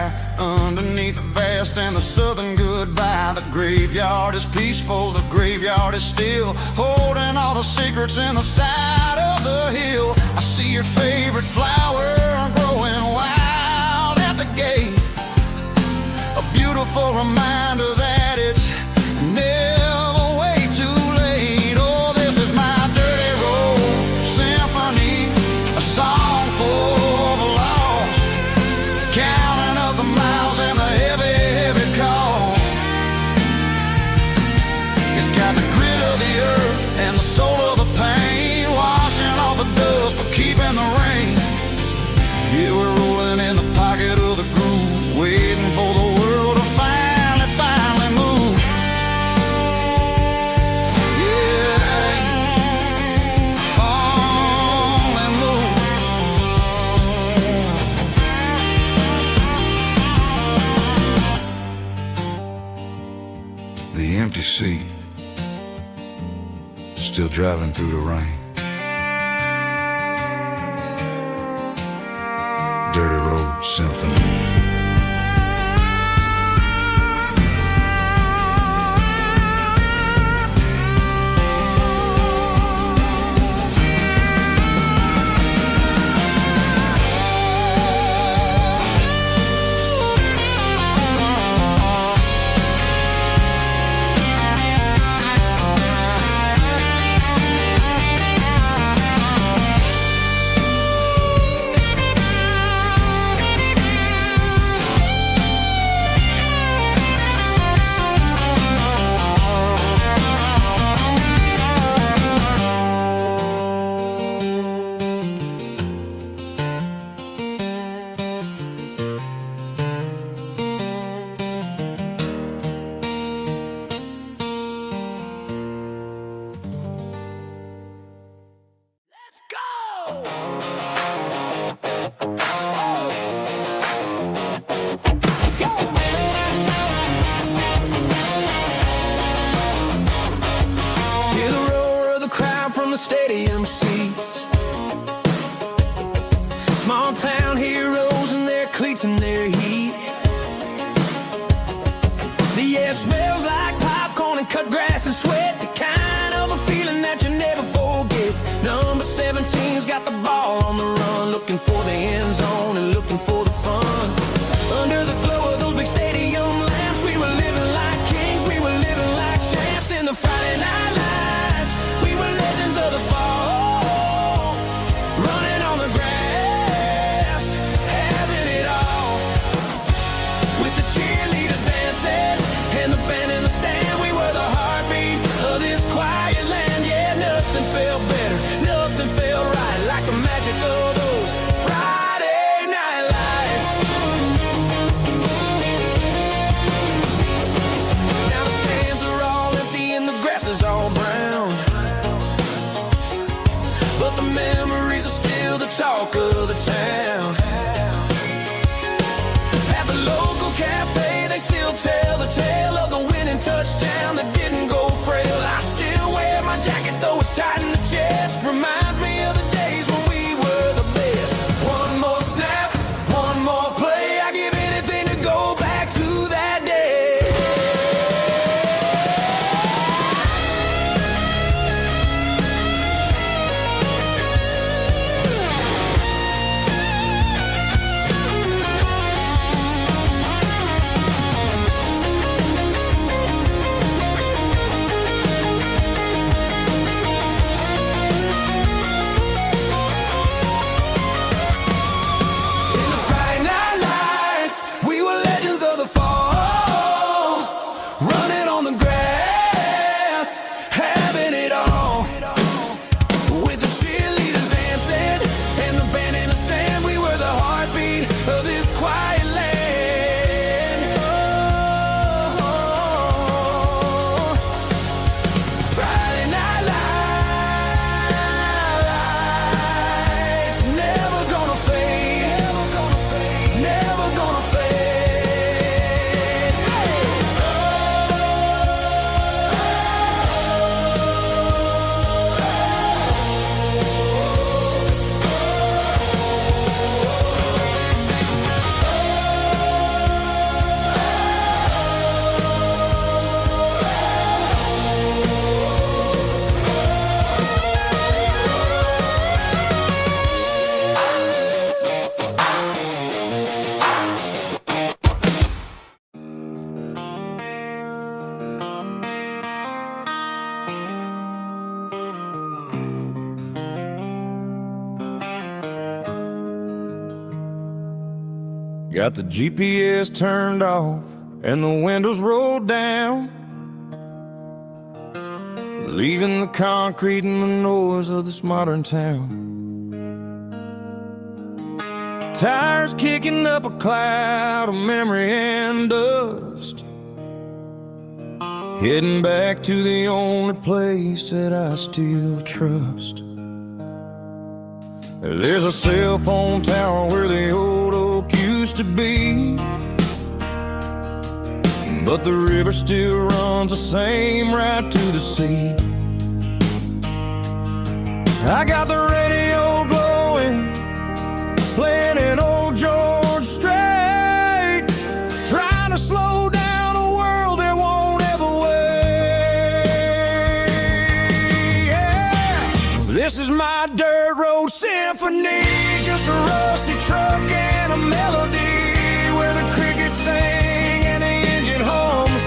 fire underneath the vast and the southern goodbye. The graveyard is peaceful, the graveyard is still, holding all the secrets in the side of the hill. I see your favorite flower growing wild at the gate, a beautiful reminder that it's never way too late. Oh, this is my dirty road symphony, a song for the lost, counting up the miles and the heavy, heavy call. It's got the grit of the earth and the soul of the pain, washing off the dust but keeping the rain. Yeah, we're rolling in the pocket of the groove, waiting for the world to finally move. Yeah, finally move. The empty seat, still driving through the rain. Dirty road symphony. Stadium seats, small town heroes in their cleats and their heat. The air smells like popcorn and cut grass and sweat, the kind of a feeling that you never forget. Number 17's got the ball on the run, looking for the end zone and looking for the fun. Under the glow of those big stadium lamps, we were living like kings, we were living like champs in the Friday night lights. We were legends of the fall, running on the grass, having it all. With the cheerleaders dancing and the band in the stand, we were the heartbeat of this quiet land. Yeah, nothing felt better, nothing felt right like the magic of those Friday night lights. Now the stands are all empty and the grass is all brown, but the memories are still the talk of the town. At the local cafe, they still tell the tale of the winning touchdown that didn't go frail. I still wear my jacket though it's tight in the chest, reminds me of the days when we were the best. One more snap, one more play, I give anything to go back to that day. Got the GPS turned off and the windows rolled down, leaving the concrete and the noise of this modern town. Tires kicking up a cloud of memory and dust, heading back to the only place that I still trust. There's a cell phone tower where the old oak used to be, but the river still runs the same right to the sea. I got the radio glowing, playing an old George Strait, trying to slow down a world that won't ever wait. Yeah. This is my dirt road symphony, just a rusty truck and a melody where the crickets sing and the engine hums,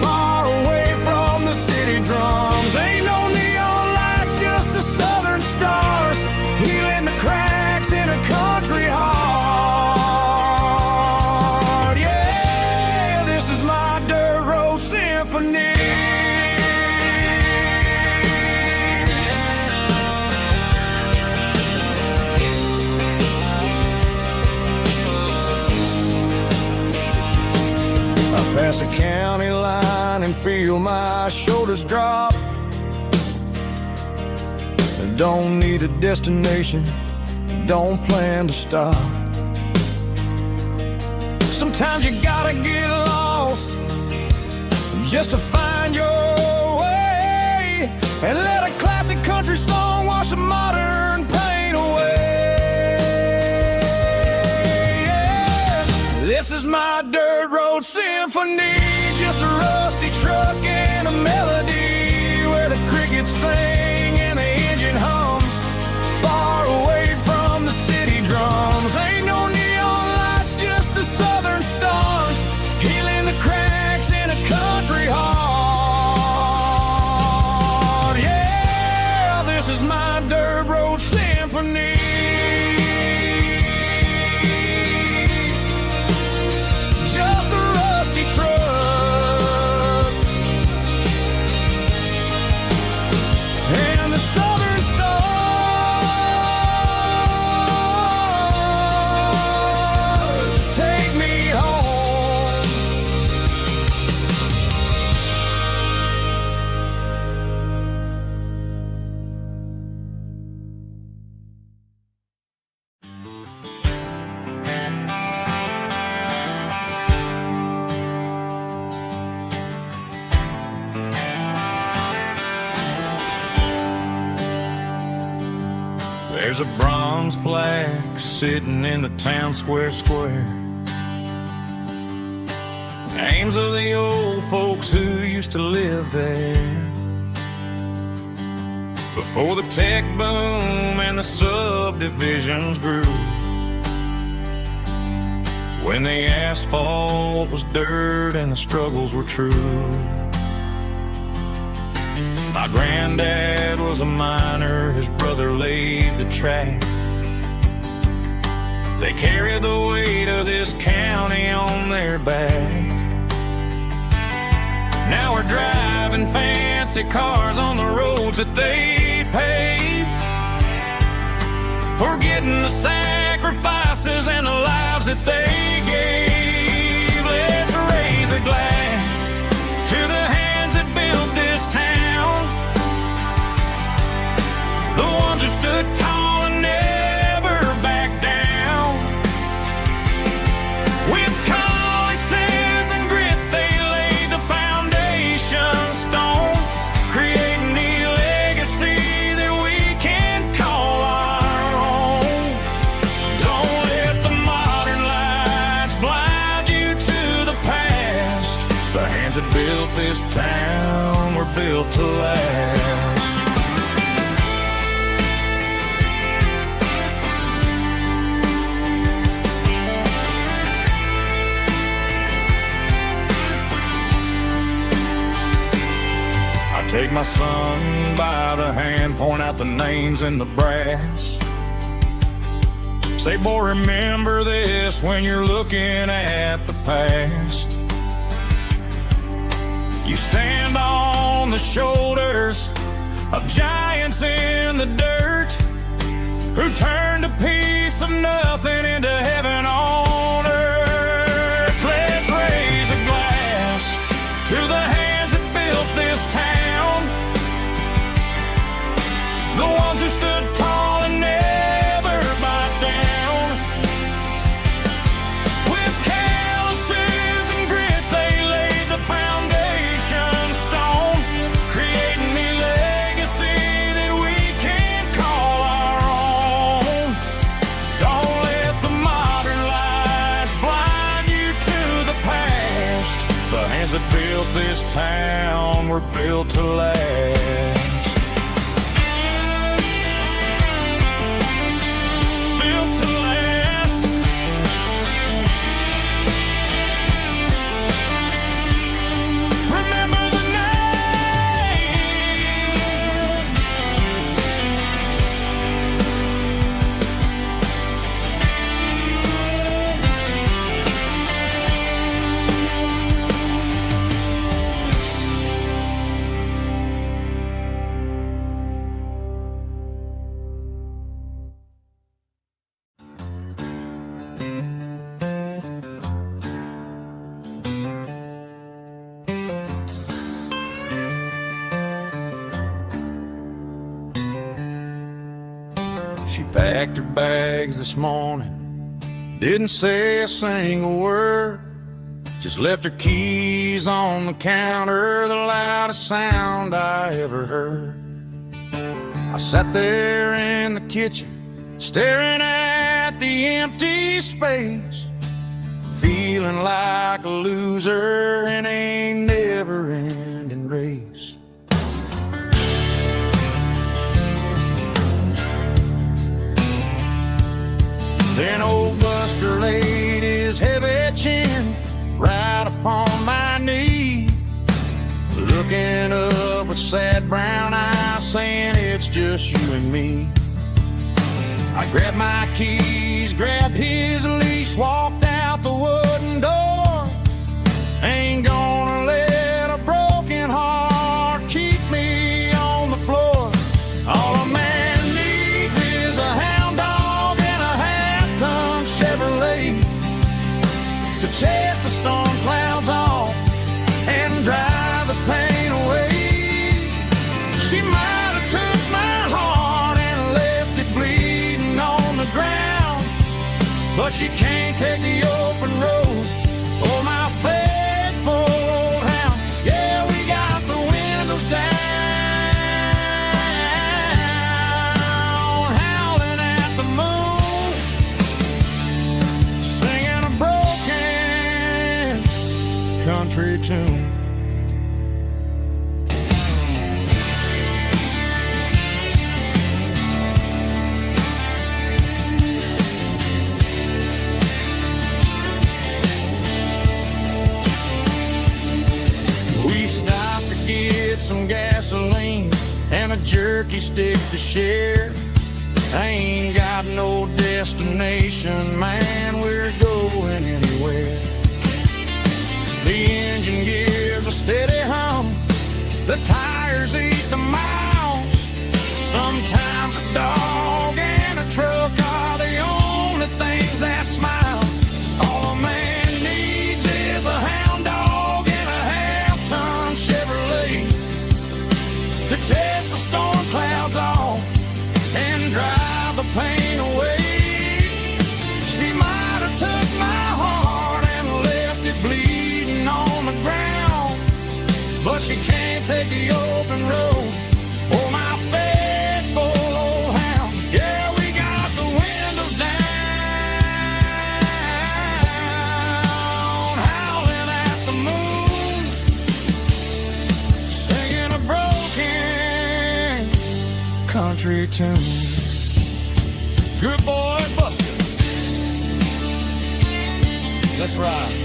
far away from the city drums. Ain't no neon lights, just the southern stars, healing the cracks in a country heart. Yeah, this is my dirt road symphony. Pass the county line and feel my shoulders drop. Don't need a destination, don't plan to stop. Sometimes you gotta get lost just to find your way, and let a classic country song wash the modern pain away. Yeah. This is my dirt road symphony, just a rusty truck and a melody where the crickets sing and the engine hums, far away from the city drums. Ain't no neon lights, just the southern stars, healing the cracks in a country heart. Yeah, this is my dirt road symphony. There's a bronze plaque sitting in the town square. Names of the old folks who used to live there before the tech boom and the subdivisions grew, when the asphalt was dirt and the struggles were true. My granddad was a miner, his brother laid the track. They carried the weight of this county on their back. Now we're driving fancy cars on the roads that they paved, forgetting the sacrifices and the lives that they gave. Let's raise a glass to the hands that built this town, the ones who stood tall and never backed down. With calluses and grit, they laid the foundation stone, creating the legacy that we can call our own. Don't let the modern lights blind you to the past. The hands that built this town were built to last. Take my son by the hand, point out the names in the brass. Say, boy, remember this when you're looking at the past. You stand on the shoulders of giants in the dirt who turned a piece of nothing into heaven on earth. Let's raise a glass to the hands that built this town, the ones who stood tall and never bowed down. With calluses and grit they laid the foundation stone, creating a legacy that we can call our own. Don't let the modern lies blind you to the past. The hands that built this town were built to last. She packed her bags this morning, didn't say a single word, just left her keys on the counter, the loudest sound I ever heard. I sat there in the kitchen, staring at the empty space, feeling like a loser in a never-ending race. Then old Buster laid his heavy chin right upon my knee, looking up with sad brown eyes, saying it's just you and me. I grabbed my keys, grabbed his leash, walked out the wooden door. Ain't gonna let a broken heart keep me on the floor. All a man needs is a hound dog and a half-ton Chevrolet to chase the storm clouds off and drive the pain away. She might have took my heart and left it bleeding on the ground, but she can't take the open road. Oh, my faithful old hound. Yeah, we got the windows down, howling at the moon, singing a broken country tune. We stopped to get some gasoline and a jerky stick to share. I ain't got no destination, man, we're going anywhere. The engine gives a steady hum, the tires eat the miles. Sometimes a dog and a truck are the only things that smile. All a man needs is a hound dog and a half-ton Chevrolet to chase the storm clouds off and drive the pain away. She might have took my heart and left it bleeding on the ground, but she can't take the open road. Oh, my faithful old hound. Yeah, we got the windows down, howling at the moon, singing a broken country tune. Good boy, Buster. Let's ride.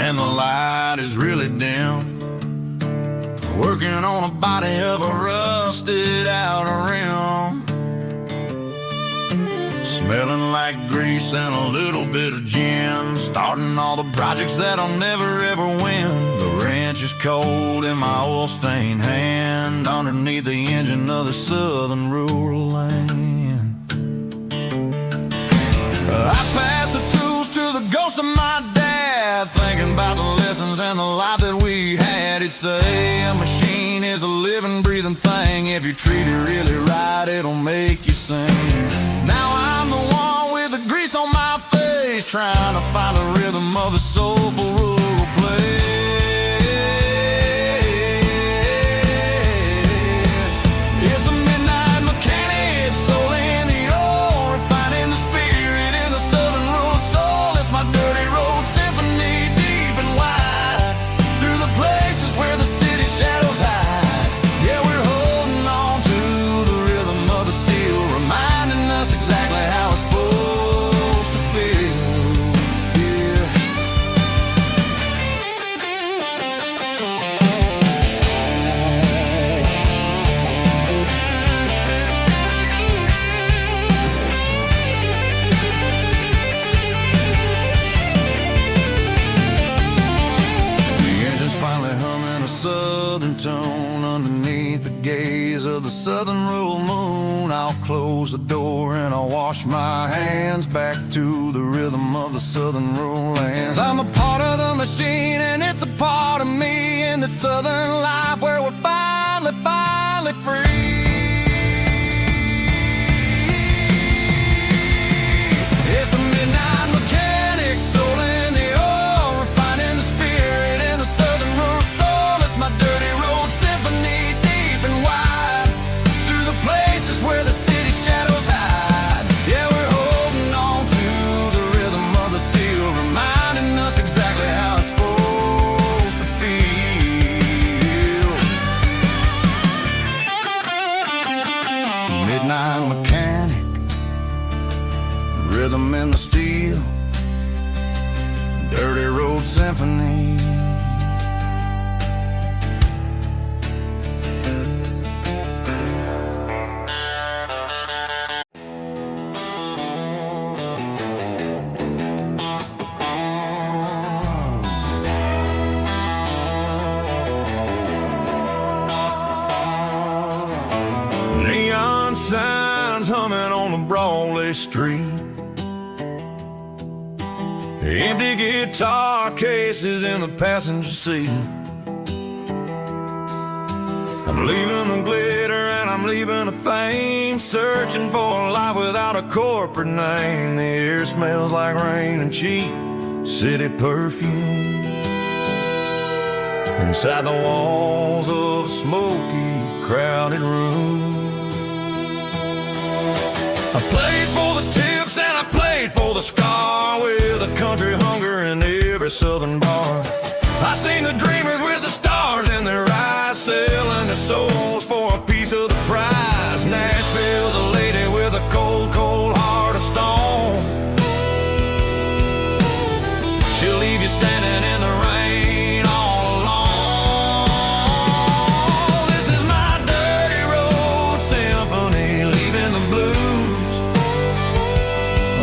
and the light is really dim, working on a body of a rusted out rim, smelling like grease and a little bit of gin, starting all the projects that'll never ever win. The wrench is cold in my oil-stained hand, underneath the engine of the southern rural land. I pass the tools to the ghost of my dad, thinking about the lessons and the life that we had. He'd say a machine is a living, breathing thing. If you treat it really right, it'll make you sing. Now I'm the one with the grease on my face, trying to find the rhythm of the soulful rural place. It's a midnight mechanic, soul in the ore, refining the spirit in the southern rural soul. It's my dirty road symphony, deep and wide, through the places where the city shadows hide. Yeah, we're holding on to the rhythm of the steel, reminding us exactly how it's supposed to feel. The engine's finally humming a southern tone underneath the gaze of the southern rural moon. I'll close the door and I'll wash my hands, back to the rhythm of the southern rural lands. I'm a part of the machine and it's a part of me, in the southern life where we're finally free. It's a midnight mechanic, soul in the ore, refining the spirit in the southern rural soul. It's my dirty road symphony, deep and wide, through the places where the city shadows hide. Yeah, we're holding on to the rhythm of the steel, reminding us exactly how it's supposed to feel. Midnight mechanic, rhythm in the steel, dirty road symphony. Neon signs humming on the Broadway street, empty guitar cases in the passenger seat. I'm leaving the glitter and I'm leaving the fame, searching for a life without a corporate name. The air smells like rain and cheap city perfume, inside the walls of a smoky, crowded room. I played for the tips and I played for the scar, with a country hunger in every southern bar. I seen the dreamers with the stars in their eyes, selling their souls for a piece of the prize. Nashville's a lady with a cold, cold heart of stone. She'll leave you standing in the rain all alone. This is my dirty road symphony, leaving the blues,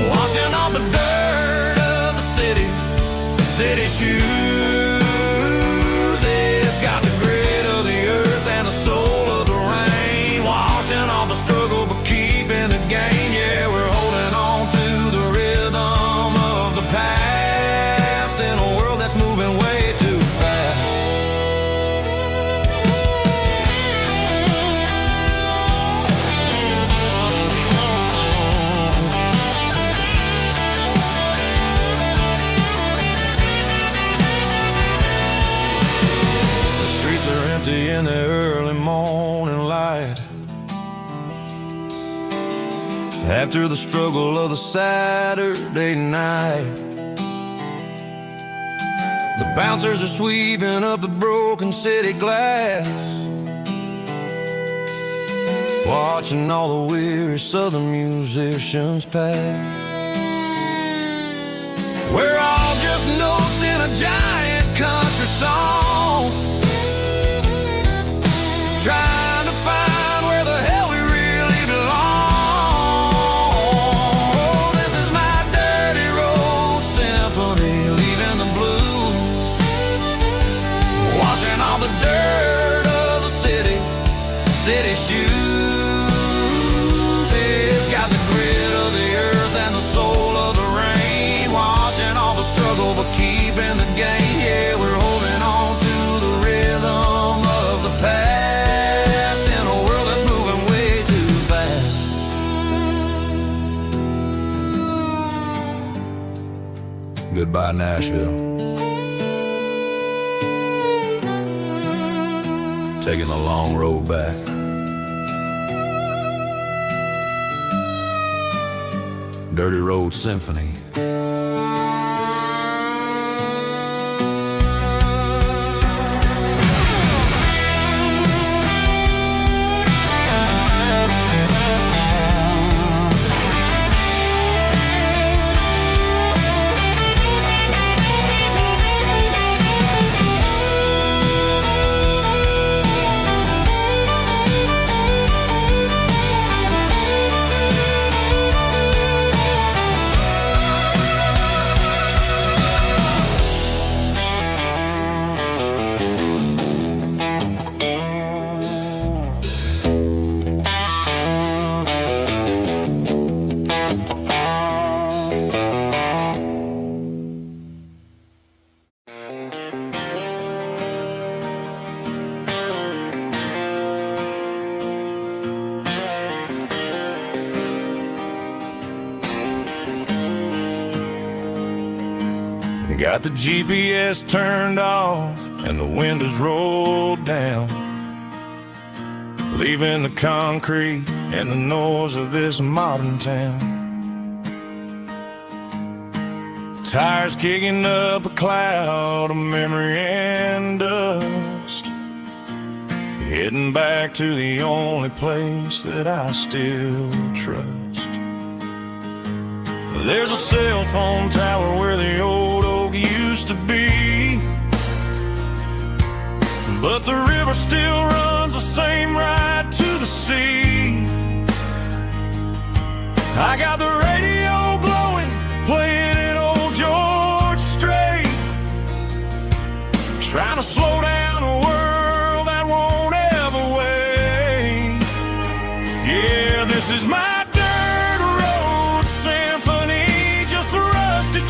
washing off the dirt of the city shoes. It's got the grit of the earth and the soul of the rain, washing off the struggle but keeping the gain. Yeah, we're holding on to the rhythm of the past, in a world that's moving way too fast. In the early morning light, after the struggle of the Saturday night, the bouncers are sweeping up the broken city glass, watching all the weary southern musicians pass. We're all just notes in a giant deep in the game. Yeah, we're holding on to the rhythm of the past in a world that's moving way too fast. Goodbye, Nashville. Taking the long road back. Dirty Road Symphony. Got the GPS turned off and the windows rolled down, leaving the concrete and the noise of this modern town. Tires kicking up a cloud of memory and dust, heading back to the only place that I still trust. There's a cell phone tower where the old oak used to be, but the river still runs the same right to the sea. I got the radio glowing, playing an old George Strait, trying to slow down a world that won't ever wait. Yeah, this is my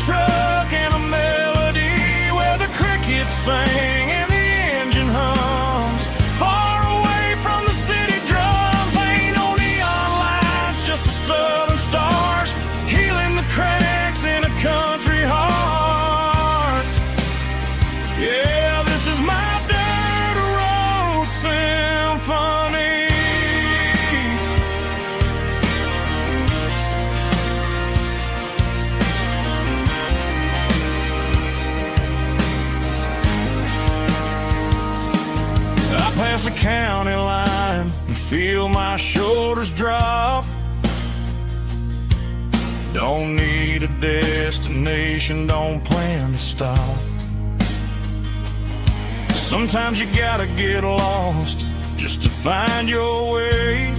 truck and a melody where the crickets sing and the engine hums, far away from the city drums. Ain't no neon lights, just the southern stars healing the cracks in a country heart. Yeah, this is my dirt road symphony. Past the county line and feel my shoulders drop. Don't need a destination, don't plan to stop. Sometimes you gotta get lost just to find your way,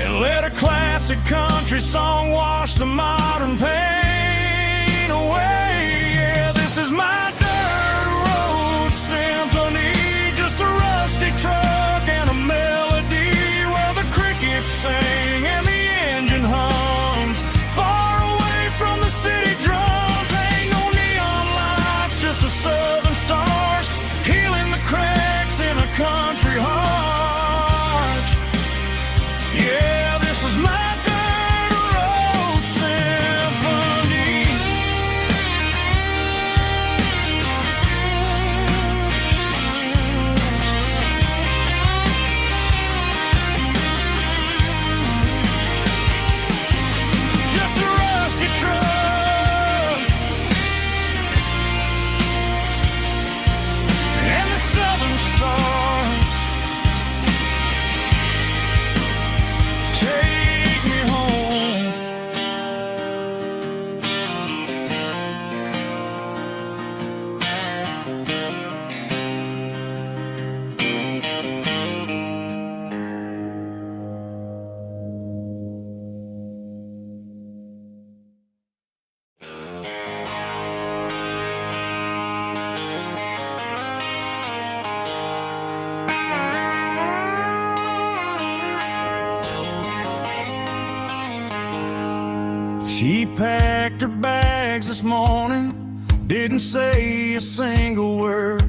and let a classic country song wash the modern pain away. Yeah, this is my truck and a melody where the crickets sing and the engine hums, far away from the city drums. Ain't no neon lights, just the southern stars healing the cracks in a country heart. Yeah, this is my dirt road symphony. She packed packed her bags this morning, didn't say a single word.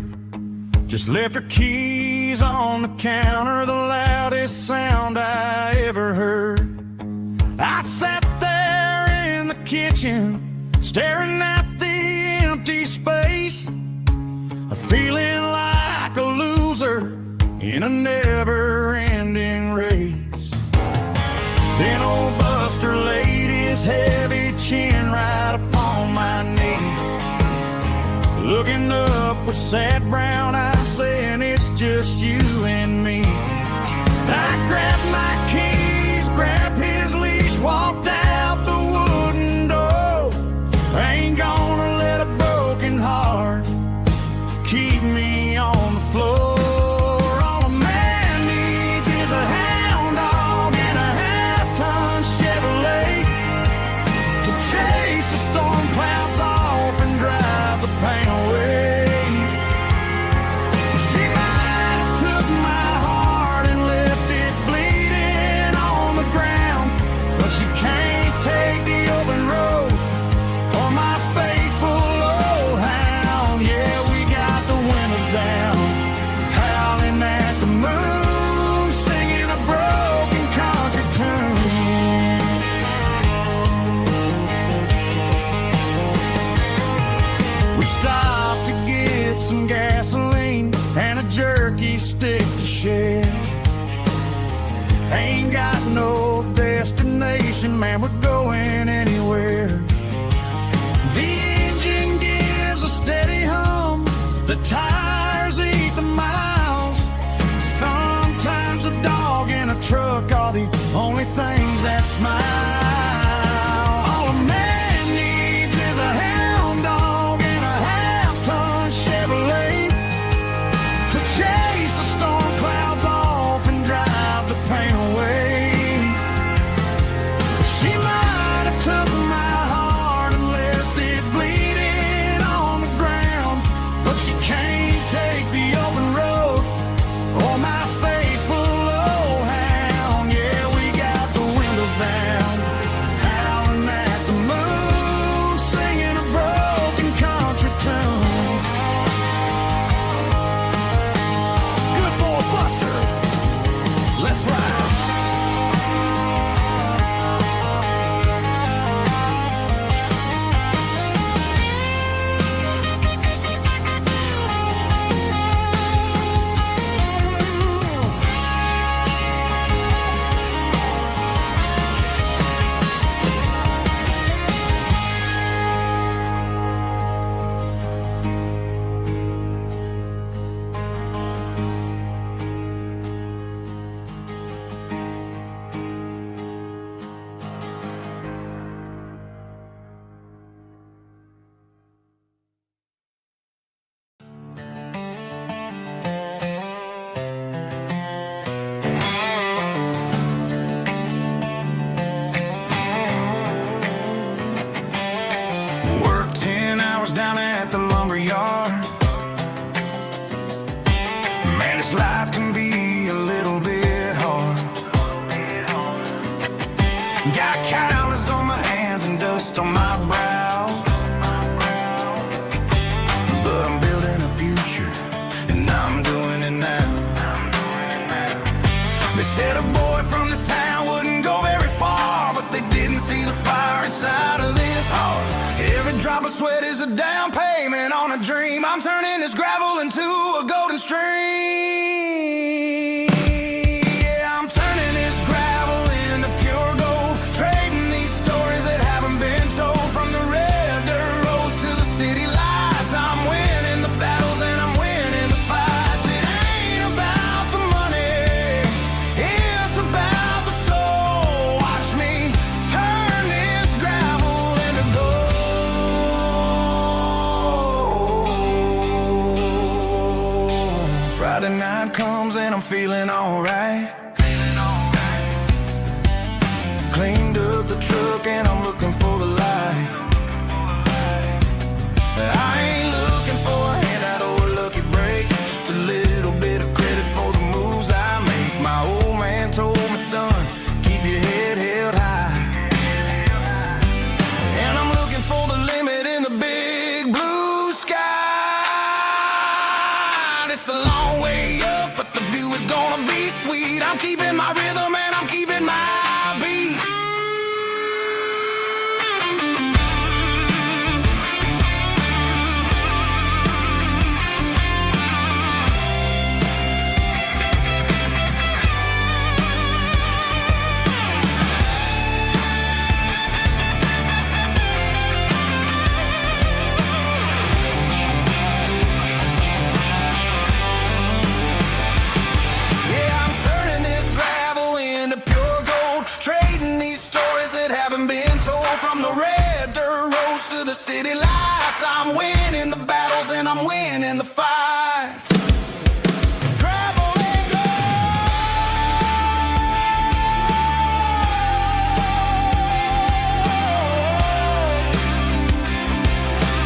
Just left her keys on the counter, the loudest sound I ever heard. I sat there in the kitchen, staring at the empty space, feeling like a loser in a never-ending race. Then old Buster laid his heavy chin right upon my knee, looking up with sad brown eyes, saying it's just you and me. I grabbed my keys, grabbed his leash, walked out the wooden door. I ain't gonna let a broken heart keep me on the floor. All a man needs is a hound dog and a half-ton Chevrolet to chase the storm clouds off and drive the pain away. She might have took my heart and left it bleeding on the ground, but she can't take the open road or my faithful old hound. Yeah, we got the windows down, howling at the moon, singing a broken country tune. We stopped to get some gasoline and a jerky stick to share. Ain't got no destination, man, we're going anywhere. The engine gives a steady hum, the tires eat the miles. Sometimes a dog and a truck are the only things that smile. All a man needs is a hound dog and a half-ton Chevrolet to chase the storm clouds off and drive the pain away. She might have took my heart and left it bleeding on the ground, but she can't take the open road or my faithful old hound. Yeah, we got the windows down, howling at the moon, singing a broken country tune. Good boy, Buster, let's ride. Worked 10 hours down at the lumber yard. Man, this life can be a little bit hard. Got calluses on my hands and dust on my brow, but I'm building a future and I'm doing it now. They said a boy from this town wouldn't go very far, but they didn't see the fire inside of this heart. Every drop of sweat is a down payment on a dream. I'm turning this gravel into a golden stream. Yeah, I'm turning this gravel into pure gold, trading these stories that haven't been told. From the red dirt roads to the city lights, I'm winning the battles and I'm winning the fights. It ain't about the money, it's about the soul. Watch me turn this gravel into gold. Friday night comes and I'm feeling alright. Cleaned up the truck and I'm looking for the light. I ain't looking for a handout or a lucky break, just a little bit of credit for the moves I make. My old man told me, son, keep your head held high. And I'm looking I'm keeping my rhythm and I'm keeping my beat. City lights, I'm winning the battles and I'm winning the fights. Gravel and gold.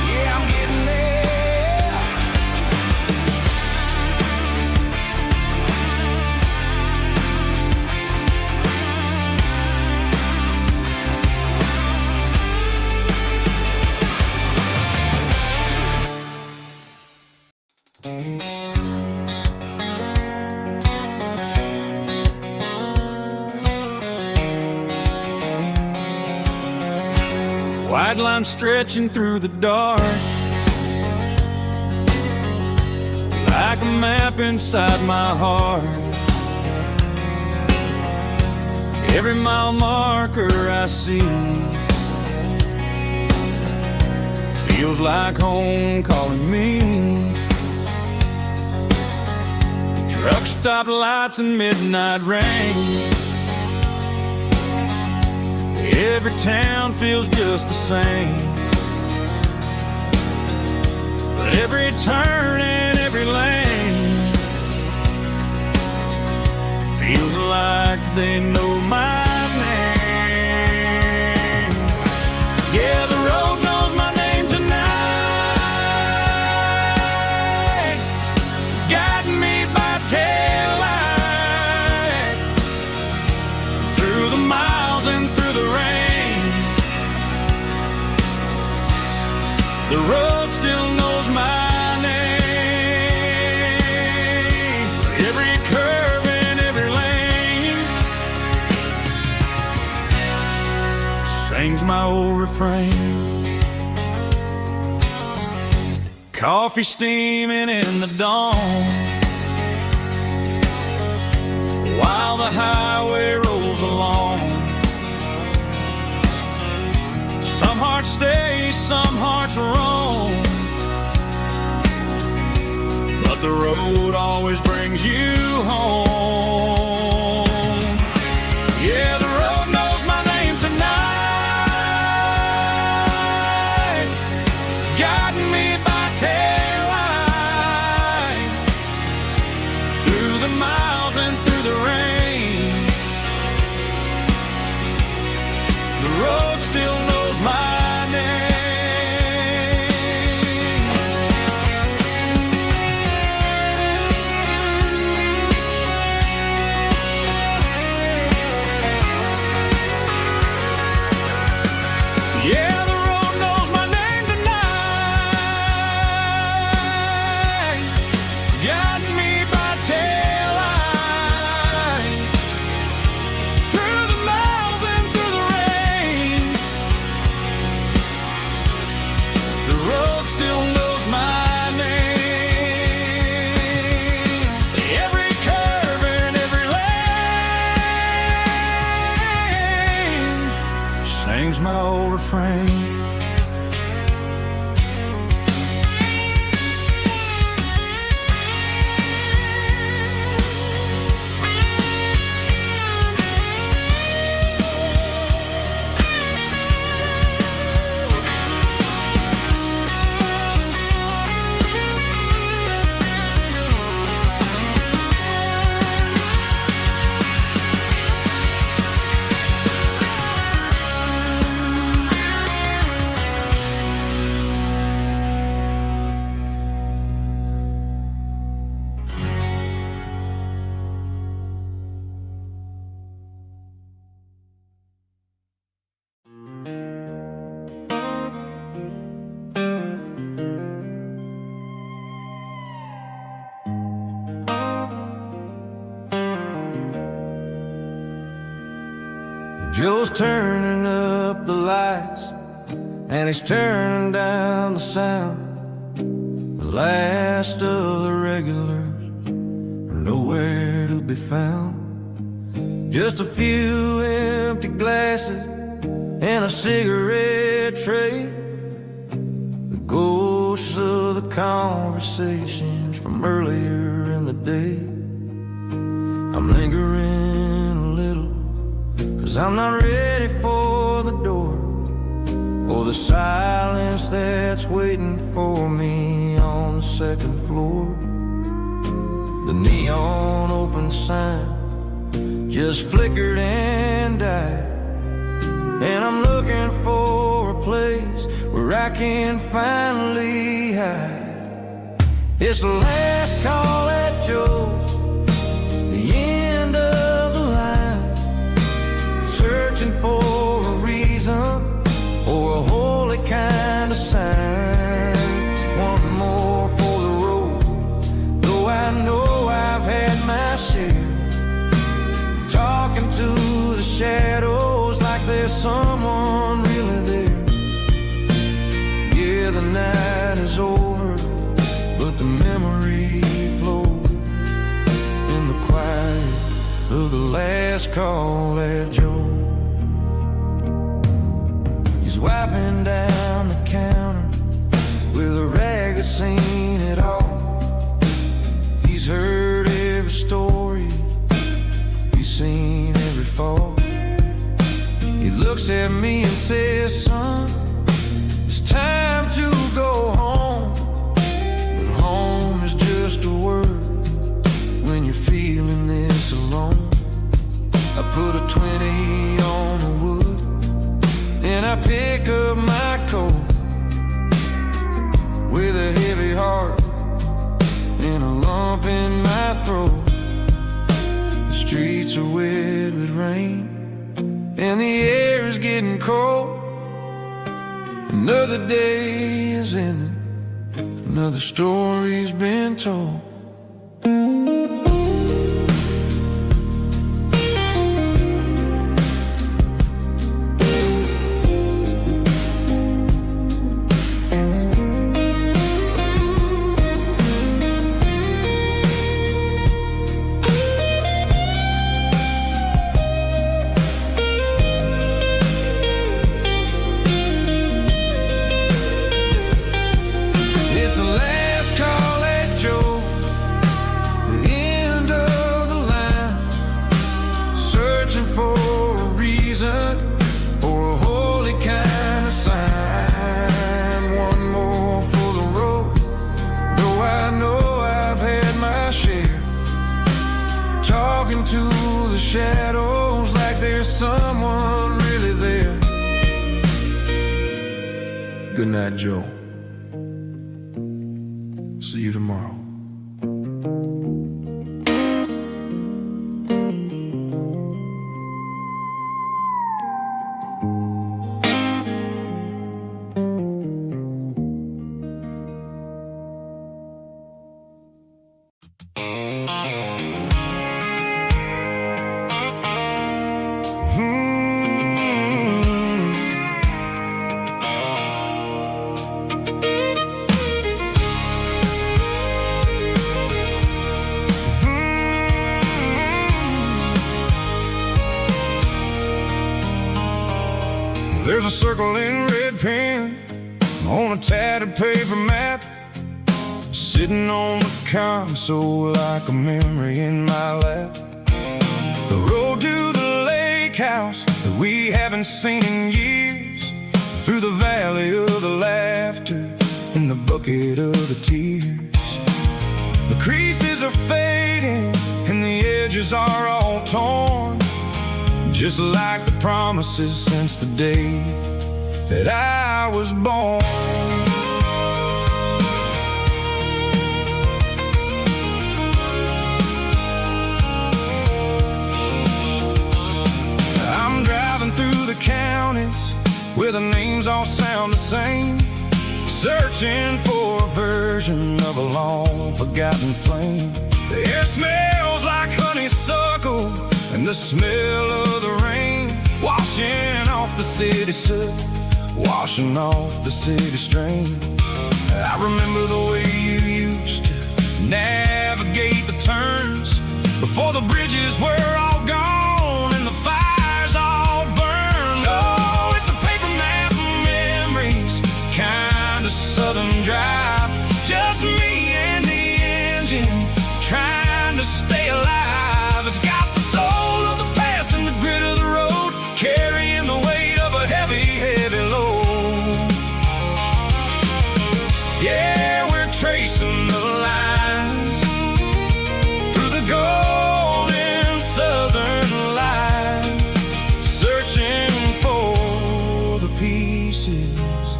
Yeah, I'm getting there. White line stretching through the dark, like a map inside my heart. Every mile marker I see feels like home calling me. Truck stop lights and midnight rain. Every town feels just the same, but every turn and every lane feels like they know my name. Yeah, the road knows my name tonight, guiding me by taillight through the miles and through the rain. The road still knows my name. Every curve and every lane sings my old refrain. Coffee steaming in the dawn, while the highway rolls along. Some hearts stay, some hearts roam, but the road always brings you home. Yeah, the road knows my name tonight, guiding me by taillight through the miles and through the rain. The road still knows my name. Yeah, the road knows my name tonight, guiding me by taillight through the miles and through the rain. The road still knows my name. Every curve and every lane sings my old refrain. Joe's turning up the lights, and he's turning down the sound. The last of the regulars are nowhere to be found. Just a few empty glasses and a cigarette tray, the ghosts of the conversations from earlier in the day. I'm lingering a little, 'cause I'm not ready for the door, or the silence that's waiting for me on the second floor. The neon open sign just flickered and died, and I'm looking for a place where I can finally hide. It's the last call at Joe's, the end of the line, searching for a reason or a holy kind of sign. One more for the road, though I know I've had my share, talking to the shadows like there's someone really there. Yeah, the night is over, but the memory flows in the quiet of the last call at Joe. He's wiping down the counter with a rag that's seen it all. He's heard every story, he's seen every fall. He looks at me and says, son, it's time to go home. But home is just a word when you're feeling this alone. I put a 20 on the wood, and I pick up my coat with a heavy heart and a lump in my throat. The streets are wet with rain, and the air is getting cold. Another day is ending, another story's been told. Talking to the shadows like there's someone really there. Good night, Joe. See you tomorrow. There's a circle in red pen on a tattered paper map, sitting on the console like a memory in my lap. The road to the lake house that we haven't seen in years, through the valley of the laughter and the bucket of the tears. The creases are fading and the edges are all torn, just like the promises since the day that I was born. I'm driving through the counties where the names all sound the same, searching for a version of a long-forgotten flame. The air smells like honeysuckle, and the smell of the rain wash washing off the city soot, washing off the city strain. I remember the way you used to navigate the turns before the bridges were all gone and the fires all burned. Oh, it's a paper map of memories, kind of southern drive. Just me and the engine, trying to stay alive. It's got the soul of the past and the grit of the road, carrying the weight of a heavy, heavy load. Yeah, we're tracing the lines through the golden southern light, searching for the pieces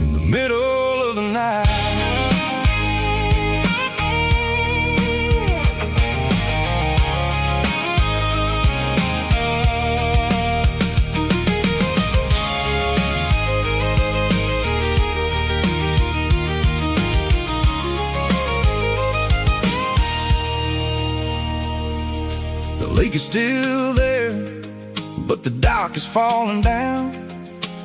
in the middle of the night. The lake is still there, but the dock is falling down.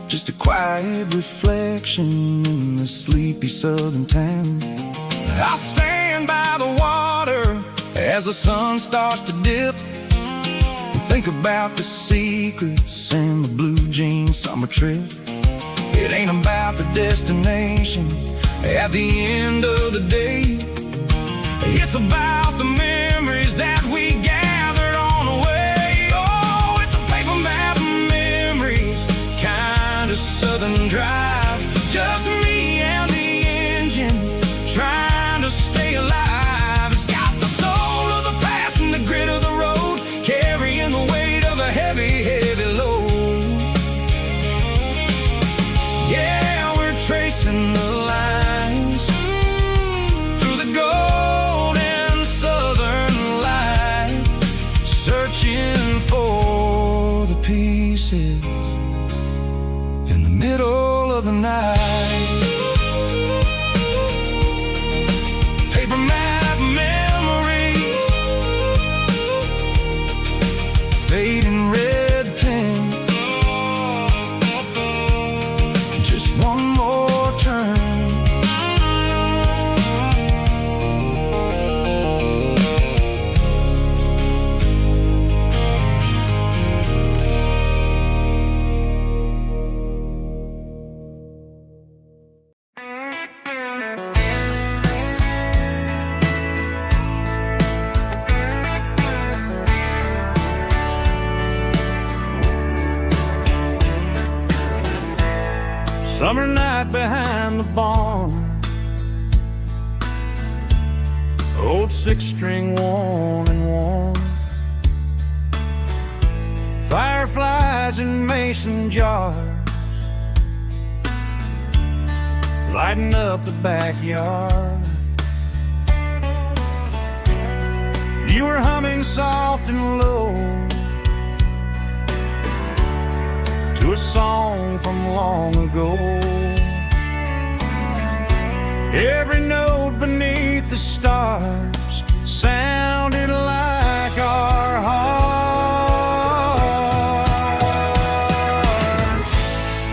Just a quiet reflection in the sleepy southern town. I stand by the water as the sun starts to dip, and think about the secrets and the blue jean summer trip. It ain't about the destination at the end of the day. It's about the memories that we gathered on the way. Oh, it's a paper map of memories, kind of southern drive. Just me and the engine, trying to stay alive. It's got the soul of the past and the grit of the road, carrying the weight of a heavy, heavy load. Yeah, we're tracing the lines through the golden southern light, searching for the pieces in the middle of the night. Paper map memories, fading red pen, just one more turn. Summer night behind the barn, old six-string worn and worn, fireflies in mason jars, lighting up the backyard. You were humming soft and low to a song from long ago. Every note beneath the stars sounded like our hearts.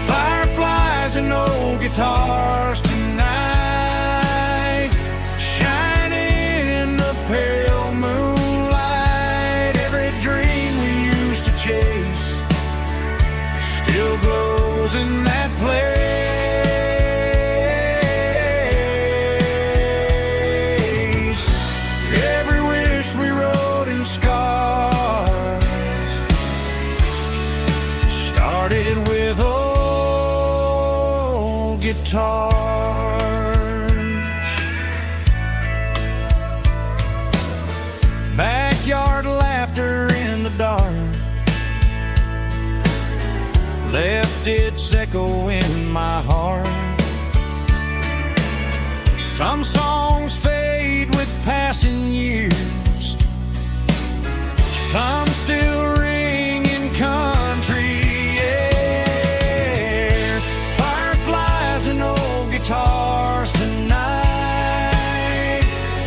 Fireflies and old guitars tonight, shining in the pale moonlight. Every dream we used to chase still glows in that place. Every wish we wrote in scars started with old guitars. Backyard laughter in the dark left its echo in my heart. Some songs fade with passing years, some still ring in country air. Fireflies and old guitars tonight,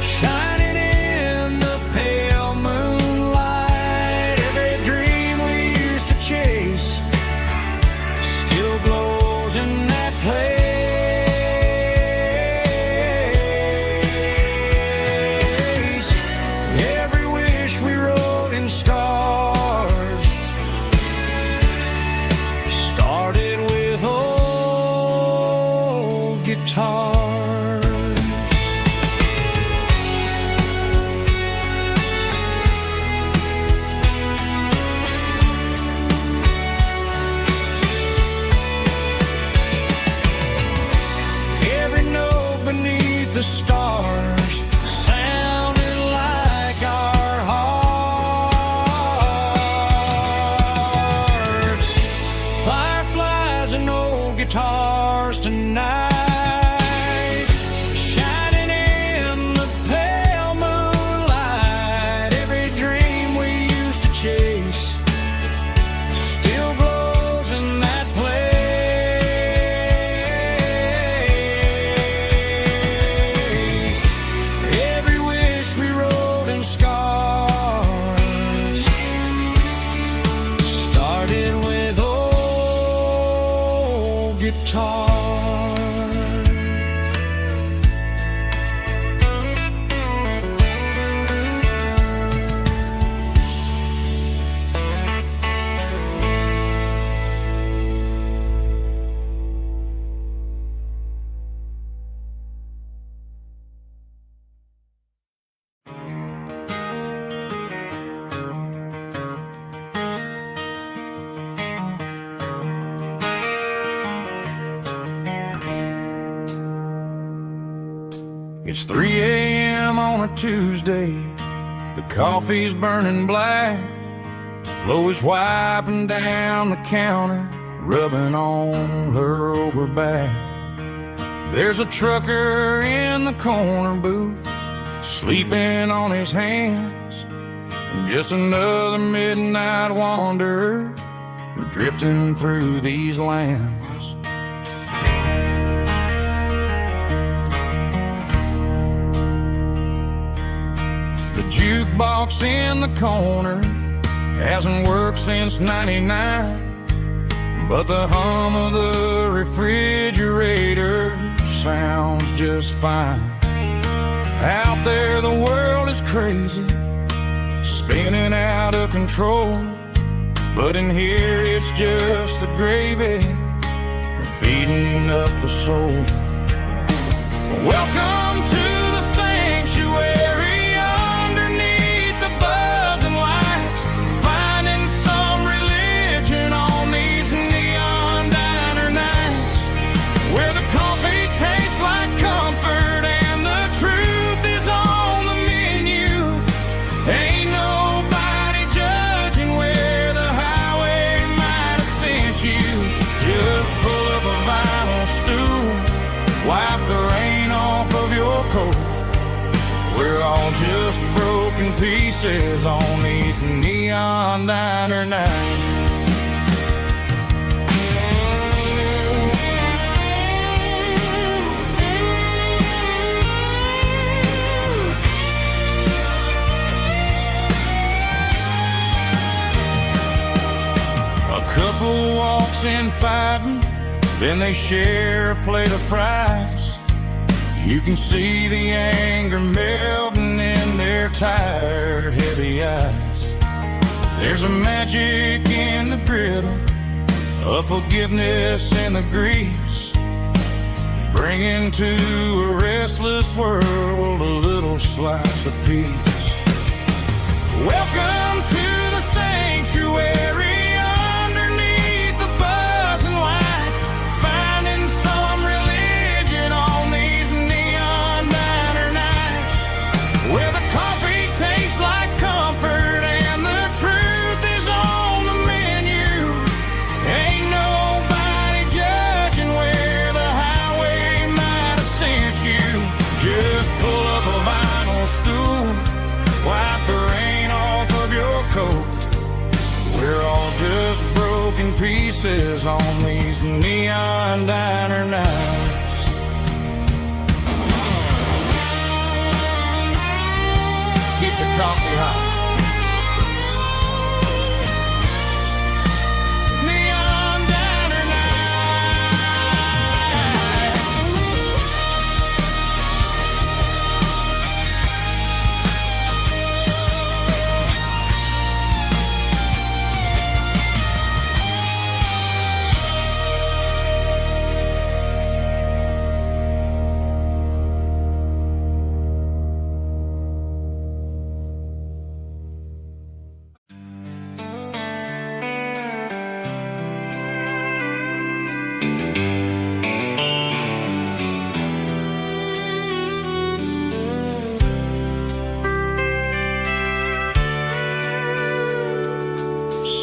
shining in the pale moonlight. Every dream we used to chase guitars. Every note beneath the stars sounded like our hearts. Fireflies and old guitars tonight, shining in the pale moonlight. Every dream we used to chase still glows in that place. Every wish we wrote in scars started with old guitars. It's 3 a.m. on a Tuesday. The coffee's burning black. Flo is wiping down the counter, rubbing on her over back. There's a trucker in the corner booth, sleeping on his hands. Just another midnight wanderer, drifting through these lands. The jukebox in the corner hasn't worked since '99, but the hum of the refrigerator sounds just fine. Out there the world is crazy, spinning out of control, but in here it's just the gravy feeding up the soul. Welcome to the sanctuary, underneath the buzzing lights, finding some religion on these neon diner nights, where the coffee tastes like comfort and the truth is on the menu. Ain't nobody judging where the highway might have sent you. Just pull up a vinyl stool, wipe the rain off of your coat. We're all just broken pieces on these neon diner nights. A couple walks in fighting, then they share a plate of fries. You can see the anger melting in their tired, heavy eyes. There's a magic in the griddle, a forgiveness in the grease, bringing to a restless world a little slice of peace. Welcome to the sanctuary, underneath the buzzing lights, finding some religion on these neon diner nights, where the coffee tastes like comfort and the truth is on the menu. Ain't nobody judging where the highway might have sent you. Just pull up a vinyl stool, wipe the rain off of your coat. We're all just broken pieces on these neon diner nights. Keep the coffee hot. Neon diner night.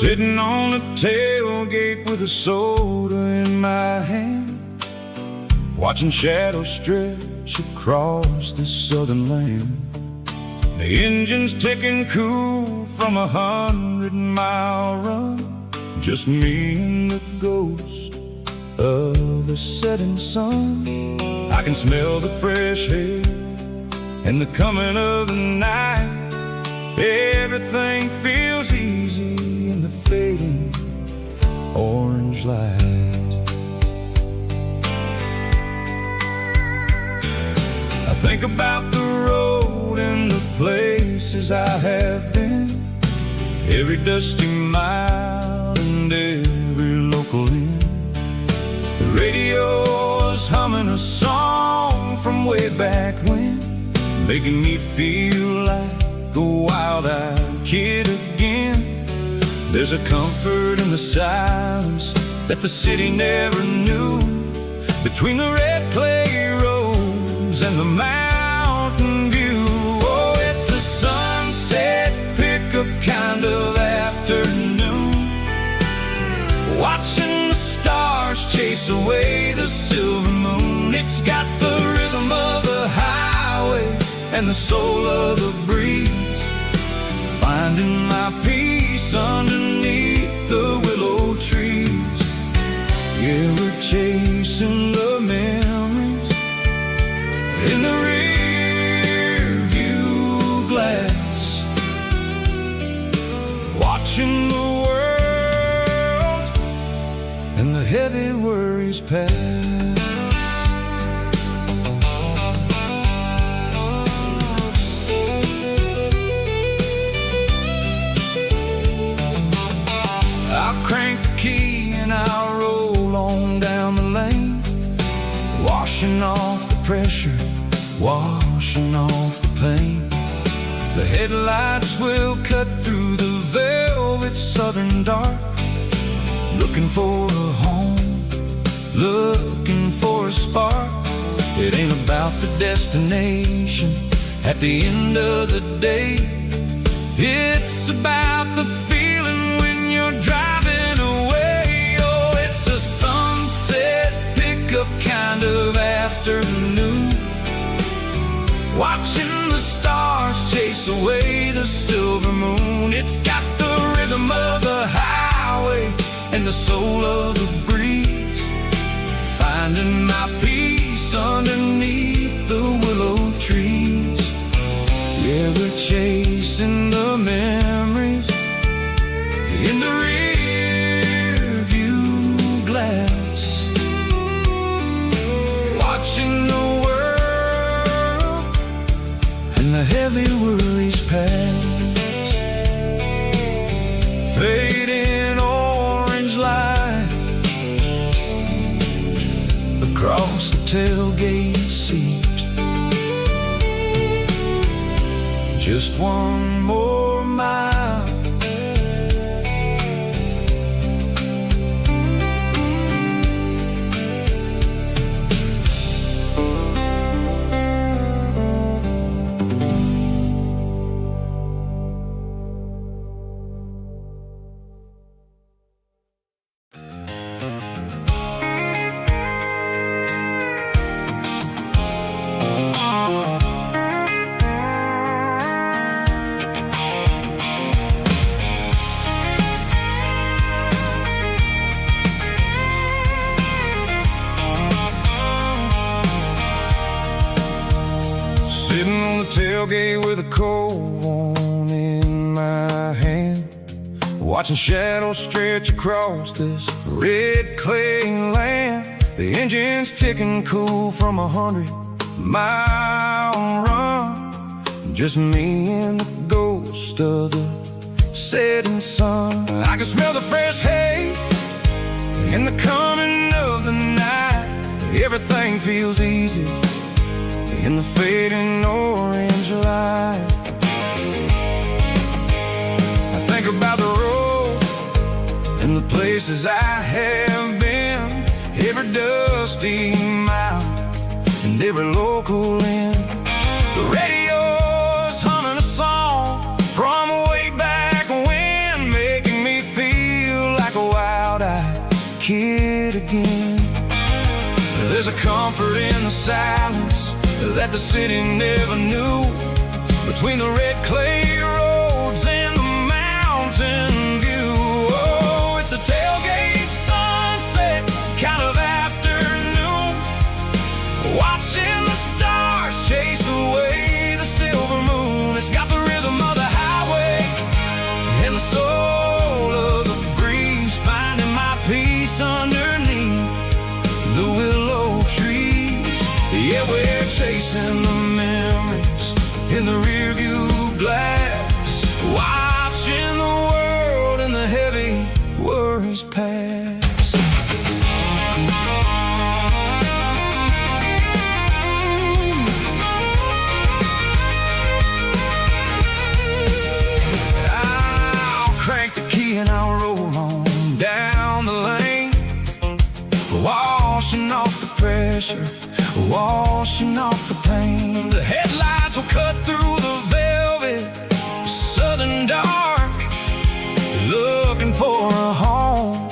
Sitting on the tailgate with a soda in my hand, watching shadows stretch across this southern land. The engine's ticking cool from 100-mile run, just me and the ghost of the setting sun. I can smell the fresh air and the coming of the night. Everything feels easy in the fading orange light. I think about the road and the places I have been, every dusty mile and every local inn. The radio is humming a song from way back when, making me feel like a wild-eyed kid again. There's a comfort in the silence that the city never knew, between the red clay roads and the mountain view. Oh, it's a sunset pickup kind of afternoon, watching the stars chase away the silver moon. It's got the rhythm of the highway and the soul of the breeze, finding my peace underneath the willow trees. Yeah, we're chasing the memories in the rear view glass, watching the world and the heavy worries pass. I'll crank the key and I'll roll on down the lane, washing off the pressure, washing off the pain. The headlights will cut through the velvet southern dark, looking for a home, looking for a spark. It ain't about the destination at the end of the day, it's about the feeling when you're driving away. Oh, it's a sunset pickup kind of afternoon, watching the stars chase away the silver moon. It's got the rhythm of the highway and the soul of the breeze, finding my peace underneath the willow trees. Yeah, we're chasing the memories in the rear view glass, watching the world and the heavy worries pass. Fading orange light across the tailgate seat, just one more mile. Sitting on the tailgate with a cold one in my hand, watching shadows stretch across this red clay land. The engine's ticking cool from 100-mile run, just me and the ghost of the setting sun. I can smell the fresh hay and the coming of the night. Everything feels easy in the fading orange light. I think about the road and the places I have been, every dusty mile and every local inn. The radio's humming a song from way back when, making me feel that the city never knew. Between the red clay roads and the mountain view. Oh, it's a tailgate sunset kind of afternoon, watching the stars chase away the silver moon. It's got the rhythm of the highway and the soul of the breeze, finding my peace underneath the willow trees. Yeah, we're chasing the memories in the rearview glass, watching the world and the heavy worries pass. I'll crank the key and I'll roll on down the lane, washing off the pressure, washing off the pain. The headlights will cut through the velvet southern dark, looking for a home,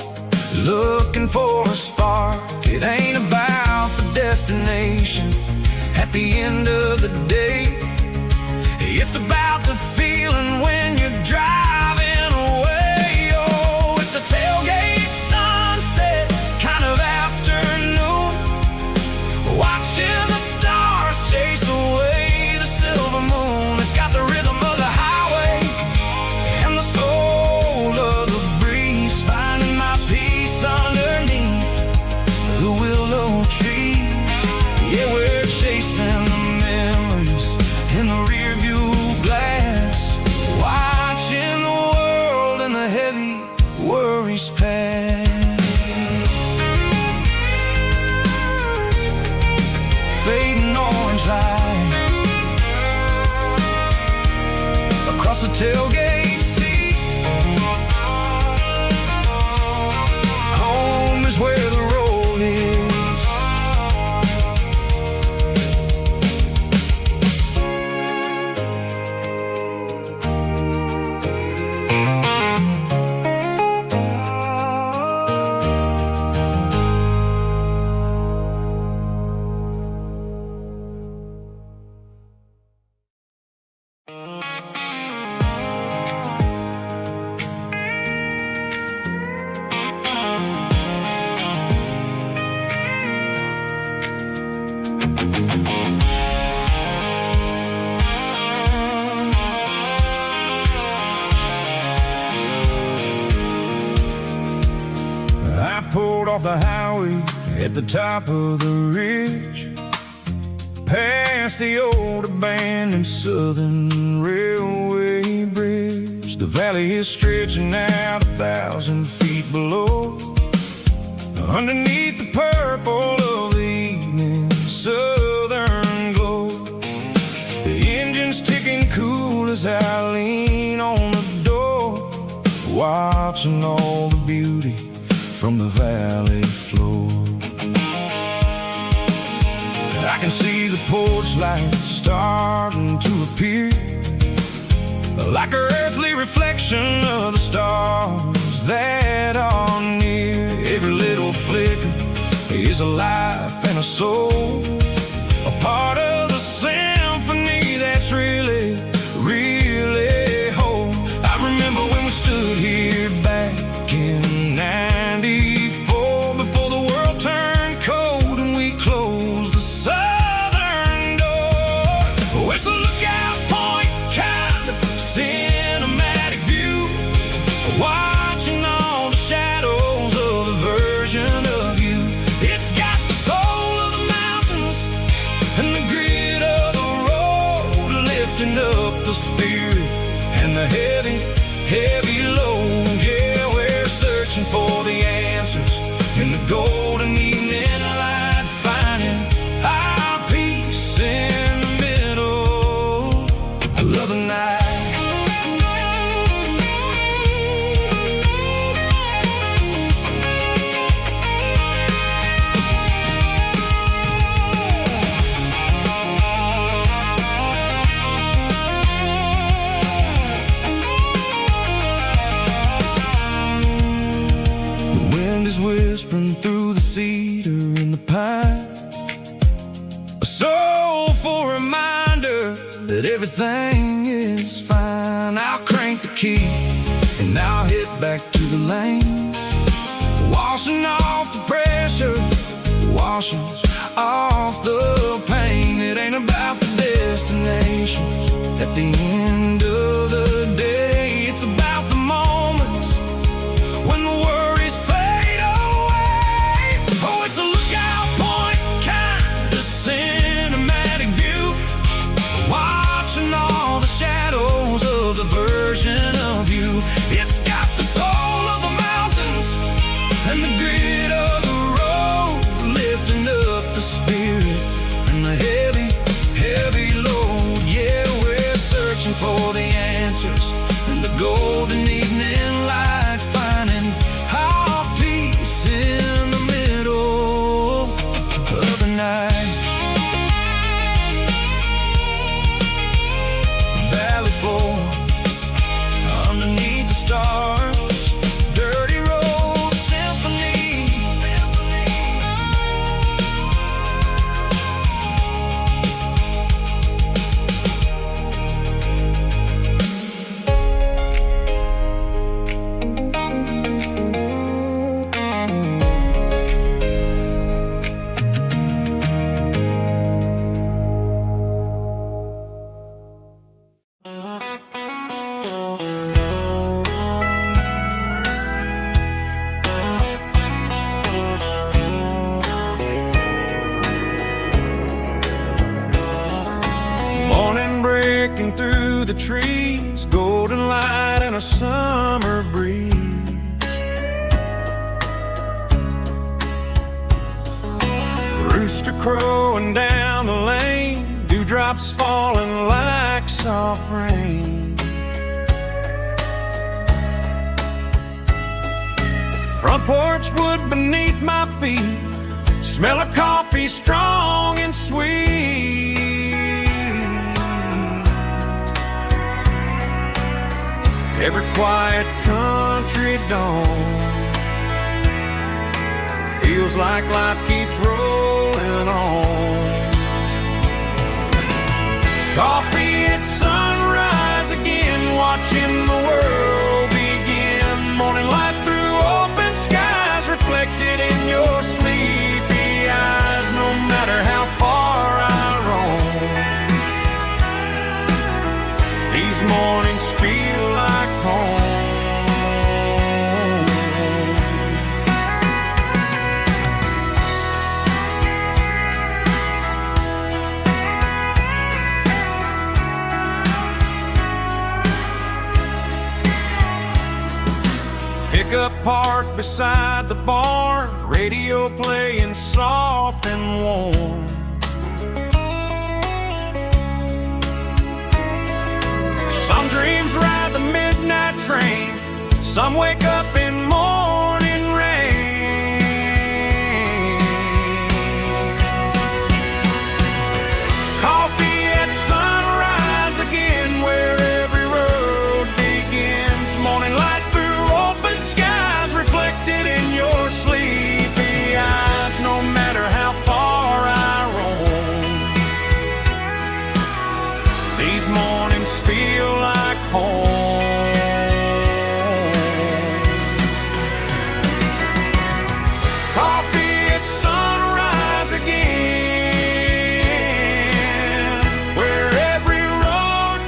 looking for a spark. It ain't about the destination at the end of the day, it's about the feeling when you're driving away. Oh, it's a tailgate sunset kind of afternoon, watching the stars chase away the silver moon. It's got the rhythm of the highway and the soul of the breeze, finding my peace underneath the willow trees. Yeah, we're chasing the memories in the rearview glass, watching the world and the heavy worries pass. Fading orange light across the tailgate seat. Home is where the road is. I pulled off the highway at the top of the ridge, past the old abandoned southern railway bridge. The valley is stretching out 1,000 feet below, underneath the purple of the evening southern glow. The engine's ticking cool as I lean on the door, watching all the beauty from the valley floor. I can see the porch lights starting to appear, like an earthly reflection of the stars that are near. Every little flicker is a life and a soul, a part of the symphony that's really, really whole. I remember when we stood here back in '94, before the world turned cold and we closed the southern door. Oh, it's a lookout point kind of cinematic view, watching all the shadows of the version of you. It's got the soul of the mountains and the grit of the road, lifting up the spirit and the heavy, heavy load. Yeah, we're searching for the answers in the golden evening light, finding our peace in the middle of the night. The wind is whispering through the that everything is fine. I'll crank the key and I'll hit back to the lane, washing off the pressure, washing off the pain. It ain't about the destinations at the end of the day. It's about the moments when the worries fade away. Oh, it's a lookout point, kind of cinematic view, watching all the shadows of the version of you. It's got the soul of the mountains and the grit of the road, lifting up the spirit and the heavy, heavy load. Yeah, we're searching for the answers and the golden evening light, finding our peace in the middle of the night. Valley floor, underneath the stars, dirty road symphony. Morning breaking through the trees, golden light and a summer breeze. Rooster crowing down the lane, dewdrops falling like soft rain. Front porch wood beneath my feet, smell of coffee strong and sweet. Every quiet country dawn feels like life keeps rolling on. Coffee at sunrise again, watching the world begin. Morning light through open skies, reflected in your sleepy eyes. No matter how far I roam, these mornings feel like home. Pickup parked beside the barn, radio playing soft and warm. Some dreams ride the midnight train, some wake up in morning rain. Coffee at sunrise again, where every road begins. Morning light through open skies, reflected in your sleepy eyes. No matter how far I roam, these mornings feel like home. Coffee at sunrise again, where every road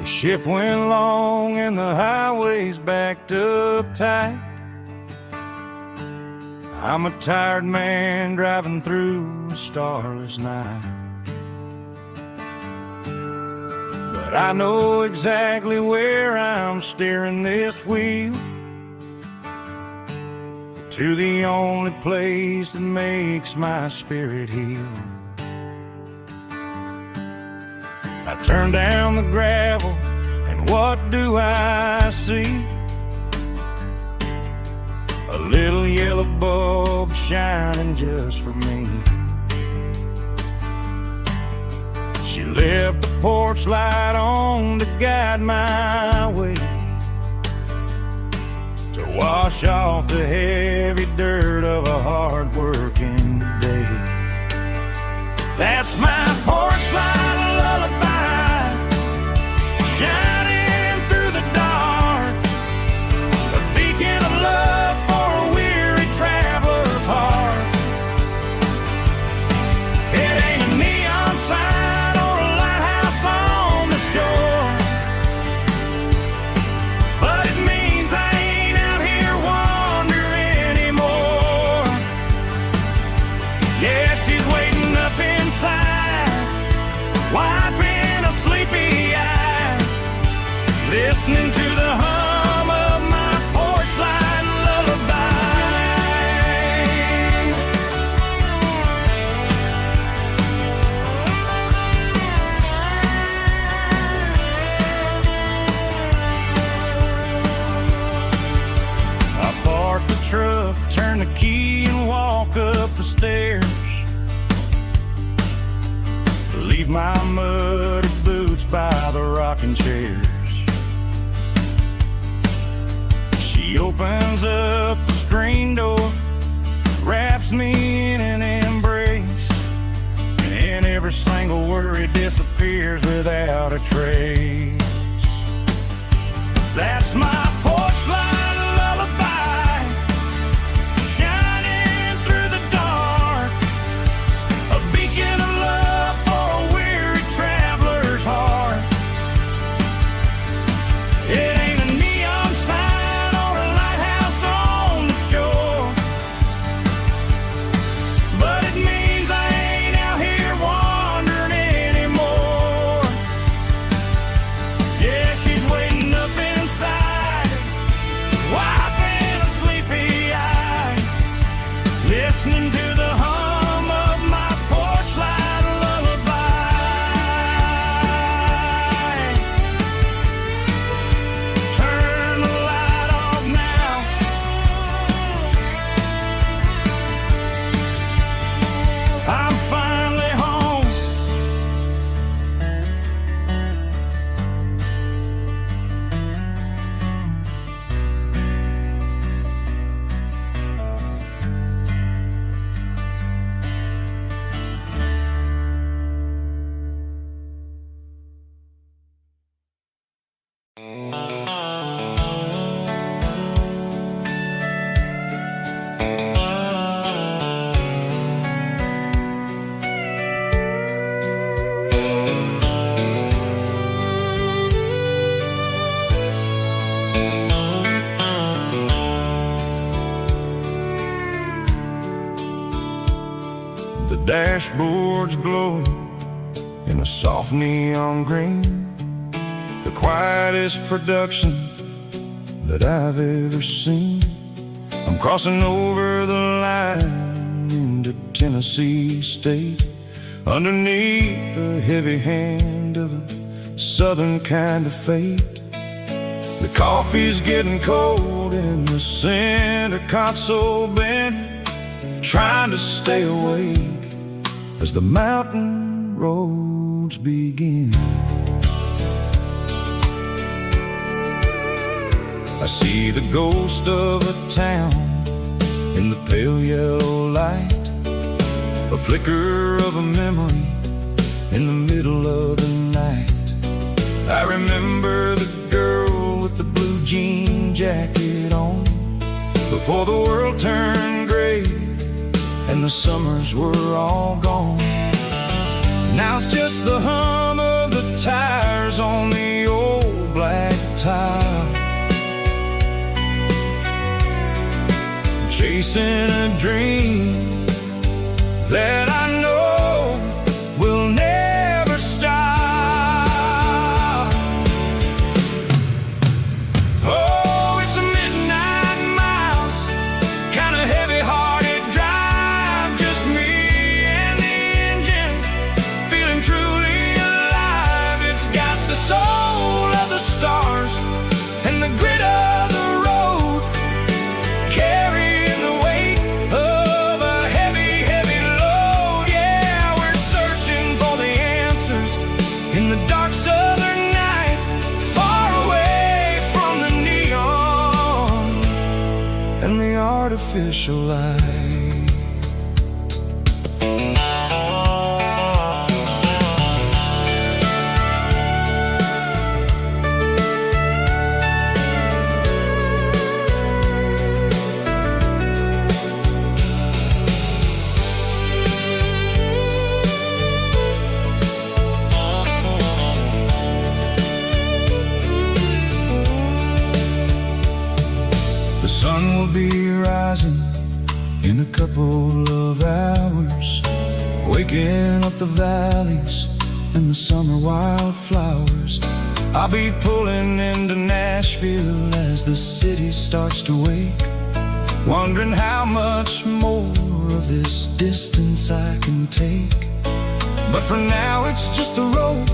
The shift went long and the highway's backed up tight. I'm a tired man driving through a starless night. But I know exactly where I'm steering this wheel. to the only place that makes my spirit heal. I turn down the gravel, and what do I see? A little yellow bulb shining just for me. She left the porch light on to guide my way, to wash off the heavy dirt of a hard-working day. That's my porch light lullaby, shining through the dark, a beacon of love for a weary traveler's heart. It ain't a neon sign or a lighthouse on the shore, but it means I ain't out here wandering anymore. Yeah, she's waiting up inside, wiping a sleepy eye, listening to the hum of my porch light lullaby. I park the truck, turn the key, and walk up the stairs. Leave my muddy boots by the rocking chairs. She opens up the screen door, wraps me in an embrace, and every single worry disappears without a trace. That's my porch light lullaby, shining through the dark, a beacon of love for a weary traveler's heart. It ain't a neon sign or a lighthouse on the shore, but it means I ain't out here wandering anymore. Yeah, she's waiting up inside, wiping a sleepy eye, listening to the hum of my porch light lullaby. Turn the light off now, I'm finally home. The dashboard's glowing in a soft neon green, the quietest production that I've ever seen. I'm crossing over the line into Tennessee State, underneath the heavy hand of a southern kind of fate. The coffee's getting cold in the center console bin, trying to stay awake as the mountain roads begin. I see the ghost of a town in the pale yellow light, a flicker of a memory in the middle of the night. I remember the girl with the blue jean jacket on, before the world turned gray and the summers were all gone. Now it's just the hum of the tires on the old black tile, chasing a dream that I know will never stop. Oh, it's a midnight mouse, kinda and the artificial light. The sun will be rising in a couple of hours, waking up the valleys and the summer wildflowers. I'll be pulling into Nashville as the city starts to wake, wondering how much more of this distance I can take. But for now it's just the road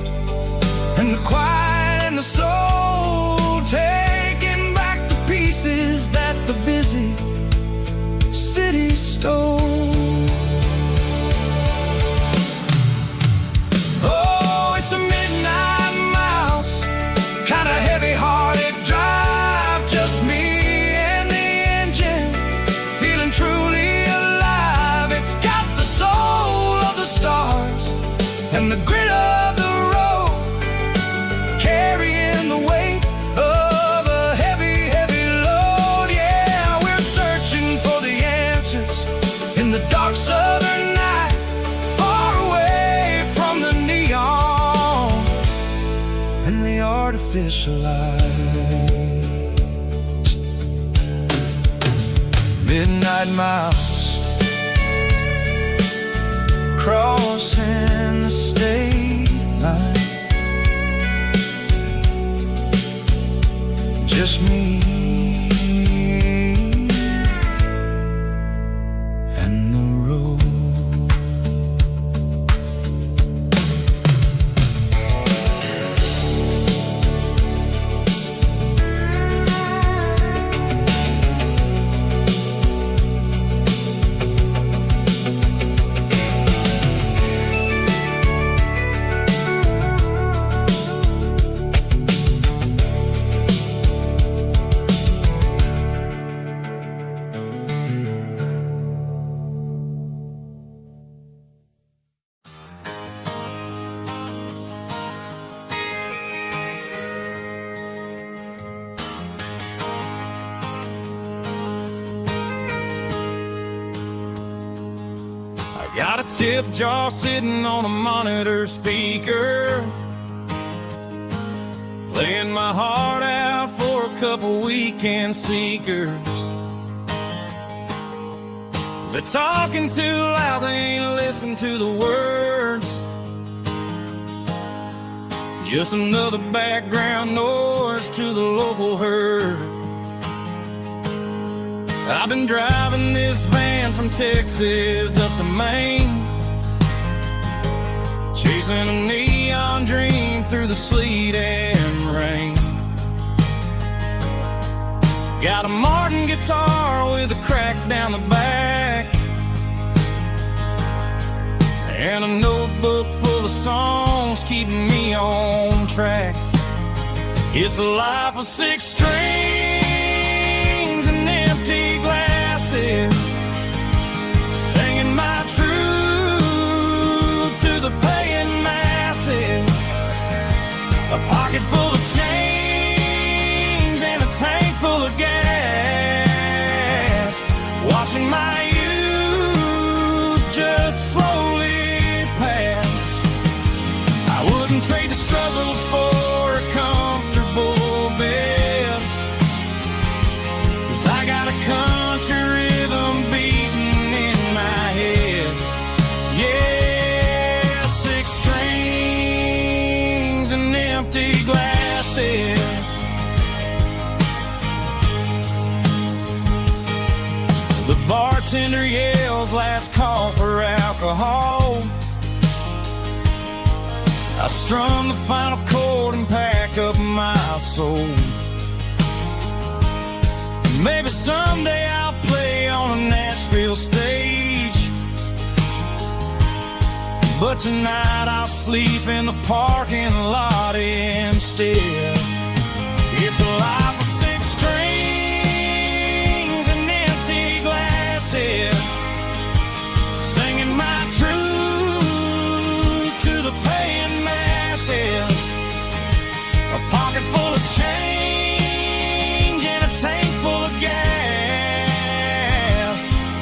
and the quiet and the soul, taking back the pieces that the busy city stole. Oh, it's a midnight mouse, kinda heavy-hearted drive, just me and the engine, feeling truly alive. It's got the soul of the stars and the grit of the road, carrying the weight of a heavy, heavy load. Yeah, we're searching for the answers in the dark southern night, far away from the neon and the artificial lights. Midnight mouse, crossing the state line, just me and the road. Got a tip jar sitting on a monitor speaker, playing my heart out for a couple weekend seekers. They're talking too loud, they ain't listen to the words. Just another background noise to the local herd. I've been driving this van from Texas up to Maine, chasing a neon dream through the sleet and rain. Got a Martin guitar with a crack down the back, and a notebook full of songs keeping me on track. It's a life of 6 strings and empty glasses, singing my truth to the paying masses. A pocket full of change and a tank full of gas, watching my youth just slowly pass. I wouldn't trade the struggle for a comfortable bed, 'cause I got a country rhythm beating in my head. Yeah, 6 strings and empty glasses. The bartender yells last call for alcohol. I strum the final chord and pack up my soul. Maybe someday I'll play on a Nashville stage, but tonight I'll sleep in the parking lot instead. It's a life of 6 strings and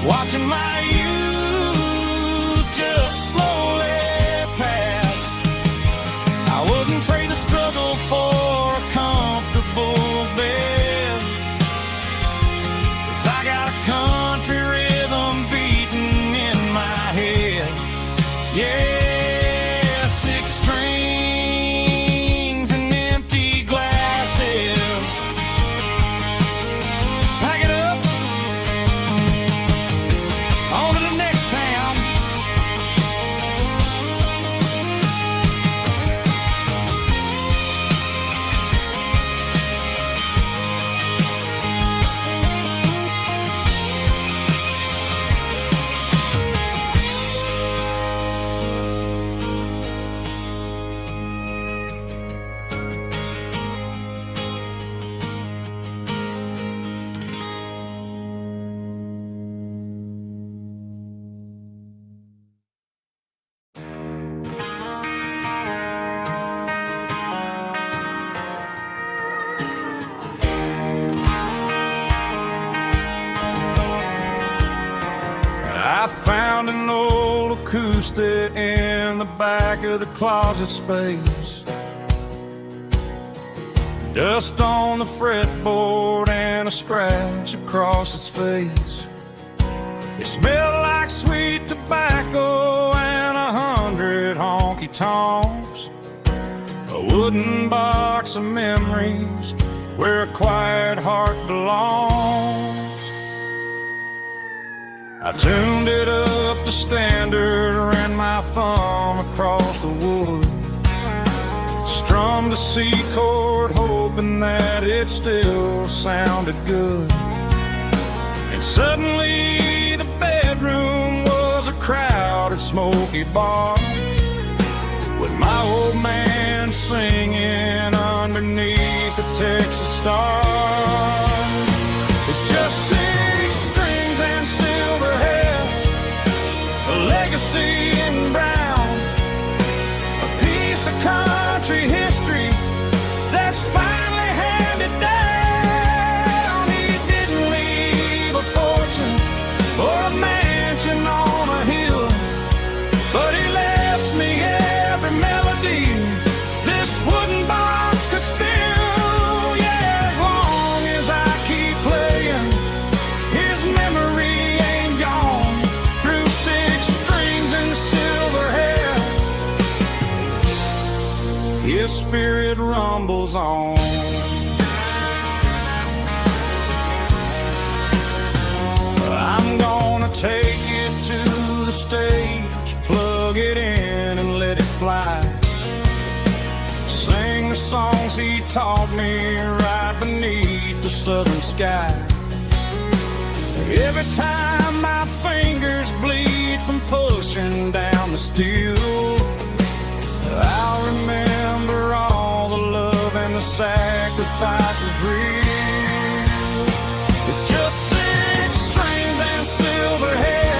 watching my youth just slowly pass. I wouldn't trade the struggle for a comfortable bed, 'cause I got a country rhythm beating in my head. Yeah, 6 strings and empty glasses. Pack it up, on to the next town. I found an old acoustic in the back of the closet space. Dust on the fretboard and a scratch across its face. It smelled like sweet tobacco and 100 honky-tonks. A wooden box of memories where a quiet heart belongs. I tuned it up to standard, ran my thumb across the wood, strummed a C chord, hoping that it still sounded good. And suddenly the bedroom was a crowded, smoky bar, with my old man singing underneath the Texas stars. It's just 6 strings and silver hair, a legacy in brown, a piece of country history that's finally handed down. He didn't leave a fortune or a mansion on a hill, but he left me every melody this wooden box could spill. Yeah, as long as I keep playing, his memory ain't gone. Through 6 strings and silver hair, his spirit rumbles on. I'm gonna take it to the stage, plug it in and let it fly. Sing the songs he taught me right beneath the southern sky. Every time my fingers bleed from pushing down the steel, I'll remember all the love and the sacrifices real. It's just 6 strings and silver hair,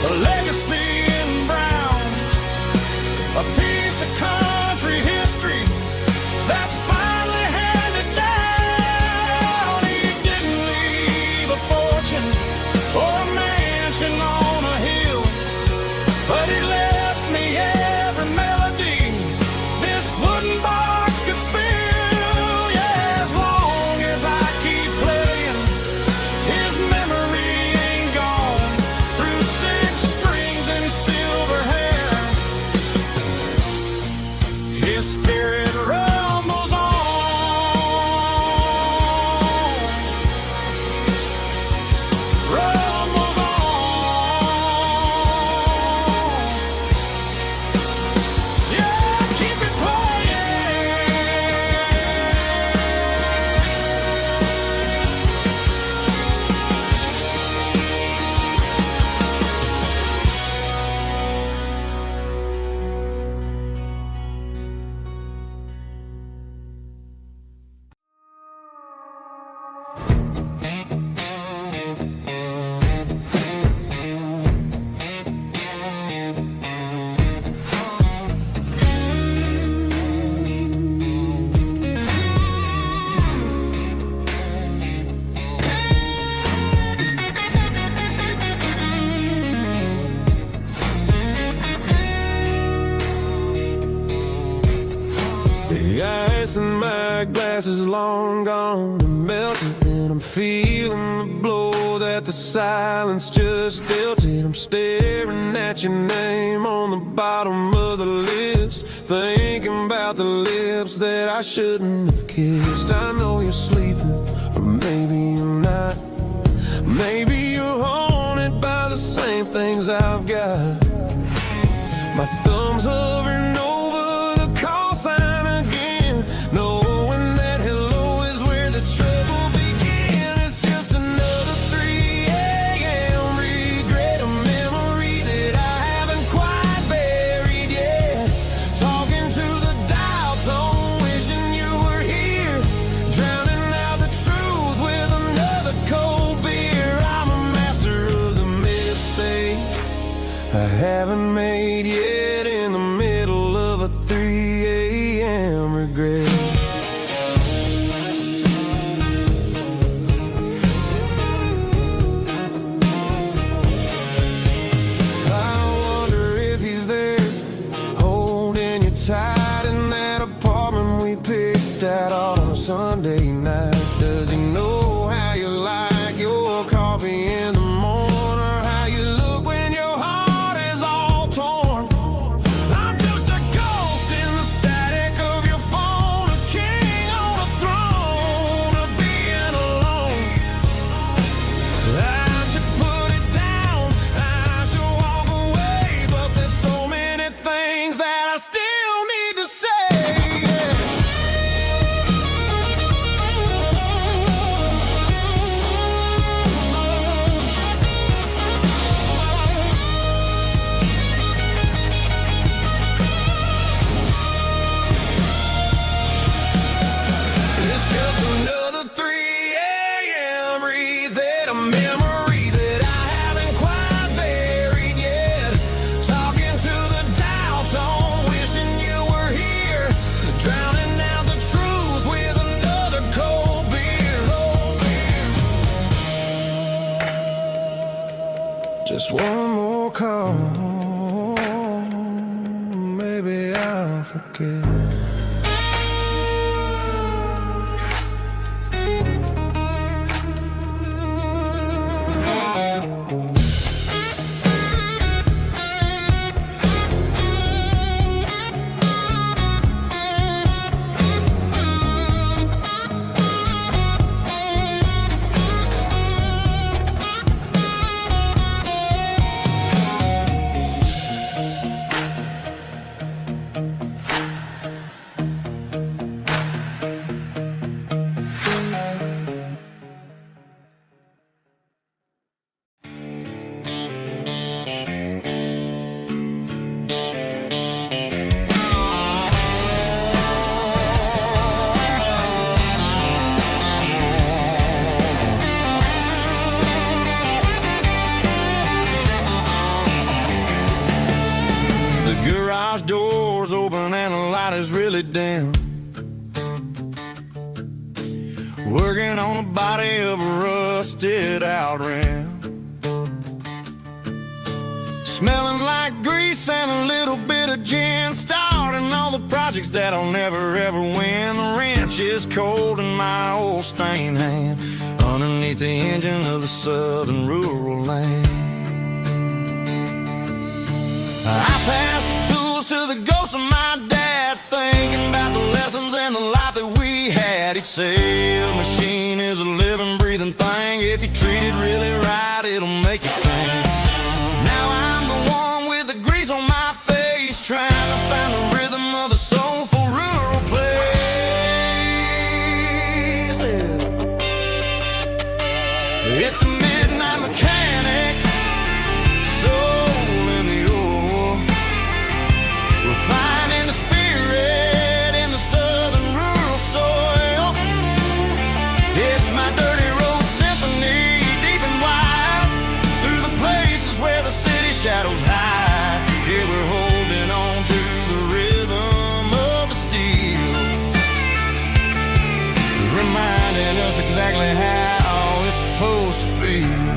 a legacy in brown, a piece of country history that's finally handed down. He didn't leave a fortune or a mansion on a hill, but he left me every melody this wooden box could spill. Yeah, as long grass is long gone and melted, and I'm feeling the blow that the silence just dealt it. I'm staring at your name on the bottom of the list, thinking about the lips that I shouldn't have kissed. I know you're sleeping, but maybe you're not. Maybe you're haunted by the same things I've got. My thumb's hovering over the call sign again, knowing that hello is where the trouble began. It's just another 3 a.m. regret, a memory that I haven't quite buried yet. Talking to the dial tone, wishing you were here, drowning out the truth with another cold beer. I'm a master of the mistakes I haven't made yet, in the middle of a 3 a.m. regret. I wonder if he's there, holding you tight in that apartment we picked out on a Sunday night. Does he know how you like your coffee in the morning, or how you look when your heart is all torn? I'm just a ghost in the static of your phone, a king on a throne of being alone. I should put it down, I should walk away, but there's so many things that I still need to say. It's just another 3 a.m. read, a memory that I haven't quite buried yet. Talking to the dial tone, wishing you were here, drowning out the truth with another cold beer. Just one more call, maybe I'll forget. The garage door's open and the light is really dim. Working on the body of a rusted out rim. Smelling like grease and a little bit of gin. Starting all the projects that I'll never ever win. The wrench is cold in my old stained hand, underneath the engine of the southern rural land. I pass the tools to the ghost of my dad, thinking about the lessons and the life that we had. He'd say a machine is a living, breathing thing. If you treat it really right, it'll make you sing. Now I'm the one with the grease on my face, trying to find the rhythm of the soulful rural place. It's a midnight mechanic, soul in the ore, refining the spirit in the southern rural soil. It's my dirty road symphony, deep and wide, through the places where the city shadows hide. Yeah, we're holding on to the rhythm of the steel, reminding us exactly how it's supposed to feel.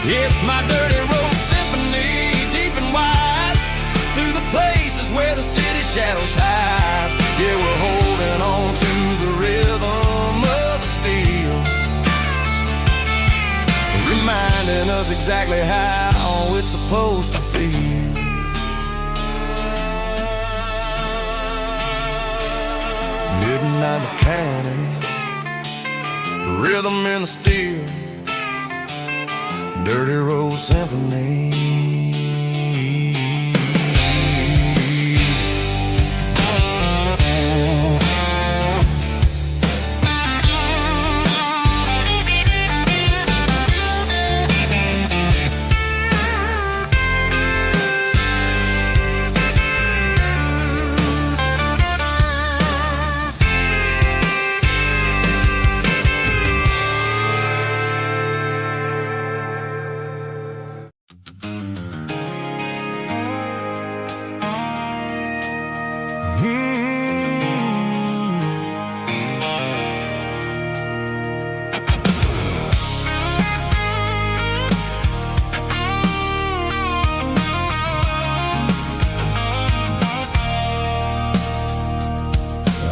It's my dirty road symphony, deep and wide, through the places where the city shadows hide. Yeah, we're holding on to the rhythm of the steel, reminding us exactly how it's supposed to feel. Midnight mechanic, rhythm in the steel, dirty road symphony.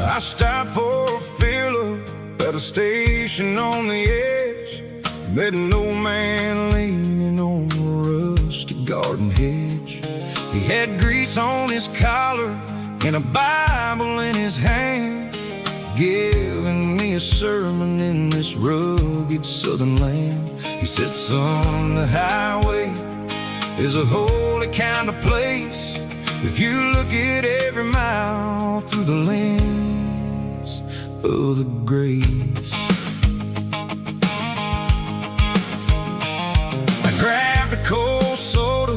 I stopped for a fill-up at a station on the edge. Met an old man leaning on a rusty garden hedge. He had grease on his collar and a Bible in his hand, giving me a sermon in this rugged southern land. He said, son, the highway is a holy kind of place if you look at every mile through the lens of the grace. I grabbed a cold soda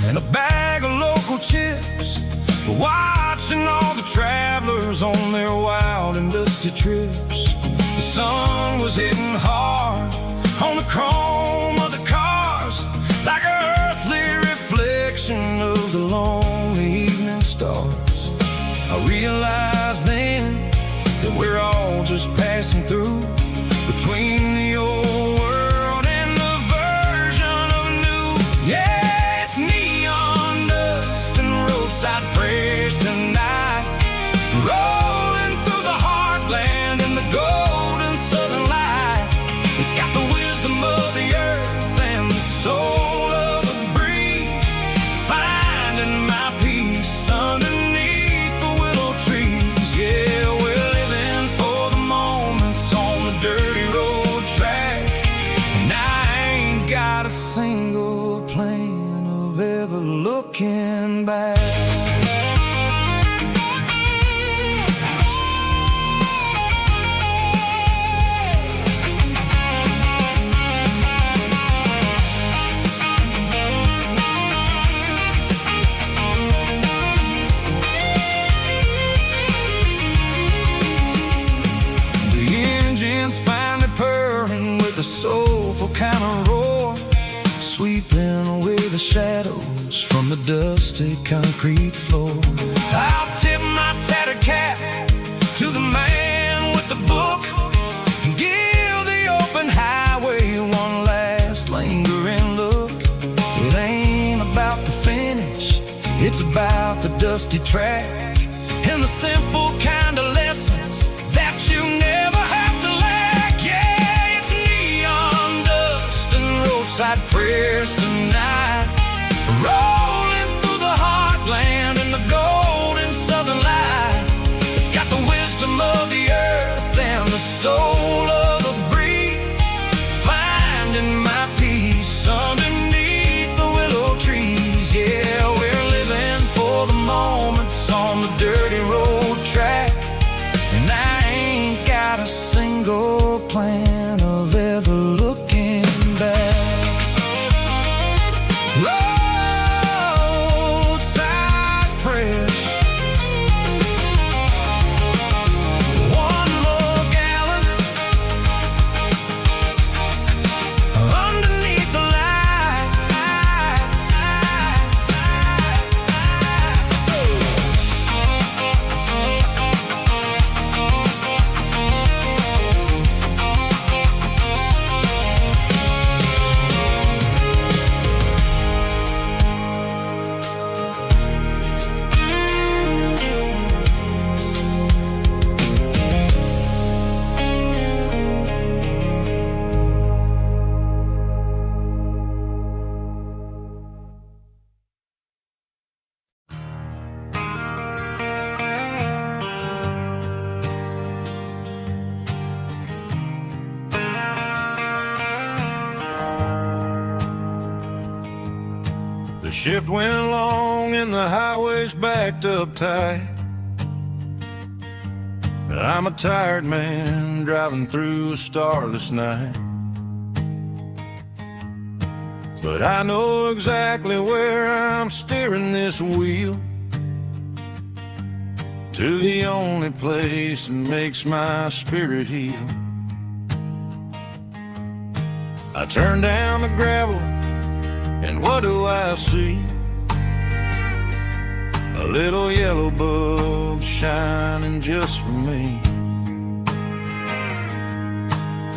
and a bag of local chips, watching all the travelers on their wild and dusty trips. The sun was hitting hard on the chrome of the cars, like an earthly reflection of the lonely evening stars. I realized then that we're all just passing through, between the old world and the version of new. Yeah, it's neon dust and roadside prayers tonight, rolling through the heartland in the golden southern light. It's got the wisdom of the earth and the soul of the breeze, finding my peace underneath the willow trees. Yeah, we're living for the moments on the dirty road track, and I ain't got a single plan of ever looking back. The soulful kind of roar, sweeping away the shadows from the dusty concrete floor. I'll tip my tattered cap to the man with the book and give the open highway one last lingering look. It ain't about the finish, it's about the dusty track and the simple kind of lessons that you never have to lack. Yeah, it's neon dust and roadside prayers tonight, rolling through the heartland in the golden southern light. It's got the wisdom of the earth and the soul of the breeze, finding my peace underneath the willow trees. Yeah, we're living for the moments on the dirty road track, and I ain't got a single plan of ever looking back. shift went long and the highway's backed up tight. I'm a tired man driving through a starless night, but I know exactly where I'm steering this wheel, to the only place that makes my spirit heal. I turn down the gravel, and what do I see? A little yellow bulb shining just for me.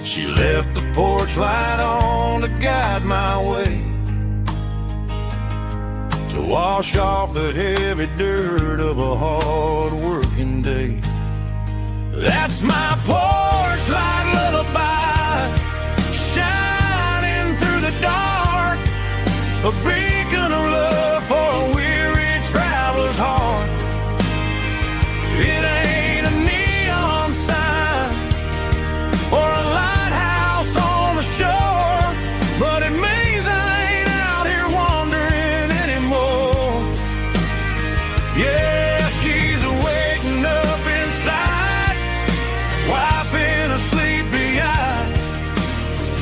She left the porch light on to guide my way, to wash off the heavy dirt of a hard-working day. That's my porch light lullaby, shining through the dark, a beacon of love for a weary traveler's heart. It ain't a neon sign or a lighthouse on the shore, but it means I ain't out here wandering anymore. Yeah, she's waking up inside, wiping a sleepy eye,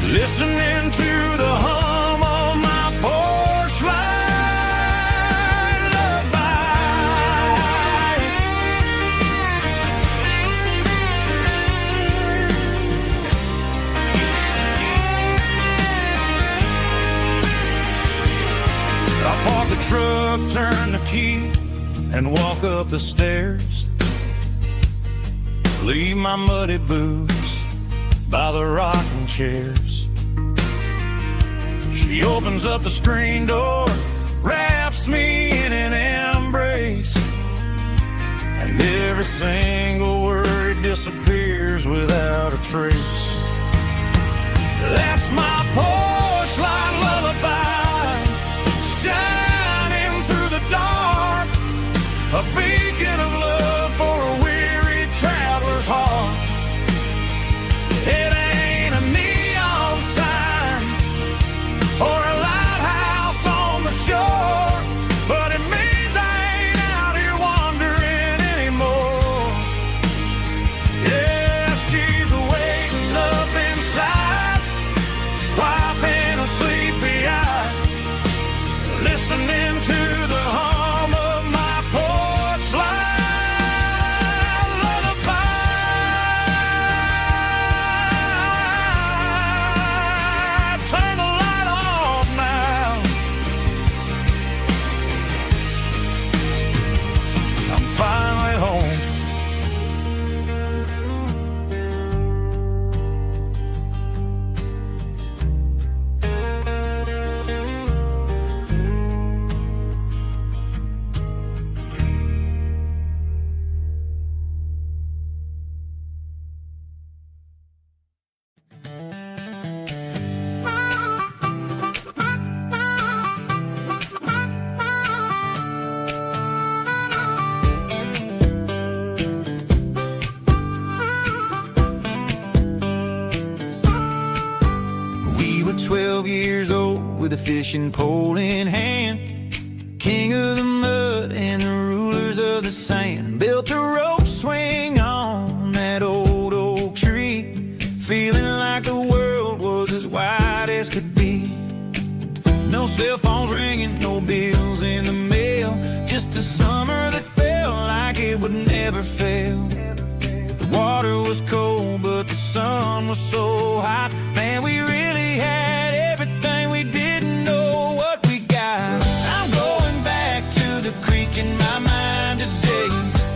listening to the hum of my porch light lullaby. I park the truck, turn the key, and walk up the stairs. Leave my muddy boots by the rocking chairs. She opens up the screen door, wraps me in an embrace, and every single word disappears without a trace. That's my porch light lullaby, shining through the dark, a beacon of love for a weary traveler's heart. It ain't a neon sign or a lighthouse on the shore, but it means I ain't out here wandering anymore. Yeah, she's waking up inside, wiping a sleepy eye, listening to the hum of my porch light lullaby. Turn the light off now. I'm finally home. We were 12 years old with a fishing pole in hand, king of the mud and the rulers of the sand. Built a rope swing on that old oak tree, feeling like the world was as wide as could be. No cell phones ringing, no bills in the mail, just a summer that felt like it would never fail. The water was cold, but the sun was so hot. Man, we really had everything, we didn't know what we got. I'm going back to the creek in my mind today,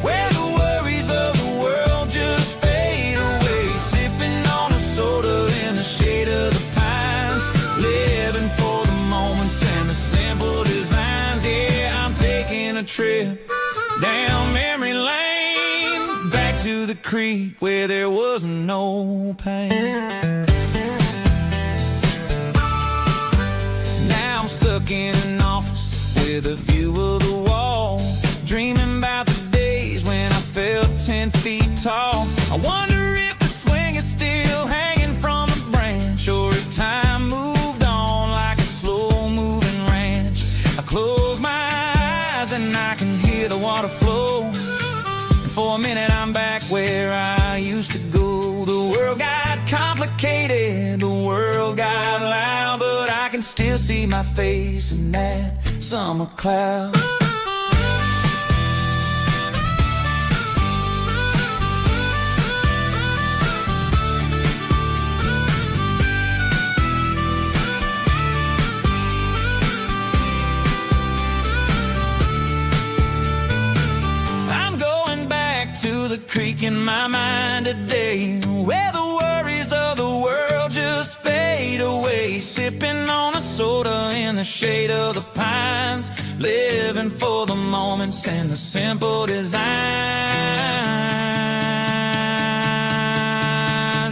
where the worries of the world just fade away. Sipping on a soda in the shade of the pines, living for the moments and the simple designs. Yeah, I'm taking a trip down memory lane, back to the creek where there was no pain. Now I'm stuck in an office with a view of the wall, dreaming about the days when I felt 10 feet tall. I wonder if the swing is still hanging from a branch, or if time moved on like a slow-moving ranch. I close hear the water flow. And for a minute I'm back where I used to go. The world got complicated, the world got loud, but I can still see my face in that summer cloud. To the creek in my mind today, where the worries of the world just fade away. Sipping on a soda in the shade of the pines, living for the moments and the simple designs.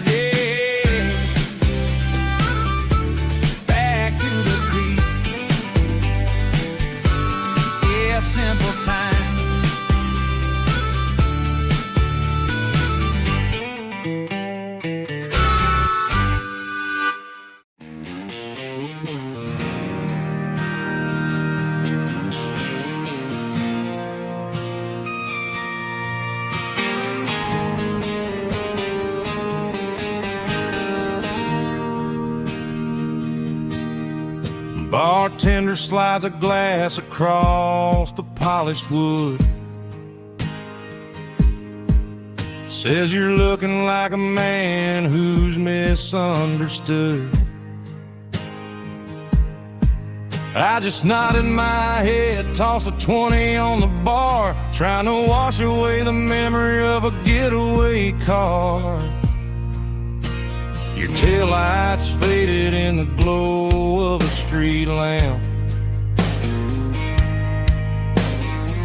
Yeah, back to the creek. Yeah, simple times. Bartender slides a glass across the polished wood. Says you're looking like a man who's misunderstood. I just nodded my head, tossed a 20 on the bar, trying to wash away the memory of a getaway car. Your taillights faded in the glow of a street lamp,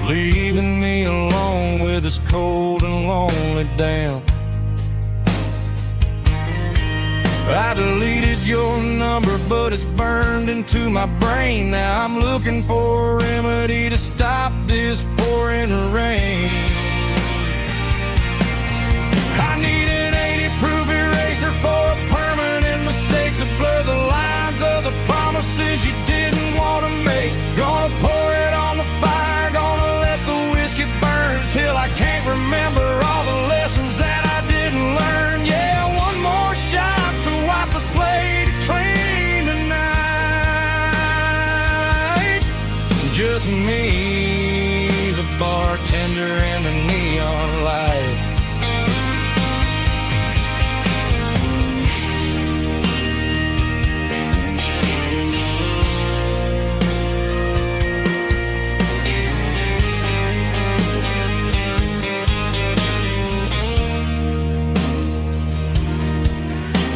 leaving me alone with this cold and lonely damp. I deleted your number, but it's burned into my brain. Now I'm looking for a remedy to stop this pouring rain. I need an 80-proof eraser for a permanent mistake, to blur the lines of the promises you didn't want to make. Gonna pour it on the fire, gonna let the whiskey burn till I can't remember all the lessons that I didn't learn. Yeah, one more shot to wipe the slate clean tonight. Just me, the bartender, and the neon light.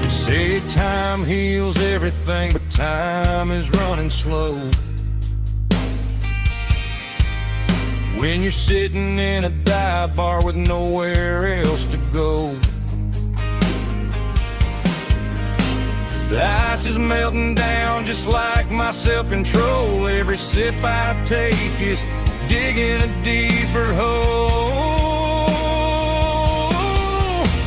Say time heals everything, but time is running slow. When you're sitting in a dive bar with nowhere else to go, the ice is melting down just like my self-control. Every sip I take is digging a deeper hole.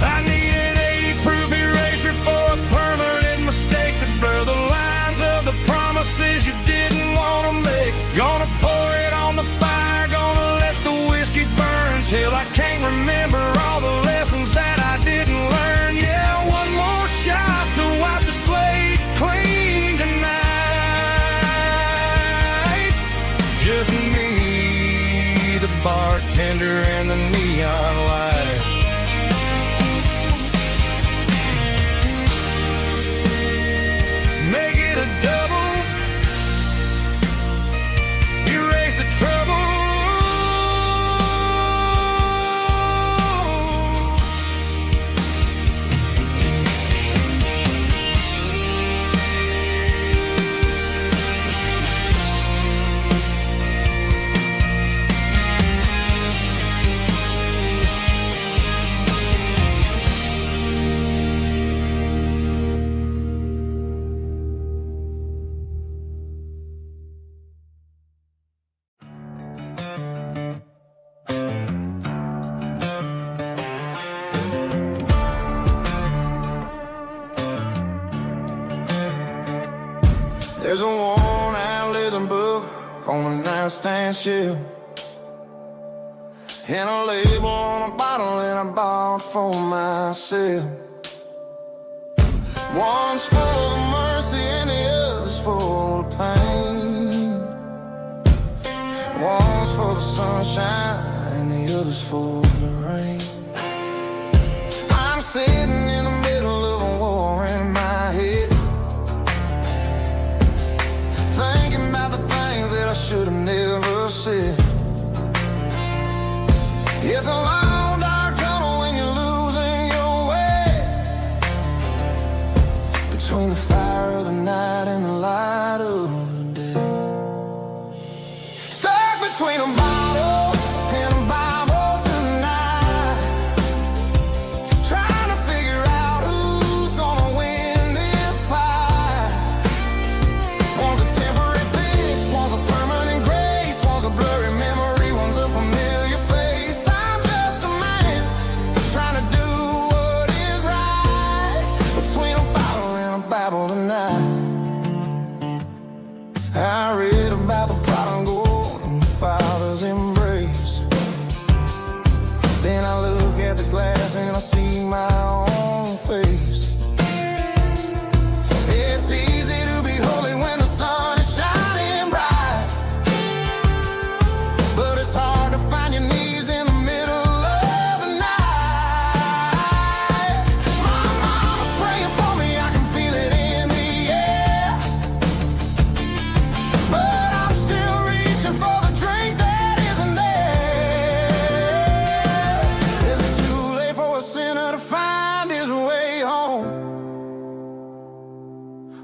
I need an 80-proof eraser for a permanent mistake, to blur the lines of the promises you didn't want to make. Gonna pour it on the fire, gonna let the whiskey burn till I can't remember all the lessons that I didn't learn. Yeah, one more shot to wipe the slate clean tonight. Just me, the bartender, and the neon light. Make it a double, erase the trouble. There's a worn-out living book on the nightstand shelf. and a label on a bottle that I bought for myself. One's full of mercy and the other's full of pain. One's for the sunshine and the other's for the rain. I'm sitting in the middle of a war in my head, thinking about the things that I should have never said. It's a long dark tunnel when you're losing your way, between the fire of the night and the light of the day. Stuck between a bottle and a Bible tonight, trying to figure out who's gonna win this fight. One's a temporary fix, one's a permanent grace, one's a blurry memory, one's a familiar face. I'm just a man trying to do what is right, between a bottle and a Bible tonight. I read about the prodigal and the father's embrace. Then I look at the glass and I see my own face. It's easy to be holy when the sun is shining bright, but it's hard to find your knees in the middle of the night. My mama's praying for me, I can feel it in the air, but I'm still reaching for the drink that isn't there. Is it too late for a sinner to find his way home?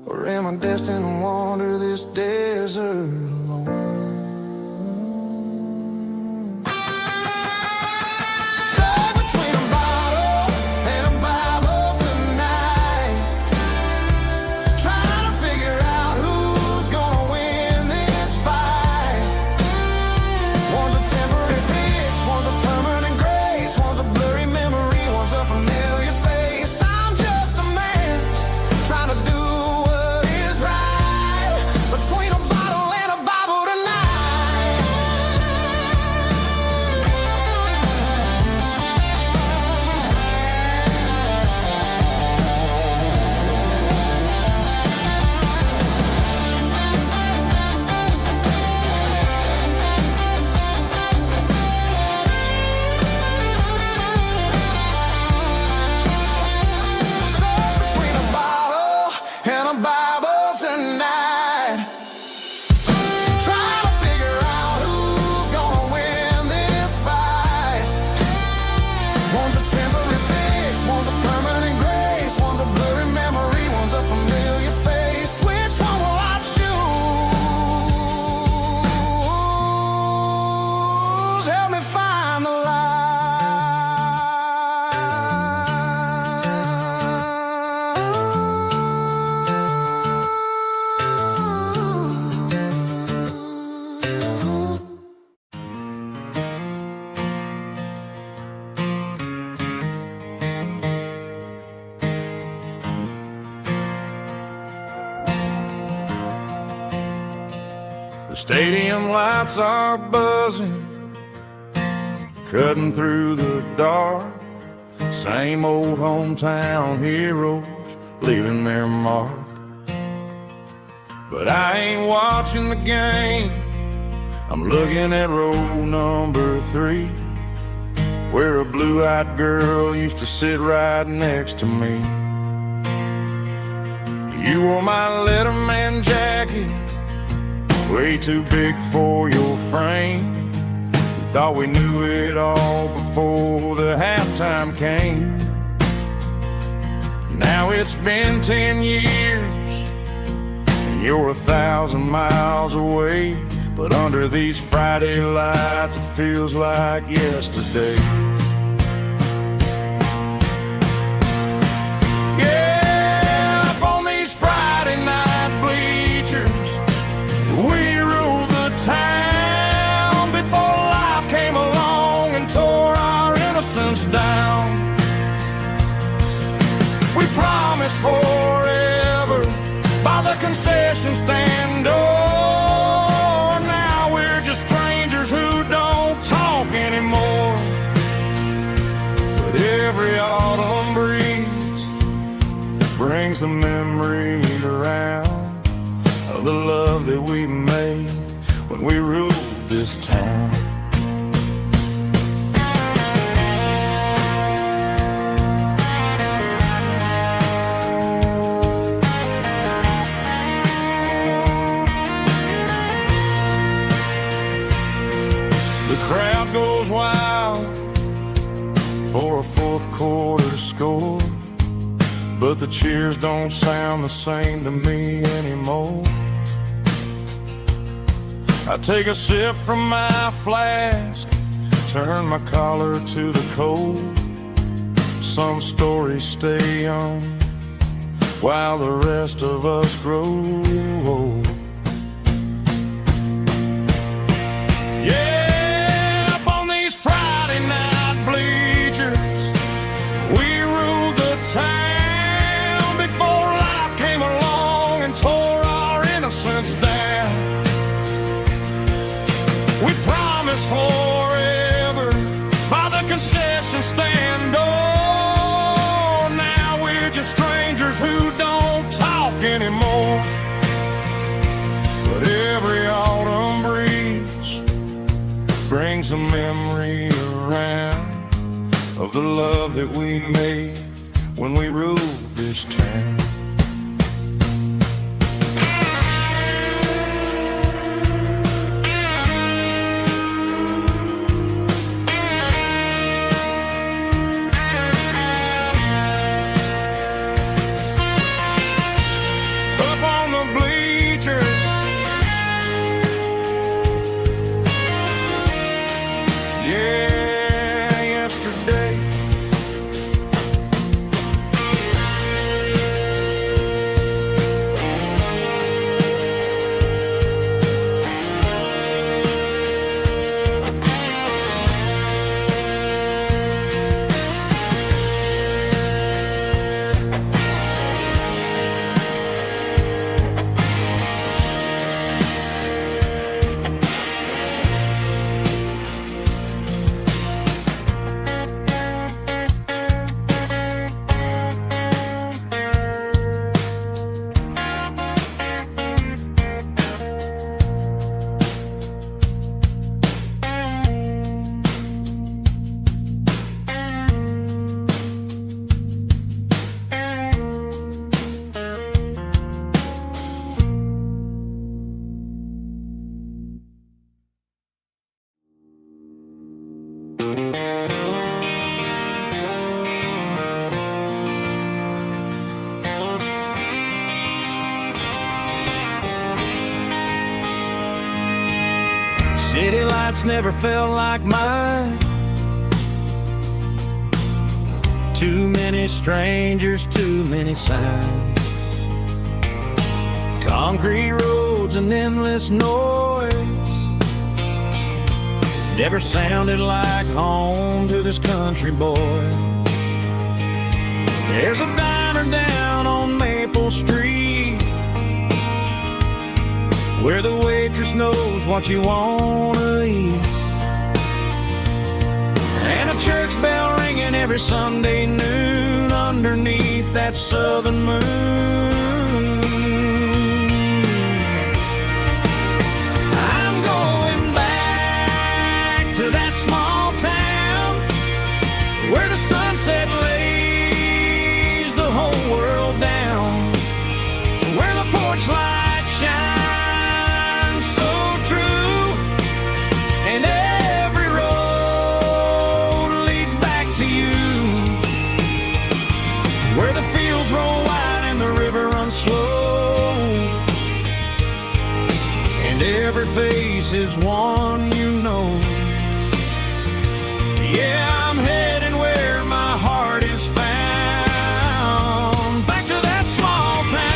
Or am I destined to wander this desert alone? Stuck between a bottle and a Bible tonight, trying to figure out who's gonna win this fight. One's a temporary fix, one's a permanent grace, one's a blurry memory, one's a familiar face. I'm just a man trying to do what is right, between a bottle and a Bible tonight. Stuck between a bottle and a Bible tonight, trying to figure out who's gonna win this fight. One's a temporary fix, one's a permanent grace, one's a blurry memory, one's a familiar face. Which one will I choose? Help me find the light. The stadium lights are buzzing, cutting through the dark. Same old hometown heroes leaving their mark. But I ain't watching the game, I'm looking at row number 3, where a blue-eyed girl used to sit right next to me. You wore my Letterman jacket, way too big for your frame. We thought we knew it all before the halftime came. Now it's been 10 years, and you're 1,000 miles away. But under these Friday lights, it feels like yesterday. Yeah, up on these Friday night bleachers, we ruled the town before life came along and tore our innocence down. We promised forever by the concession stand door. Now we're just strangers who don't talk anymore. brings the memory around of the love that we made when we ruled this town. The crowd goes wild for a fourth quarter score, but the cheers don't sound the same to me anymore. I take a sip from my flask, turn my collar to the cold. Some stories stay young while the rest of us grow old. Yeah, up on these Friday night bleachers, we ruled the town before life came along and tore our innocence down. We promised forever by the concession stand. Oh, now we're just strangers who don't talk anymore. But every autumn breeze brings a memory around of the love that we made when we ruled this town. City lights never felt like mine. Too many strangers, too many signs. Concrete roads and endless noise never sounded like home to this country boy. There's a diner down on Maple Street where the waitress knows what you wanna eat, and a church bell ringing every Sunday noon underneath that southern moon. I'm going back to that small town where the sunset lays the whole world down, where the porch lights shine slow, and every face is one you know. Yeah, I'm heading where my heart is found, back to that small town.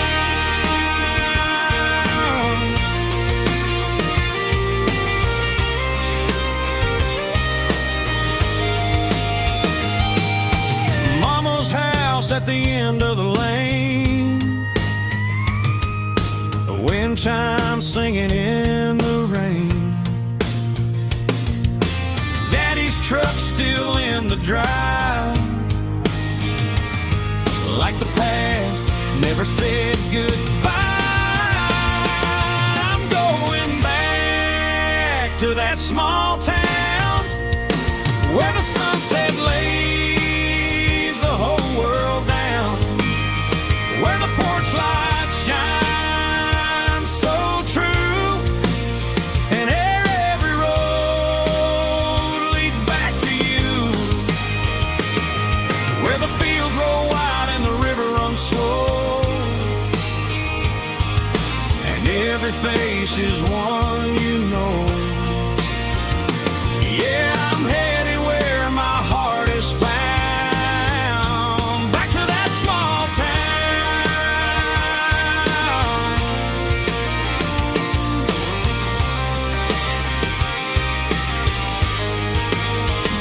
Mama's house at the end of the lane, wind chimes singing in the rain. Daddy's truck still in the drive, like the past never said goodbye. I'm going back to that small town where the sunset lays the whole world down, where the porch light shines so true, and every road leads back to you, where the fields roll wide and the river runs slow, and every face is one you know. Yeah, I'm headed where my heart is found, back to that small town,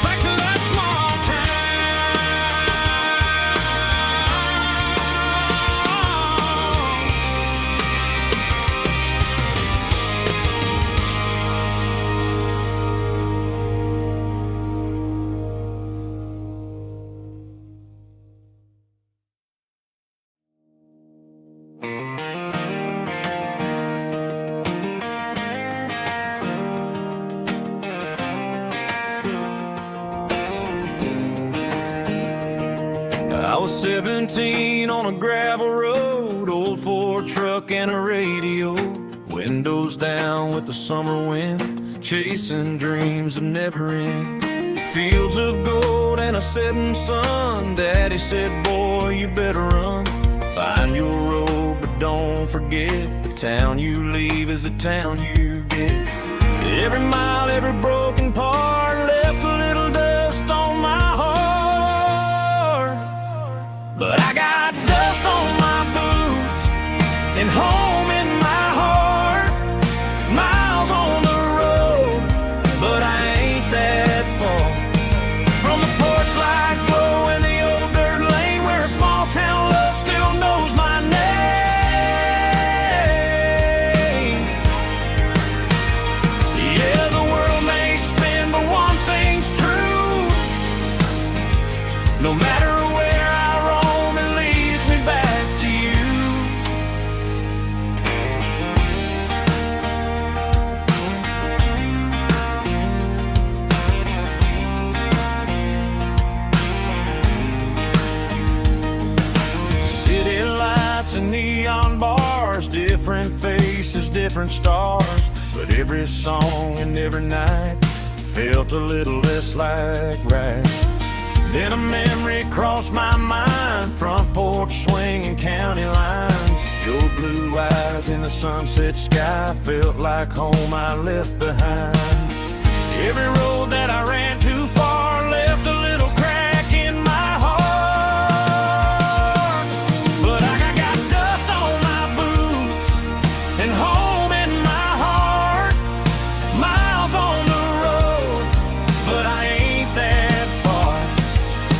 back to that small I was 17 on a gravel road, old Ford truck and a radio, windows down with the summer wind, chasing dreams that never end. Fields of gold and a setting sun. Daddy said, boy, you better run. Find your road, but don't forget, the town you leave is the town you get. Every mile, every broken part left a little dust on my heart, but I got dust on my boots and home in my heart. Miles on the road, but I ain't that far from the porch light glow and the old dirt lane where a small town love still knows my name. Yeah, the world may spin, but one thing's true. No matter where I roam, it leads me back to you. City lights and neon bars, different faces, different stars, but every song and every night felt a little less like right. Then a memory crossed my mind, front porch swinging county lines. Your blue eyes in the sunset sky felt like home I left behind. Every road that I ran too far left a little crack in my heart, but I got dust on my boots and home in my heart. Miles on the road, but I ain't that far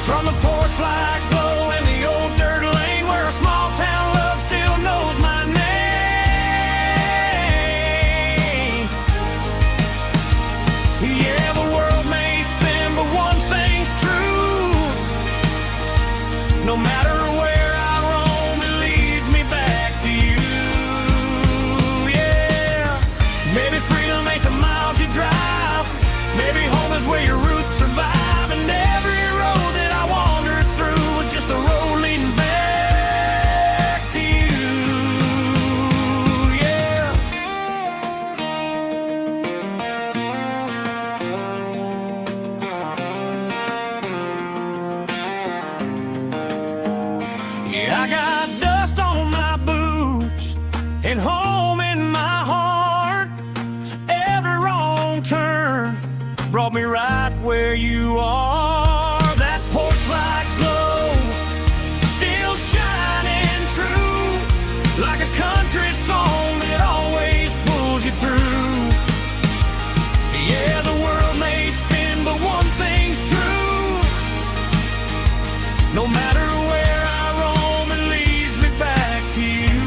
from the porch light glow and the old dirt lane where a small town love still knows my name. Yeah, the world may spin, but one thing's true. No matter where I roam, it leads me back to you. Yeah, maybe freedom ain't the miles you drive. Maybe home is where your roots survive. And every road that I wandered through was just a road leading back to you. Yeah. Yeah, I got dust on my boots and home in my heart. Every wrong turn brought me right where you are. That porch light glow still shining true, like a country song that always pulls you through. Yeah, the world may spin, but one thing's true. No matter where I roam, it leads me back to you.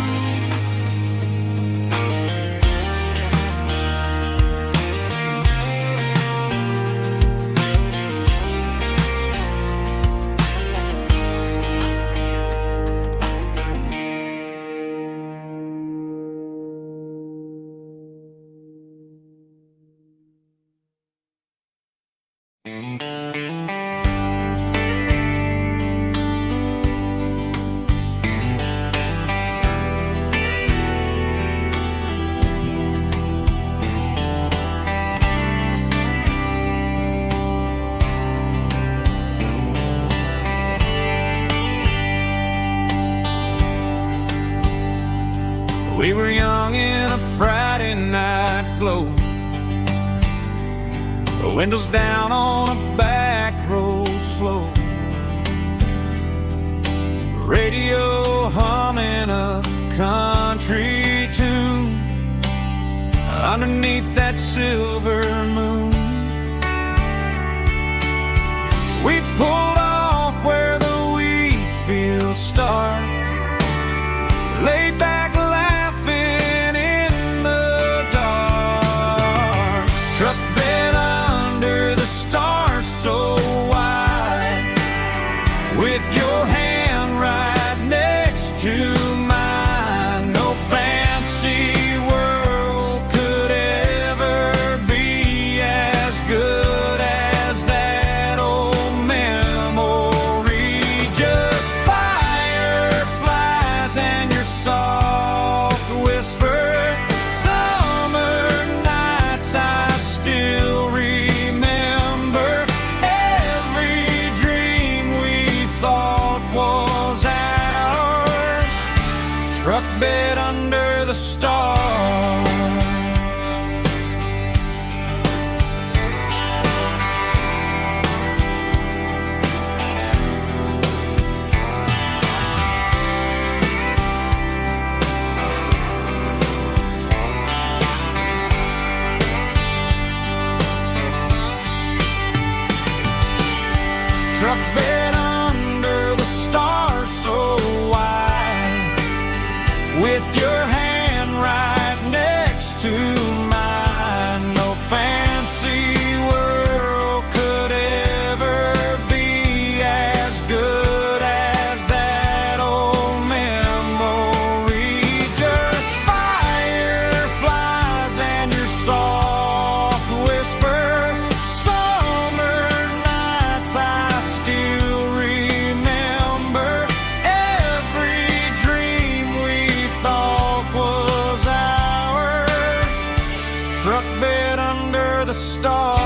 We were young in a Friday night glow, the windows down on a back road slow, radio humming a country tune underneath that silver moon. We pulled off where the wheat fields start, laid back laughing in the dark. Truck bed under the stars so wide, with your hand right next to mine. No fancy world could ever be as good as that old memory. Just fireflies and your soft whisper. Summer nights I still remember. Every dream we thought was ours. Truck bed under the stars. Truck bed under the stars so wide, with your hand right next to mine. No fancy world could ever be as good as that old memory. Just fireflies and your soft whisper. Summer nights I still remember. Every dream we thought was ours. Truck bed under the stars.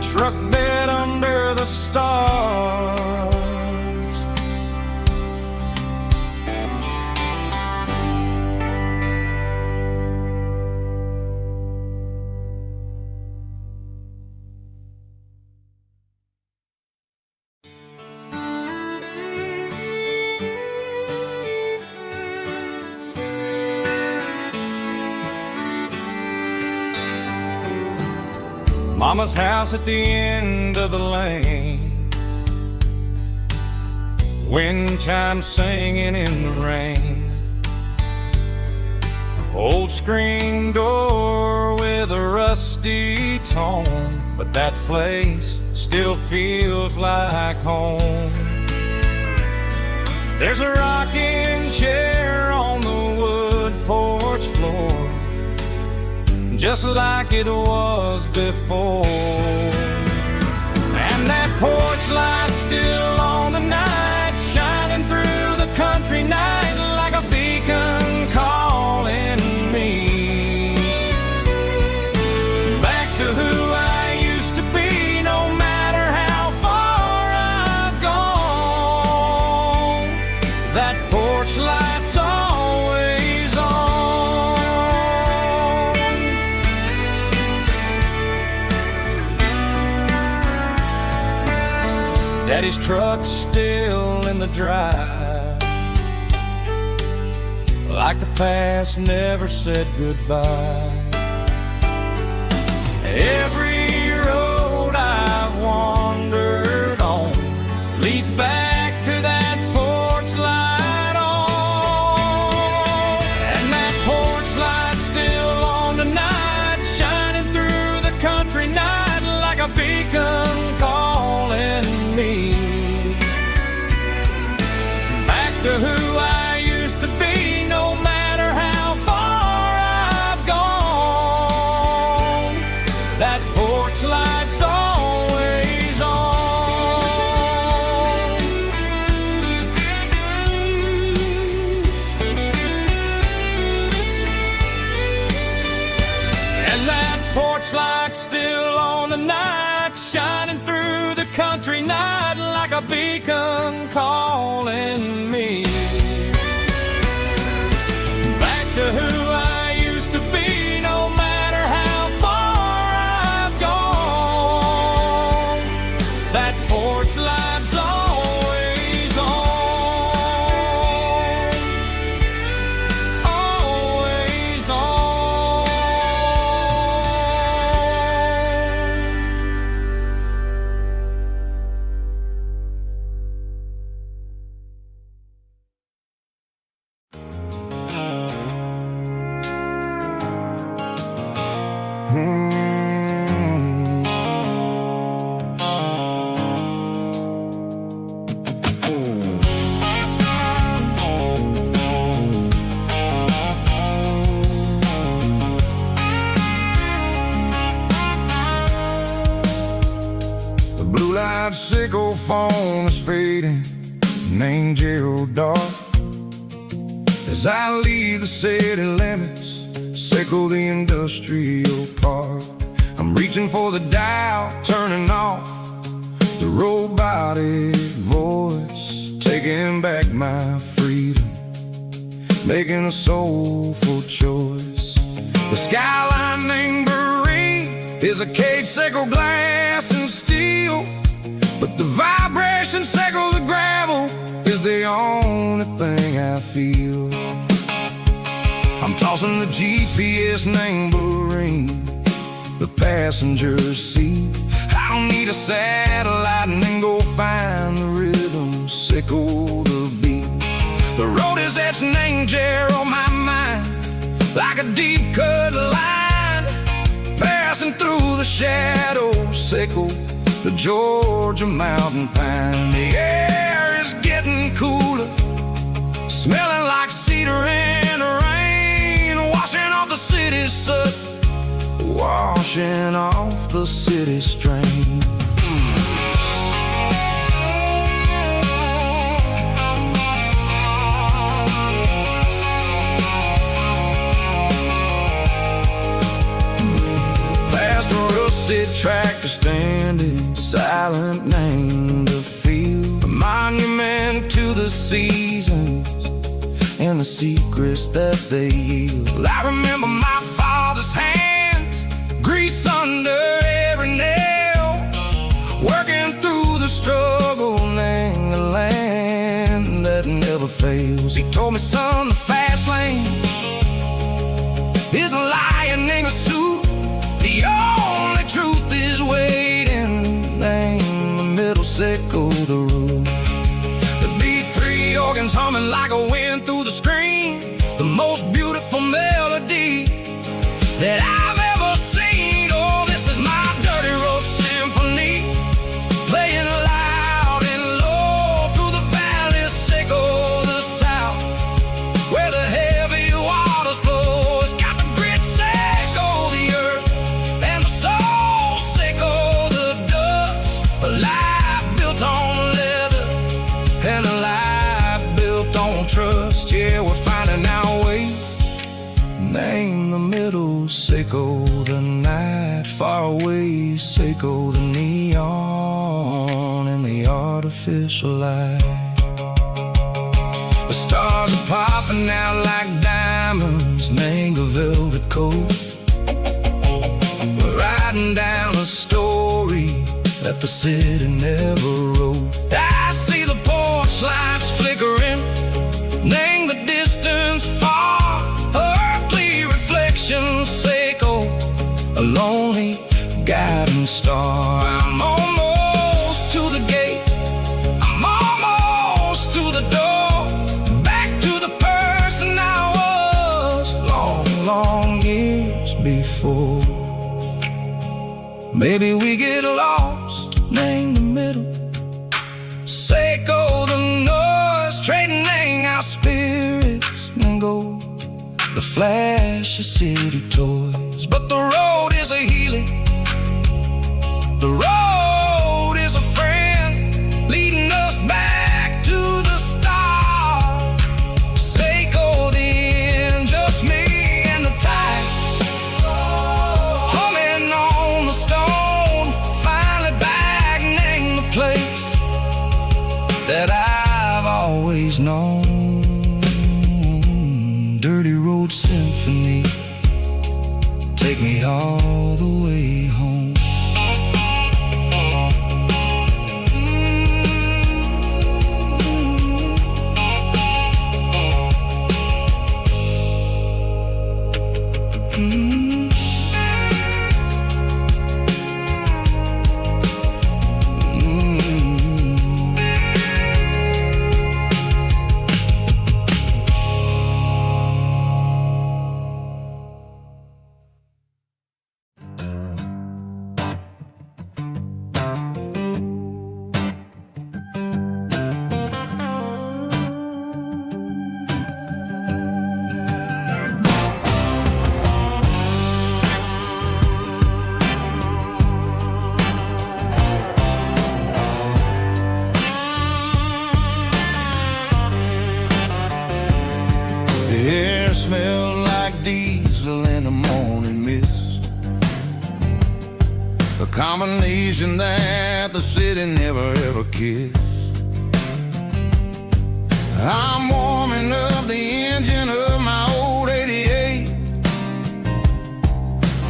Truck bed under the stars. Mama's house at the end of the lane, wind chimes singing in the rain. Old screen door with a rusty tone, but that place still feels like home. There's a rocking chair on the wood porch floor, just like it was before. And that porch light's still on tonight, shining through the country night like a beacon calling me back to who I used to be. No matter how far I've gone, that porch light's always on. Daddy's truck's still in the drive, like the past never said goodbye. Every road I've wandered on leads back to that porch light on. And that porch light's still on tonight, shining through the country night like a beacon calling me back to who I used to be. No matter how far I've gone, that country night like a beacon calling me back to who I used to be, no matter how far I've gone. That porch light's always on, always on. The blue light sickle phone is fading, name Geralkyo. As I leave the city limits, sickle the industrial park. I'm reaching for the dial, turning off the robotic voice, taking back my freedom, making a soulful choice. The skyline named Marine is a cage, sickle glass and steel, but the vibration sickle the gravel is the only thing I feel. I'm tossing the GPS named Marine, the passenger seat. I don't need a satellite and then go find the rhythm, sickle the beat. The road is etched named Jer on my mind, like a deep cut line, passing through the shadows, sickle the Georgia mountain pine. The air is getting cooler, smelling like cedar in the rain, washing off the city's soot, washing off the city strain. Past a rusted tractor standing silent, named the field, a monument to the seasons and the secrets that they yield. I remember my father's hands, grease under every nail, working through the struggle, name the land that never fails. He told me, son, the fast lane is a lion in a suit, the only truth is waiting, name the middle, sickle the root. The B3 organs humming like a wind through the screen, the most beautiful melody that I've ever seen. Oh, this is my dirty road symphony, playing loud and low through the valleys, sickle the south, where the heavy waters flow. It's got the grit, sickle the earth, and the soul, sickle the dust. A life built on leather and a life built on trust. Yeah, we're finding our way, name the middle, sickle the night, far away, sickle the neon and the artificial light. The stars are popping out like diamonds, name the velvet coat. We're riding down a story that the city never wrote. I see the porch lights flickering, name the distance far, earthly reflections, sickle a lonely guiding star. I'm almost to the gate, I'm almost to the door, back to the person I was long, long years before. Maybe we get lost, name the middle, sickle the noise, trading our spirits and go the flash of city toys. But the road is a healing, the road is a friend, leading us back to the start. Seiko the end, just me and the tides, humming on the stone, finally back, name the place. was known. Dirty road symphony, take me all the way home. The air smelled like diesel in the morning mist, a combination that the city never ever kissed. I'm warming up the engine of my old 88,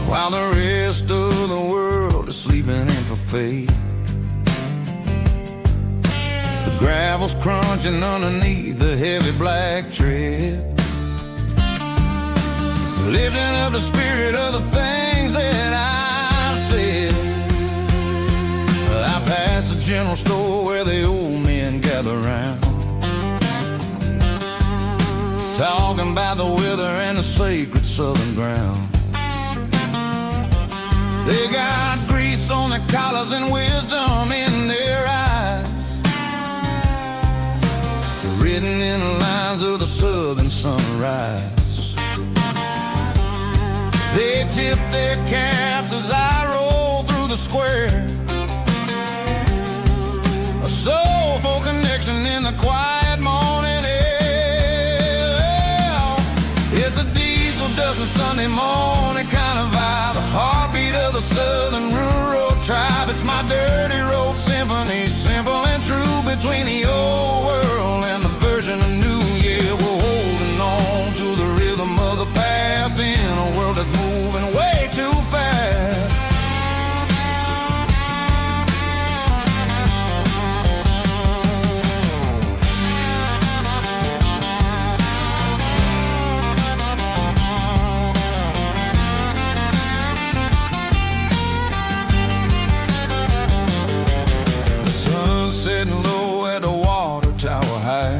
while the rest of the world is sleeping in for fate. The gravel's crunching underneath the heavy black tread, lifting up the spirit of the things that I've said. I passed the general store where the old men gather round, talking about the weather and the sacred southern ground. They got grease on their collars and wisdom in their eyes, written in the lines of the southern sunrise. They tip their caps as I roll through the square, a soulful connection in the quiet morning air. It's a diesel dozen Sunday morning kind of vibe, the heartbeat of the southern rural tribe. It's my dirty road symphony, simple and true, between the old world and the version of new. Yeah, we're holding on to the rhythm of the past in a world that's moving way too fast. The sun setting low at the water tower high,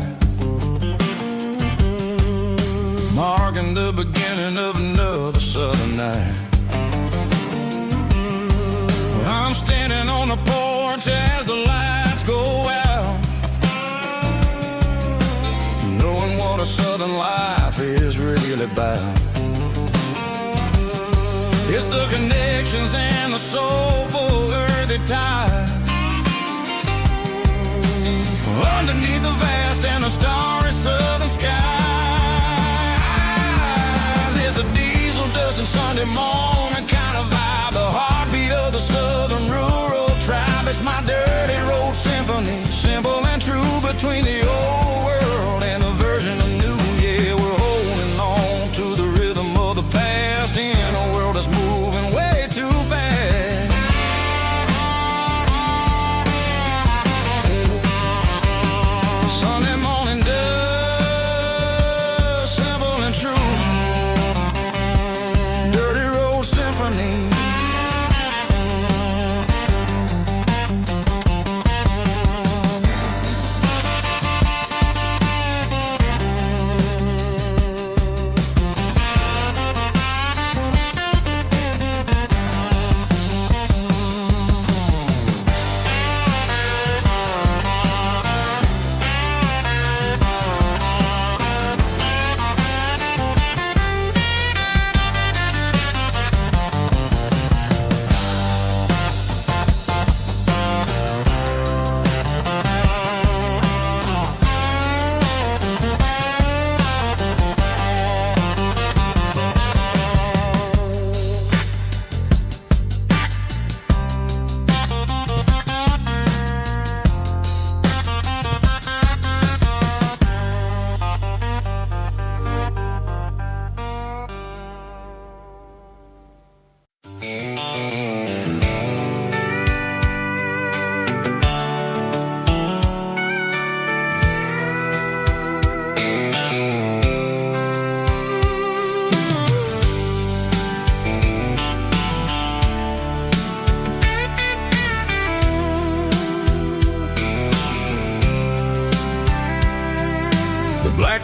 marking the beginning of another southern night. I'm standing on the porch as the lights go out, knowing what a southern life is really about. It's the connections and the soulful earthy tide, underneath the vast and the starry southern skies. It's a diesel dusting Sunday morning kind of vibe, the heartbeat of the southern rural tribe. It's my dirty road symphony, simple and true, between the old world and the version of new. Yeah, we're holding on to the rhythm of the past in a world that's moving way too fast.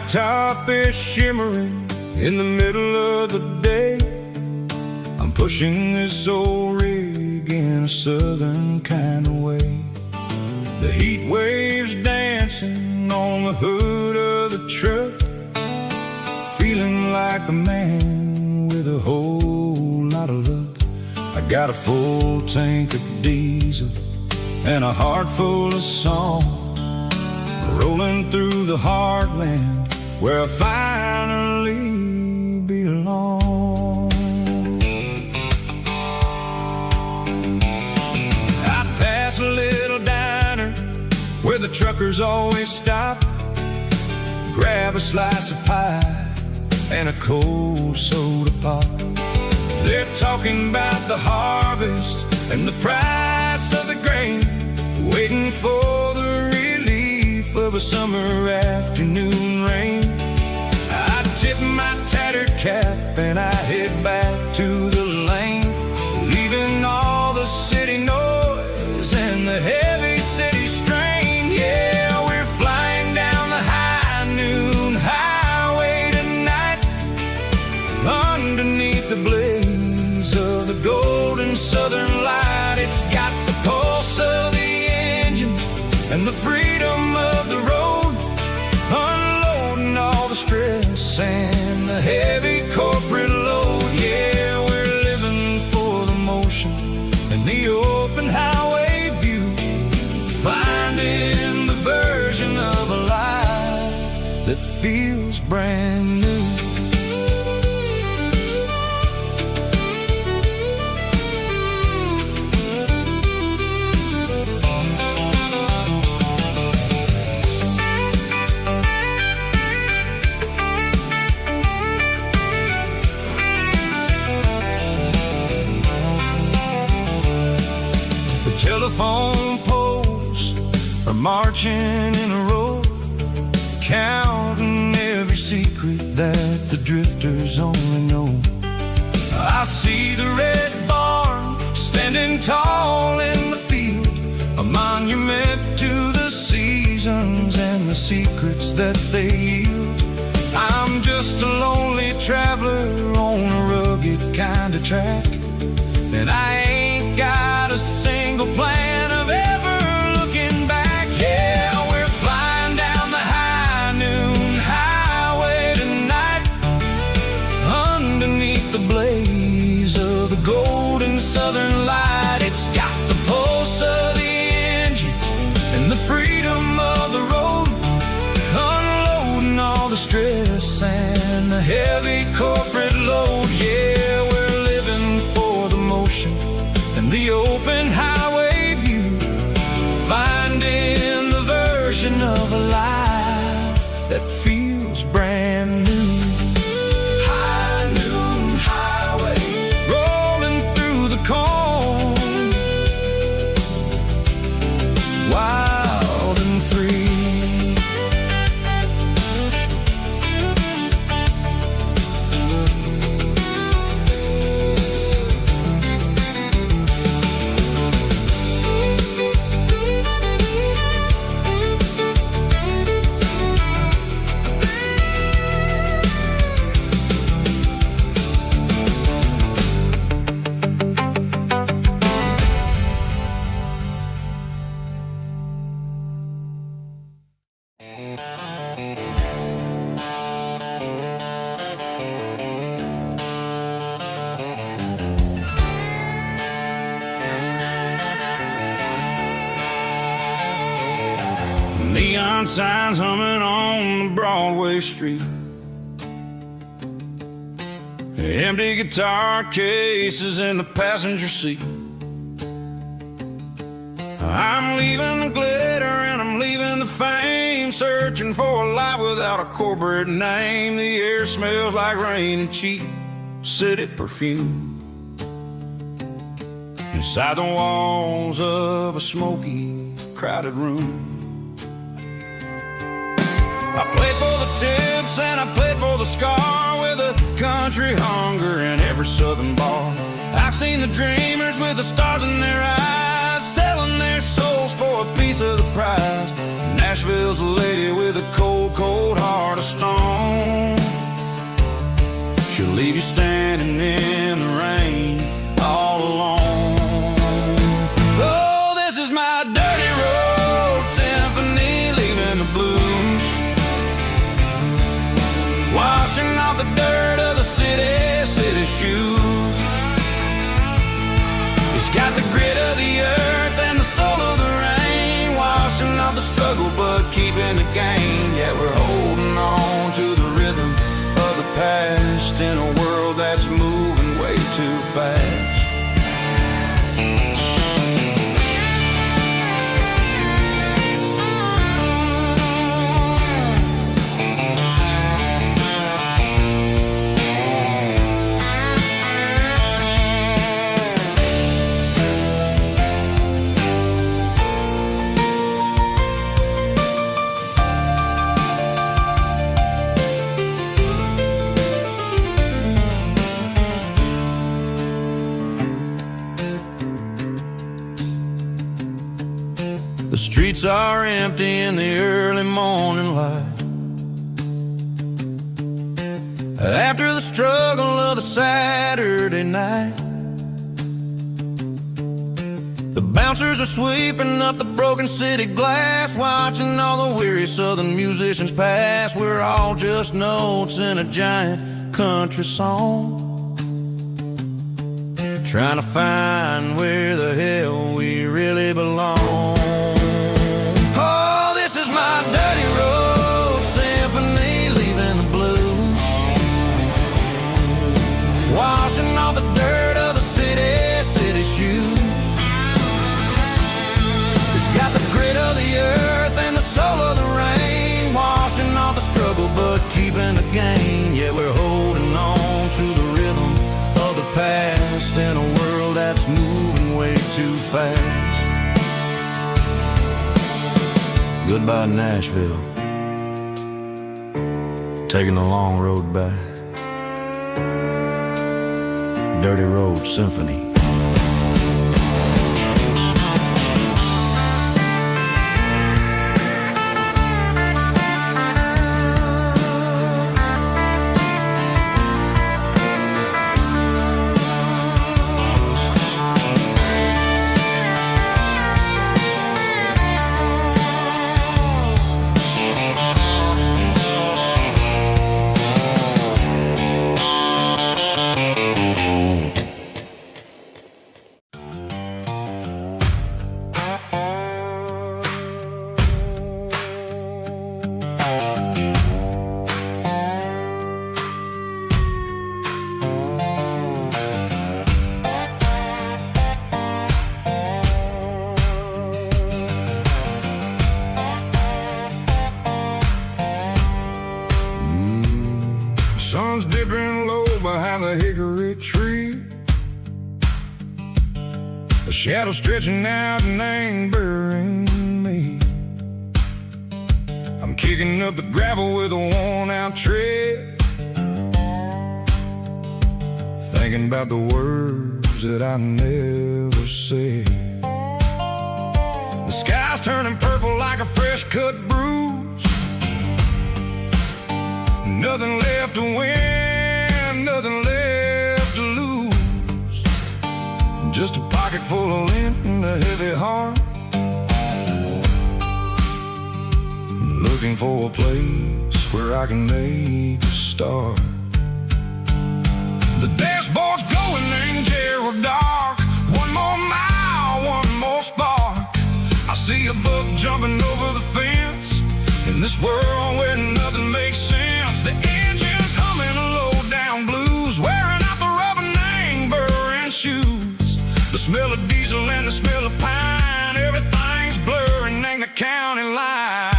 blacktop is shimmering in the middle of the day. I'm pushing this old rig in a southern kind of way. The heat waves dancing on the hood of the truck, feeling like a man with a whole lot of luck. I got a full tank of diesel and a heart full of song, rolling through the heartland where I finally belong. I pass a little diner where the truckers always stop, grab a slice of pie and a cold soda pop. They're talking about the harvest and the price of the grain, waiting for the relief of a summer afternoon rain. I tip my tattered cap and I head back to the lane, leaving all the city noise and the heavy city strain. Yeah, we're flying down the high noon highway tonight, underneath the blaze of the golden southern light. It's got the pulse of the engine and the freedom of the road, unloading all the stress and the heavy corporate load. Yeah, we're living for the motion and the open highway view, finding the version of a life that feels brand new. Telephone poles are marching in a row, counting every secret that the drifters only know. I see the red barn standing tall in the field, a monument to the seasons and the secrets that they yield. I'm just a lonely traveler on a rugged kind of track, and I ain't got a single plan of ever looking back. Yeah, we're flying down the high noon highway tonight, underneath the blaze of the golden southern light. It's got the pulse of the engine and the freedom of the road, unloading all the stress and the heavy corporate load. Yeah, we're living for the motion and the open highway view, finding the version of a life that feels brand new. High noon highway, rolling through the corn, wild and free. Neon signs humming on the Broadway street, empty guitar cases in the passenger seat. I'm leaving the glitter and I'm leaving the fame, searching for a life without a corporate name. The air smells like rain and cheap city perfume inside the walls of a smoky, crowded room. I played for the tips and I played for the scar, with a country hunger in every southern bar. I've seen the dreamers with the stars in their eyes, selling their souls for a piece of the prize. Nashville's a lady with a cold cold heart of stone. She'll leave you standing in the rain all alone. Oh, this is my dirty road symphony, leaving the blues, washing off the dirt of the city shoes. It's got the grit of the earth and the soul of the rain, washing off the struggle but keeping the gain. Yeah, we're holding on to the rhythm of the past in a world that's moving way too fast. The streets are empty in the early morning light, after the struggle of the Saturday night. The bouncers are sweeping up the broken city glass, watching all the weary southern musicians pass. We're all just notes in a giant country song, trying to find where the hell we really belong. My dirty road symphony, leaving the blues, washing off the dirt of the city shoes. It's got the grit of the earth and the soul of the rain, washing off the struggle but keeping the gain. Yeah, we're holding on to the rhythm of the past in a world that's moving way too fast. Goodbye, Nashville, taking the long road back. Dirty Road Symphony. Sun's dipping low behind the hickory tree, a shadow stretching out and ain't burying me. I'm kicking up the gravel with a worn-out tread, thinking about the words that I never said. The sky's turning purple like a fresh-cut bruise, nothing left to win, nothing left to lose, just a pocket full of lint and a heavy heart, looking for a place where I can make a start. The dashboard's glowing in Gerald dark, one more mile, one more spark. I see a buck jumping over the fence, in this world where nothing makes sense. The engine's humming a low-down blues, wearing out the rubber name burring shoes. The smell of diesel and the smell of pine, everything's blurring, ain't the county line.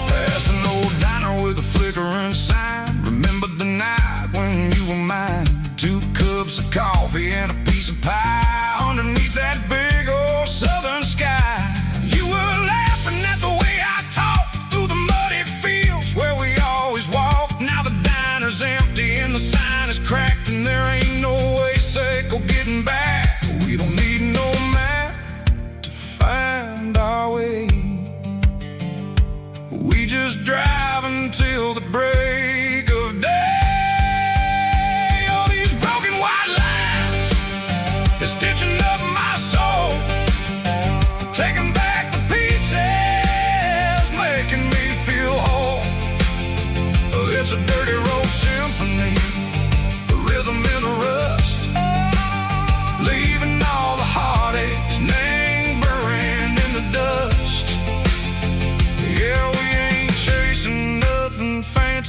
Past an old diner with a flickering sign, remembered the night when you were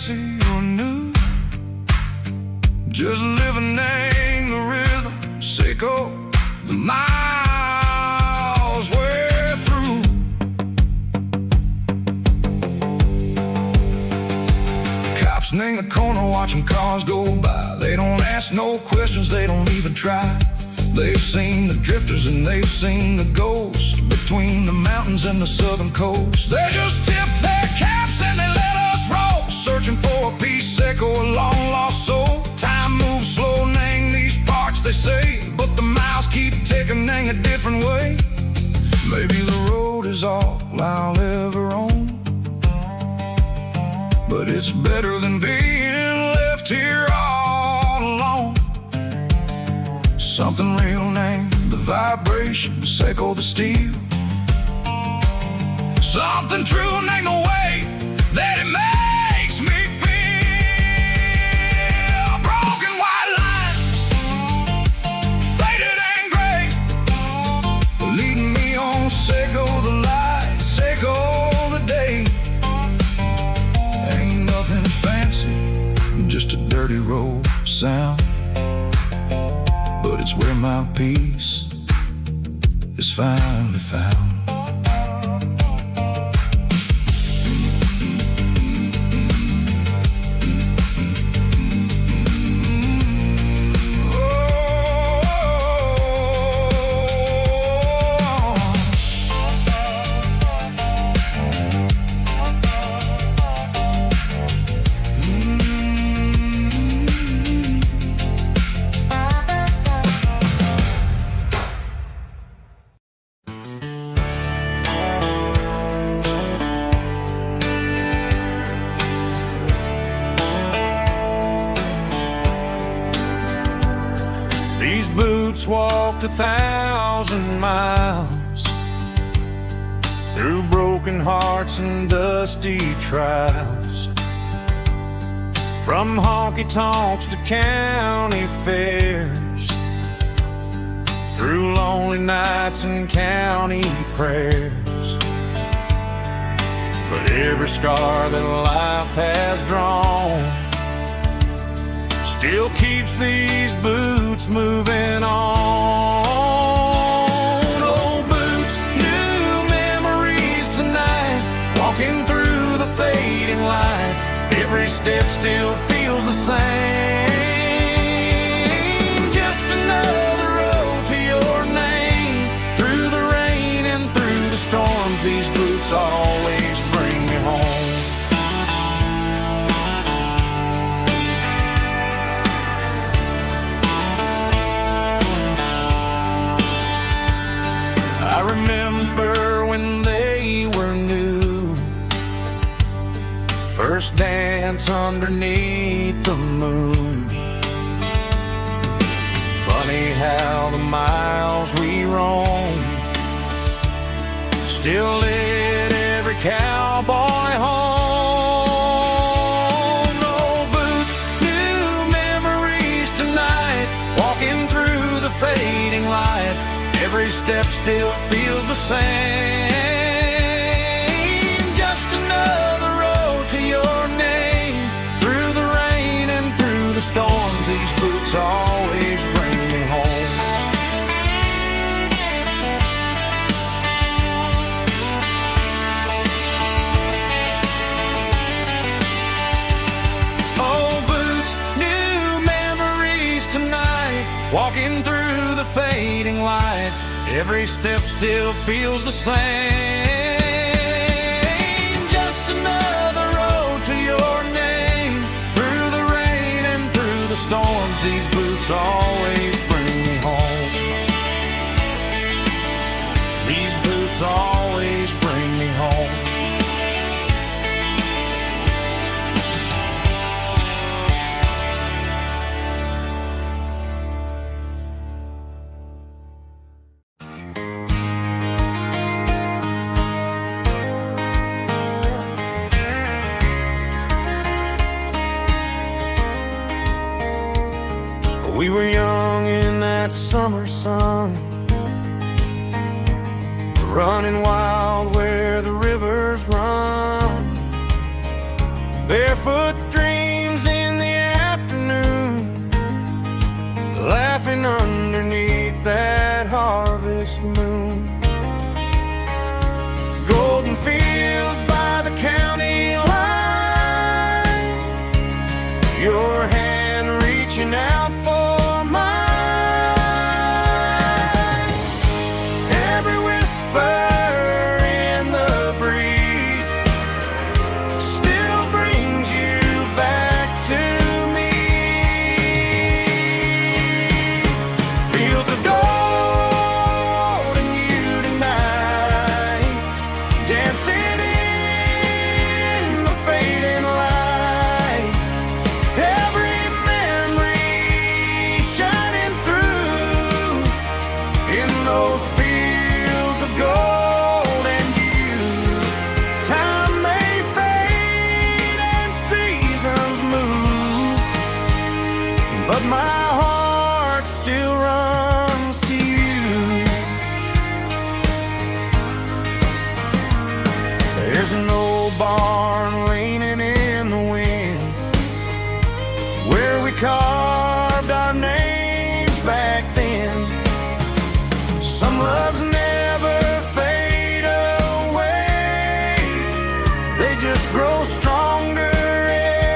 fancy or new, just living the rhythm, Seiko, the miles we're through. Cops in the corner watching cars go by. They don't ask no questions, they don't even try. They've seen the drifters and they've seen the ghosts between the mountains and the southern coast. They just tip their caps and they let us roll, searching for a piece, Seiko, a long lost soul. Time moves slow, nang these parts, they say, but the miles keep ticking, nang a different way. Maybe the road is all I'll ever own, but it's better than being left here all alone. Something real, name the vibration, Seiko the steel. Something true, name the way that it makes me feel. Broken white lines, faded and gray, leading me on, Seiko the light, Seiko the day. Ain't nothing fancy, just a dirty road sound, but it's where my peace is finally found. These boots walked 1,000 miles through broken hearts and dusty trials, from honky-tonks to county fairs, through lonely nights and county prayers. But every scar that life has drawn still keeps these boots moving on. Old boots, new memories tonight, walking through the fading light. Every step still feels the same. Just another road to your name. Through the rain and through the storms, these boots always bring me home. I remember when they were new, first dance underneath the moon. Funny how the miles we roam still lit every cowboy home. Old boots, new memories tonight, walking through the fading light. Every step still feels the same. Just another road to your name. Through the rain and through the storms, these boots always bring me home. Old boots, new memories tonight, walking through the fading light. Every step still feels the same. Just another road to your name. Through the rain and through the storms, these boots always bring me home. These boots always bring me home. We were young in that summer sun, running wild where the rivers run. barefoot dreams in the afternoon, laughing underneath that harvest moon. Golden fields by the county line, your hand reaching out for mine. Every whisper in the breeze still brings you back to me. Fields of gold and you tonight, dancing in the fading light. Every memory shining through in those fields of gold and you. Time may fade and seasons move, but my heart still runs to you. There's an old barn leaning in the wind where we carved our names back then. Some loves never fade away, they just grow stronger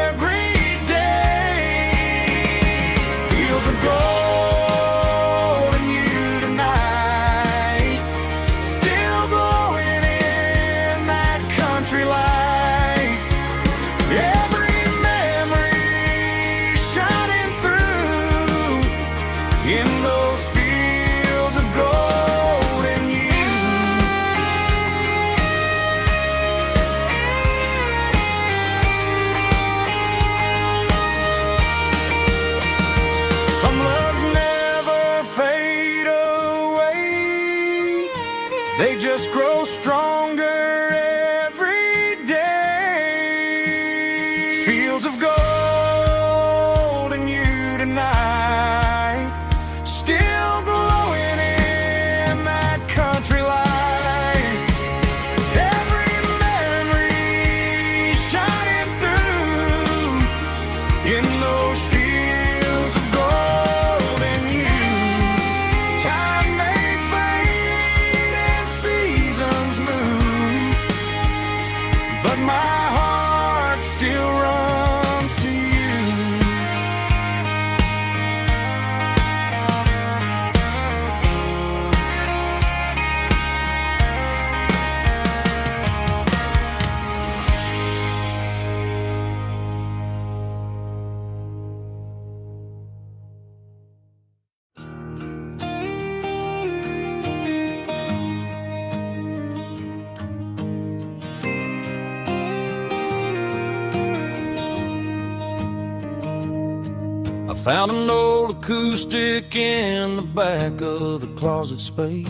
every day. Fields of gold and you tonight, still glowing in that country light. Every memory shining through in those fields of gold and you. Some loves never fade away, they just grow stronger every day. Fields of gold and you tonight, still glowing in that country light. Every memory shining through in those fields of gold and you. Time may fade and seasons move, but my heart still runs to you. I found an old acoustic in the back of the closet space.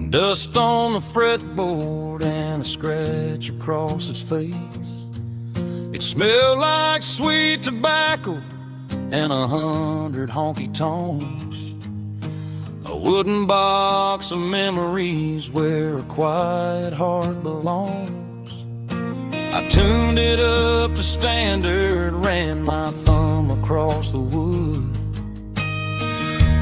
Dust on the fretboard and a scratch across its face. It smelled like sweet tobacco and 100 honky tonks. A wooden box of memories where a quiet heart belongs. I tuned it up to standard, ran my thumb across the wood,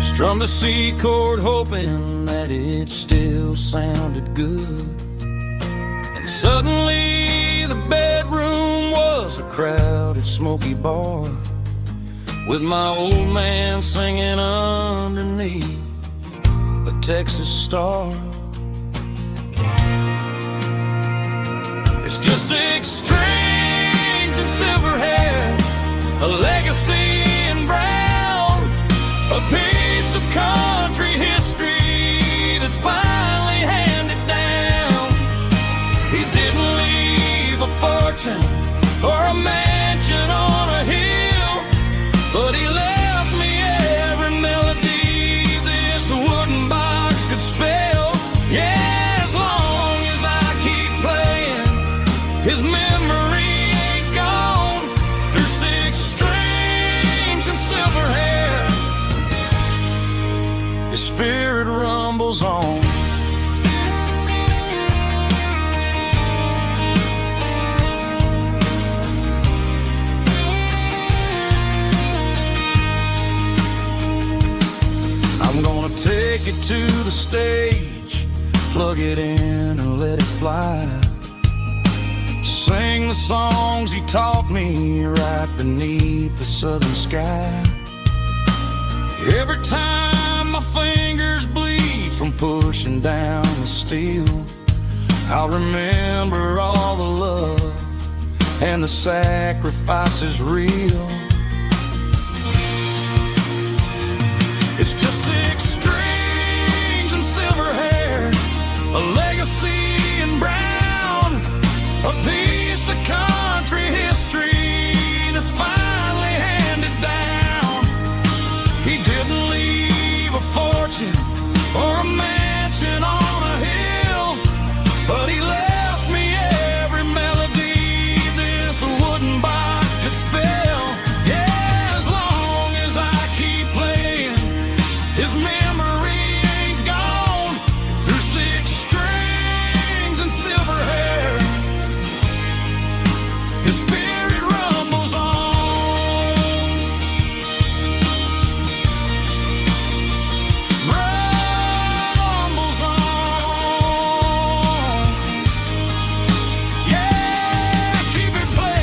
strummed a C chord hoping that it still sounded good. And suddenly the bedroom was a crowded smoky bar, with my old man singing underneath a Texas star. It's just 6 strings and silver hair, a legacy in brown, a piece of country history that's finally handed down. He didn't leave a fortune or a mansion on a hill, but he left me every melody this wooden box could spell. Yeah, as long as I keep playing, his memory ain't gone. Through 6 strings and silver hair, his spirit rumbles on. it to the stage, plug it in and let it fly. Sing the songs he taught me right beneath the southern sky. Every time my fingers bleed from pushing down the steel, I'll remember all the love and the sacrifice is real. It's just 6 strings and silver hair, a legacy in brown, a piece of country history that's finally handed down. He didn't leave a fortune or a mansion on a hill, but he left me every melody this wooden box could spell. Yeah, as long as I keep playing, his memory ain't gone. Through 6 strings and silver hair, his spirit rumbles on. Rumbles on. Yeah, keep it playing.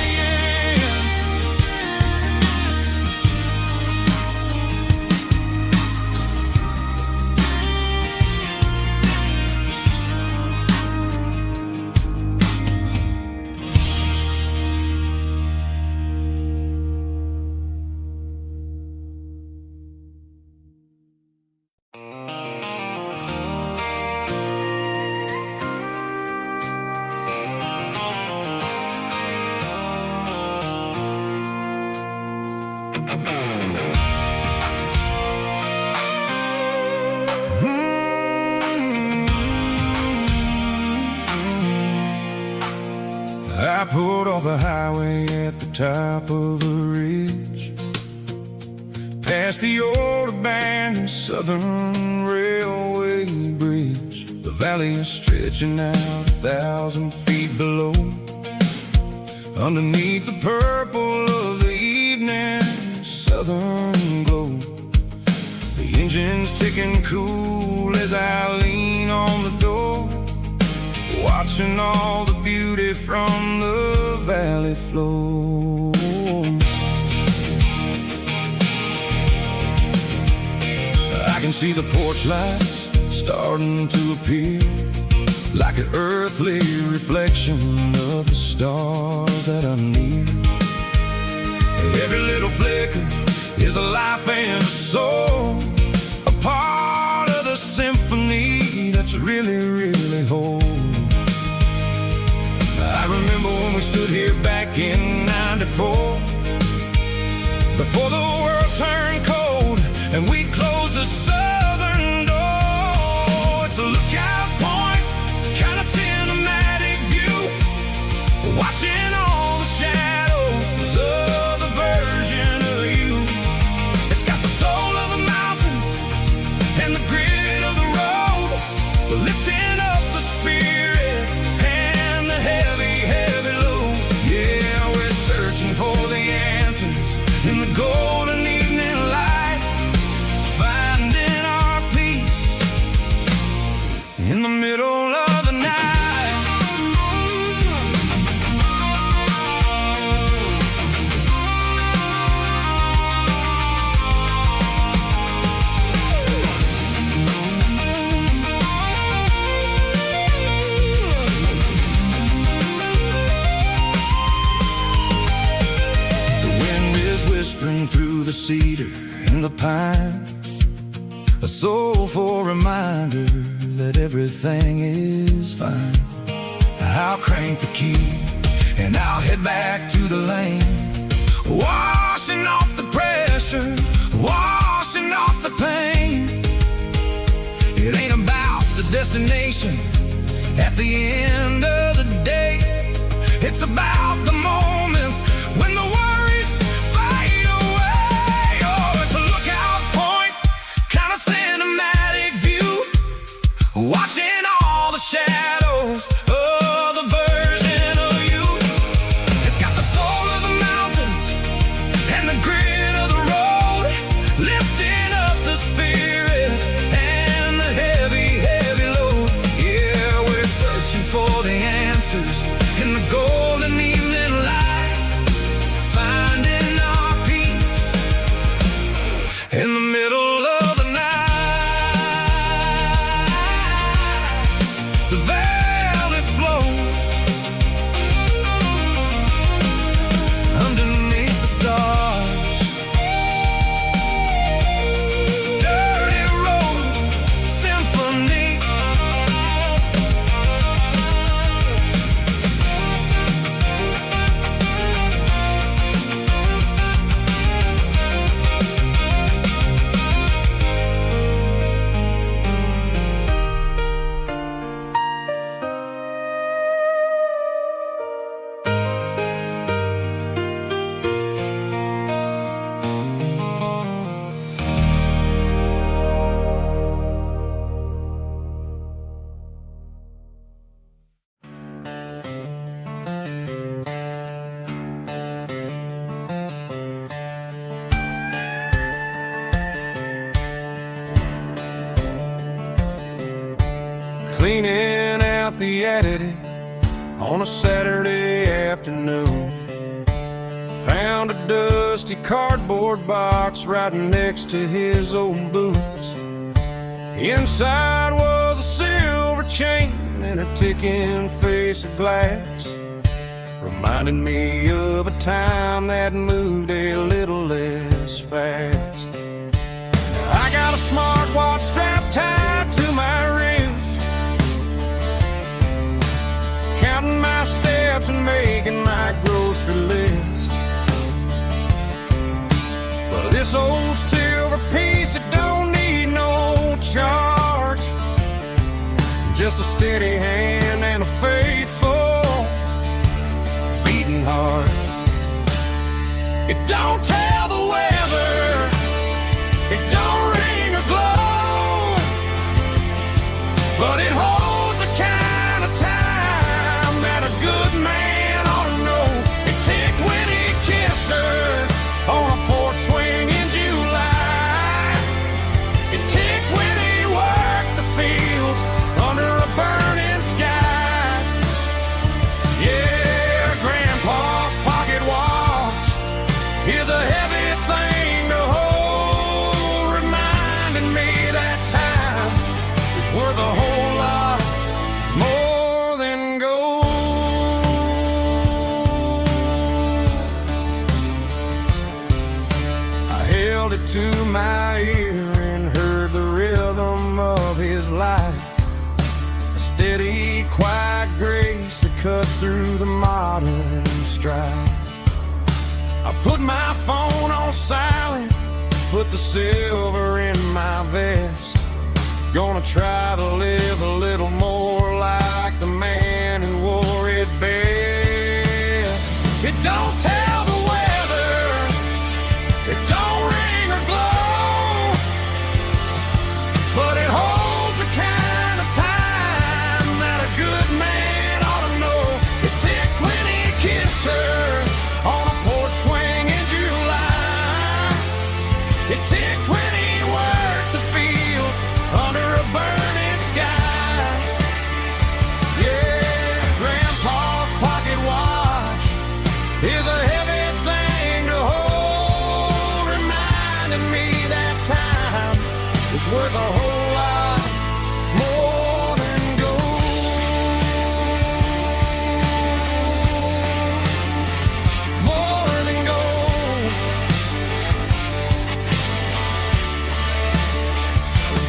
I pulled off the highway at the top of a ridge, past the old abandoned Southern Railway bridge. The valley is stretching out 1,000 feet below, underneath the purple of the evening southern glow. The engine's ticking cool as I lean on the door, watching all the beauty from the valley flow. I can see the porch lights starting to appear, like an earthly reflection of the stars that are near. Every little flicker is a life and a soul, a part of the symphony that's really, really whole. I remember when we stood here back in '94, before the world turned cold and we closed the southern door. It's a lookout point, kind of cinematic view, watching all the shadows of the version of you. It's got the soul of the mountains and the grit of the road, lifting up the spirit and the heavy, heavy load. Yeah, we're searching for the answers in the golden evening light, finding our peace in the middle of the night. Whispering through the cedar and the pine, a soulful reminder that everything is fine. I'll crank the key and I'll head back to the lane, washing off the pressure, washing off the pain. It ain't about the destination at the end of the day, it's about the moments when the worries fade away. Oh, it's a lookout point, kind of cinematic view, watching all the shadows of the version of you. It's got the soul of the mountains and the grit of the road, lifting up the spirit and out the attic on a Saturday afternoon. Found a dusty cardboard box right next to his old boots. Inside was a silver chain and a ticking face of glass, reminding me of a time that moved a little less fast. Now I got a smartwatch strapped tied to my wrist, counting my steps and making my grocery list. But this old silver piece, it don't need no charge, just a steady hand and a faithful beating heart. It don't tell the weather, it don't ring or glow, but it holds the kind of time that a good man ought to know. It ticked when he kissed her on a porch swing in July. It ticked when he worked the fields under a burning sky. Yeah, Grandpa's pocket watch is a heavy thing to hold, reminding me that time is worth a whole lot more than gold. I held it to my ear and heard the rhythm of his life, a steady, quiet grace that cut through the modern strife. I put my phone on silent, put the silver in my vest. Gonna try to live a little more like the man who wore it best. It don't tell the weather, it don't ring or glow, but it holds the kind of time that a good man ought to know. It ticked when he kissed her on a porch swing in July. It ticked when he worked the fields under a burning sky. Yeah, Grandpa's pocket watch is a heavy thing to hold, reminding me that time is worth a whole lot more than gold. More than gold.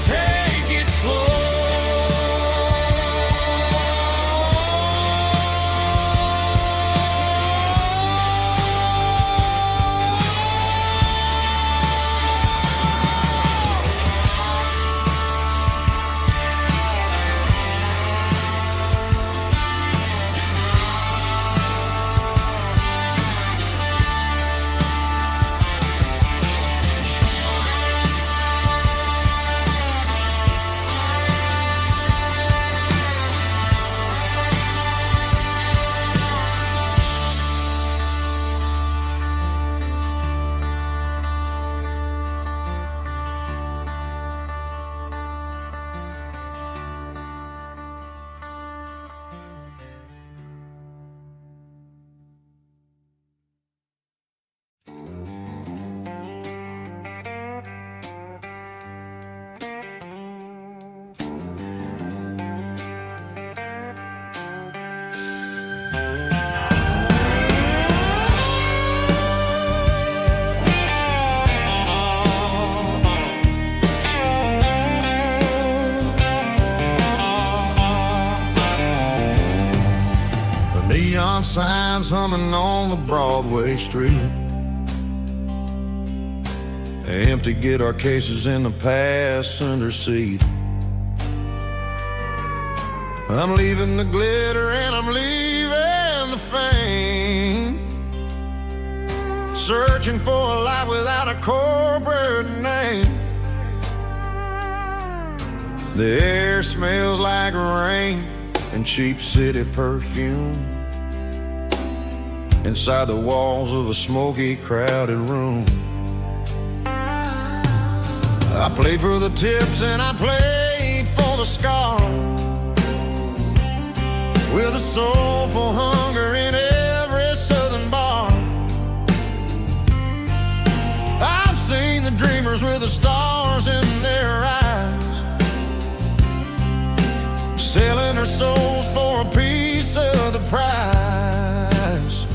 Take it slow. Neon signs humming on the Broadway street, empty guitar cases in the passenger seat. I'm leaving the glitter and I'm leaving the fame, searching for a life without a corporate name. The air smells like rain and cheap city perfume inside the walls of a smoky, crowded room. I played for the tips and I played for the scars. with a soulful hunger in every southern bar. I've seen the dreamers with the stars in their eyes, selling their souls for a piece of the prize.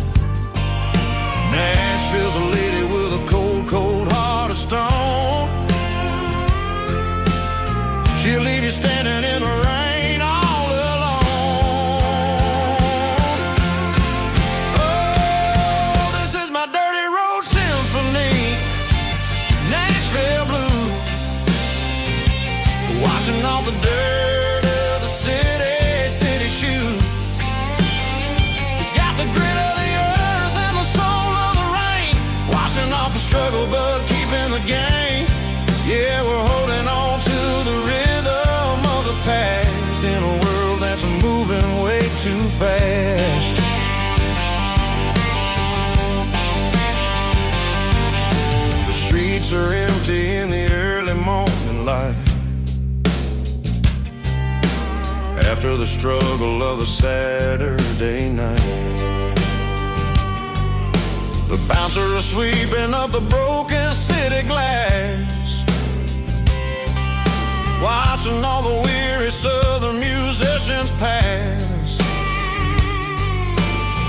Nashville's a lady with a cold, cold heart of stone. She'll leave you standing in the rain all alone. Oh, this is my dirty road symphony, Nashville blues, washing off the dirt of the city shoes. It's got the grit of the earth and the soul of the rain, washing off the struggle but keeping the game. Yeah, we're holding on to the rhythm of the past in a world that's moving way too fast. The streets are empty in the early morning light, after the struggle of the Saturday night. The bouncer is sweeping up the broken city glass, watching all the weary southern musicians pass.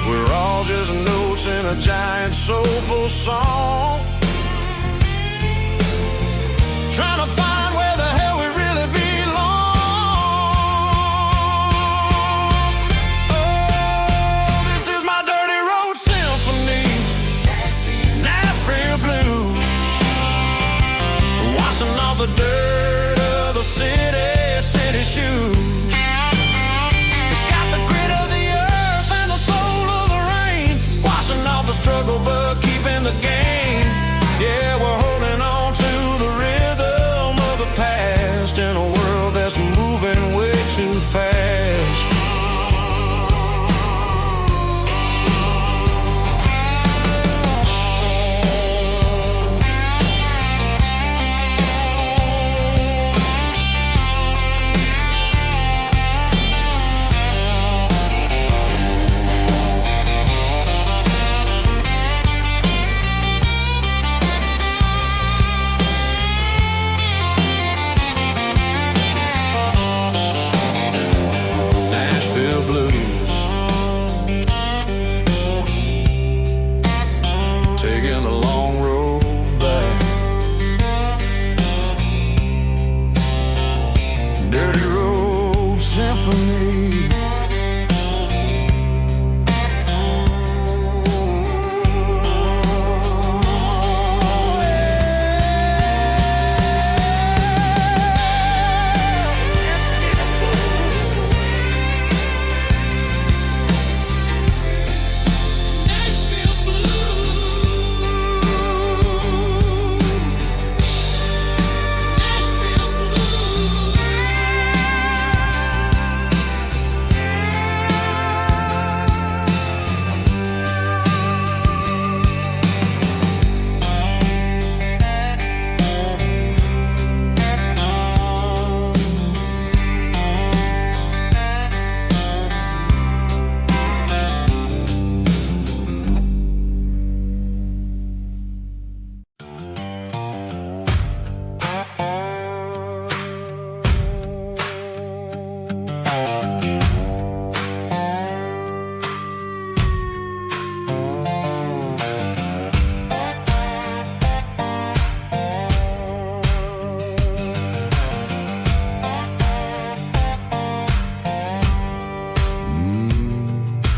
We're all just notes in a giant soulful song, trying to find where the hell we really belong. Oh, this is my dirty road symphony, Nashville blues, washing off the dirt of the city shoes. It's got the grit of the earth and the soul of the rain, washing off the struggle but keeping the game. Yeah, we're holding on to the rhythm of the past in a world that's moving way too fast. Nashville blues, taking a long road back. Dirty road symphony.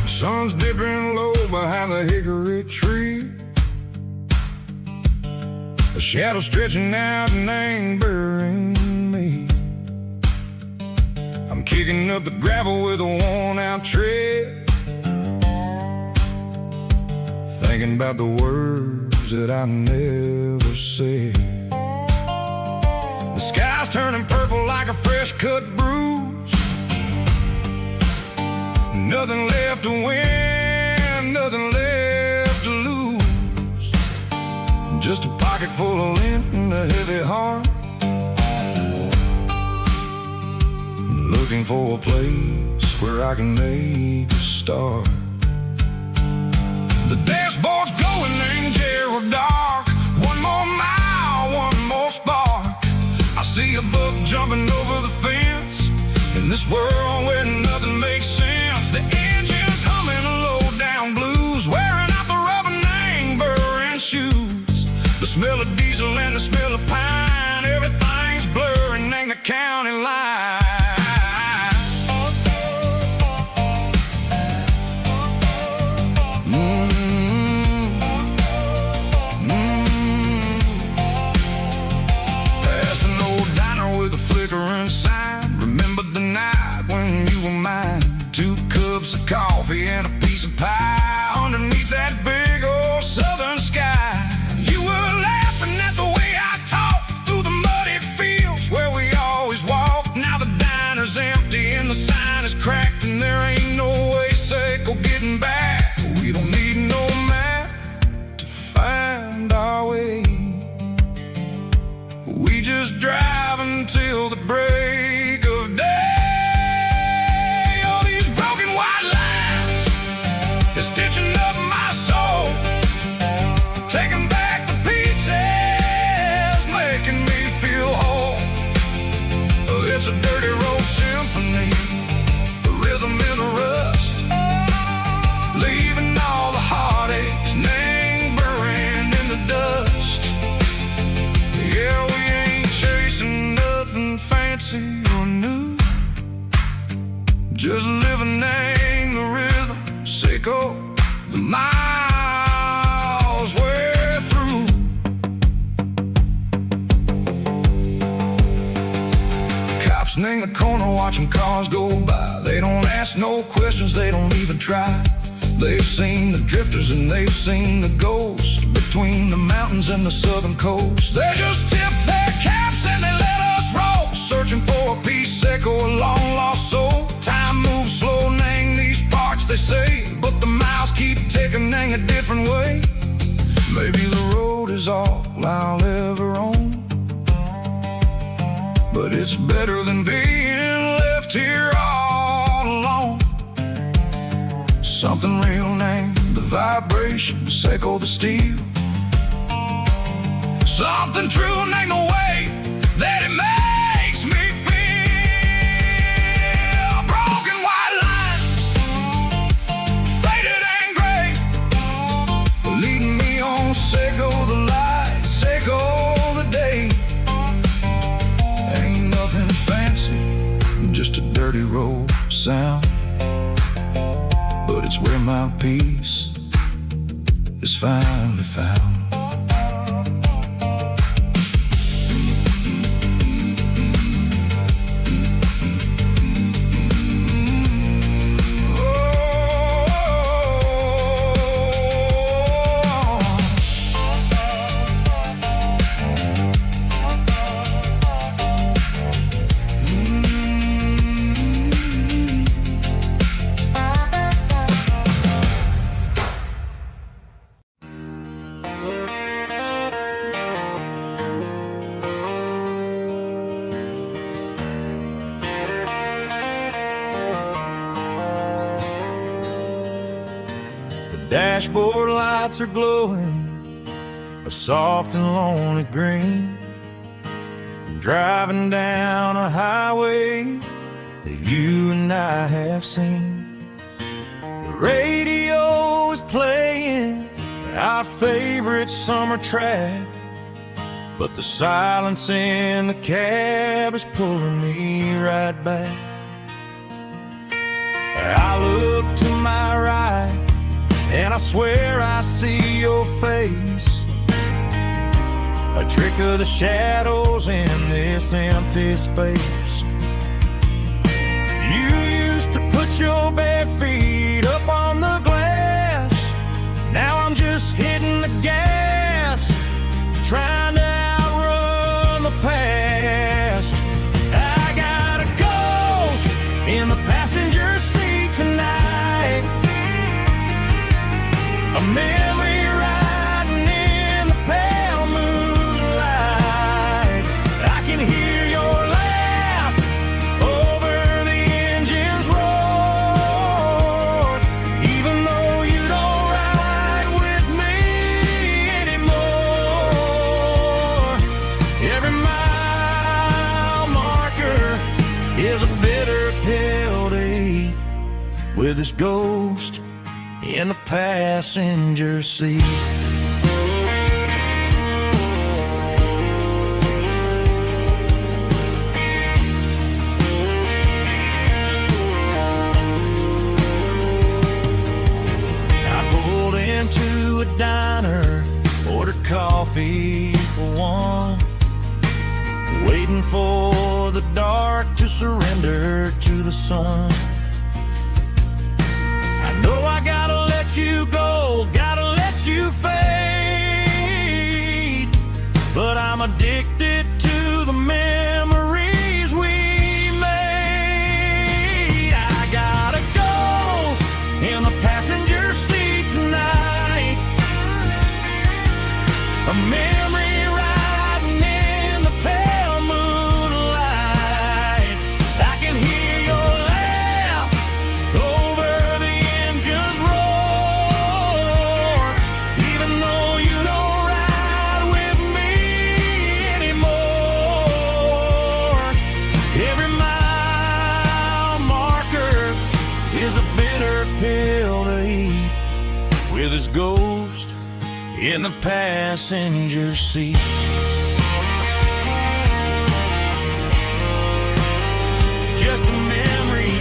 Sun's dipping low behind the hickory tree, a shadow stretching out and ain't burying me. I'm kicking up the gravel with a worn-out tread, thinking about the words that I never said. The sky's turning purple like a fresh-cut bruise, nothing left to win, nothing left to lose, just a pocket full of lint and a heavy heart, looking for a place where I can make a start. The dashboard's glowing in Gerald dark. One more mile, one more spark. I see a buck jumping over the fence in this world where nothing makes sense. The engine's humming low down blues, wearing out the rubber name burring shoes. The smell of diesel and the smell of pine, everything's blurring in the county line. Past an old diner with a flickering sign. Remember the night when you were mine. 2 cups of coffee and a piece of pie underneath that big old southern sky. You were laughing at the way I talked through the muddy fields where we always walked. Now the diner's empty and the sign is cracked, and there ain't no way Seiko getting back. We don't need no map to find our way. We just drive until the break of day. All these broken white lines is stitching up my soul, taking back the pieces, making me feel whole. It's a dirty road symphony, a rhythm in a rust, leaving all the heartaches, name burning in the dust. Yeah, we ain't chasing nothing fancy or new, just living in the rhythm, Seiko, the miles we're through. Cops in the corner watching cars go by. They don't ask no questions, they don't even try. They've seen the drifters and they've seen the ghosts between the mountains and the southern coast. They just tip their caps and they let us roll, searching for a piece, Seiko, a long lost soul. Time moves slow, nang these parts, they say, but the miles keep ticking, nang a different way. Maybe the road is all I'll ever own, but it's better than being left here all alone. Something real named the vibration, Seiko the steel. Something true named the way that it makes me feel. Broken white lines, faded and gray, leading me on, Seiko the light, Seiko the day. Ain't nothing fancy, just a dirty road sound, but it's where my peace is finally found. Dashboard lights are glowing a soft and lonely green. I'm driving down a highway that you and I have seen. The radio is playing our favorite summer track, but the silence in the cab is pulling me right back. I look to my right and I swear I see your face, a trick of the shadows in this empty space. You used to put your bare feet up on the glass. Now I'm just hitting the gas, trying to outrun the past. I got a ghost in the passenger seat tonight, a memory riding in the pale moonlight. I can hear your laugh over the engine's roar. with his ghost in the passenger seat. I pulled into a diner, ordered coffee for one, waiting for the dark to surrender to the sun. I know I gotta let you go, gotta let you fade, but I'm addicted to the memories we made. I got a ghost in the passenger seat tonight, a memory riding in the pale moonlight. I can hear your laugh over the engine's roar, even though you don't ride with me anymore. Every mile marker is a bitter pill to eat, with his ghost in the passenger seat. Just a memory,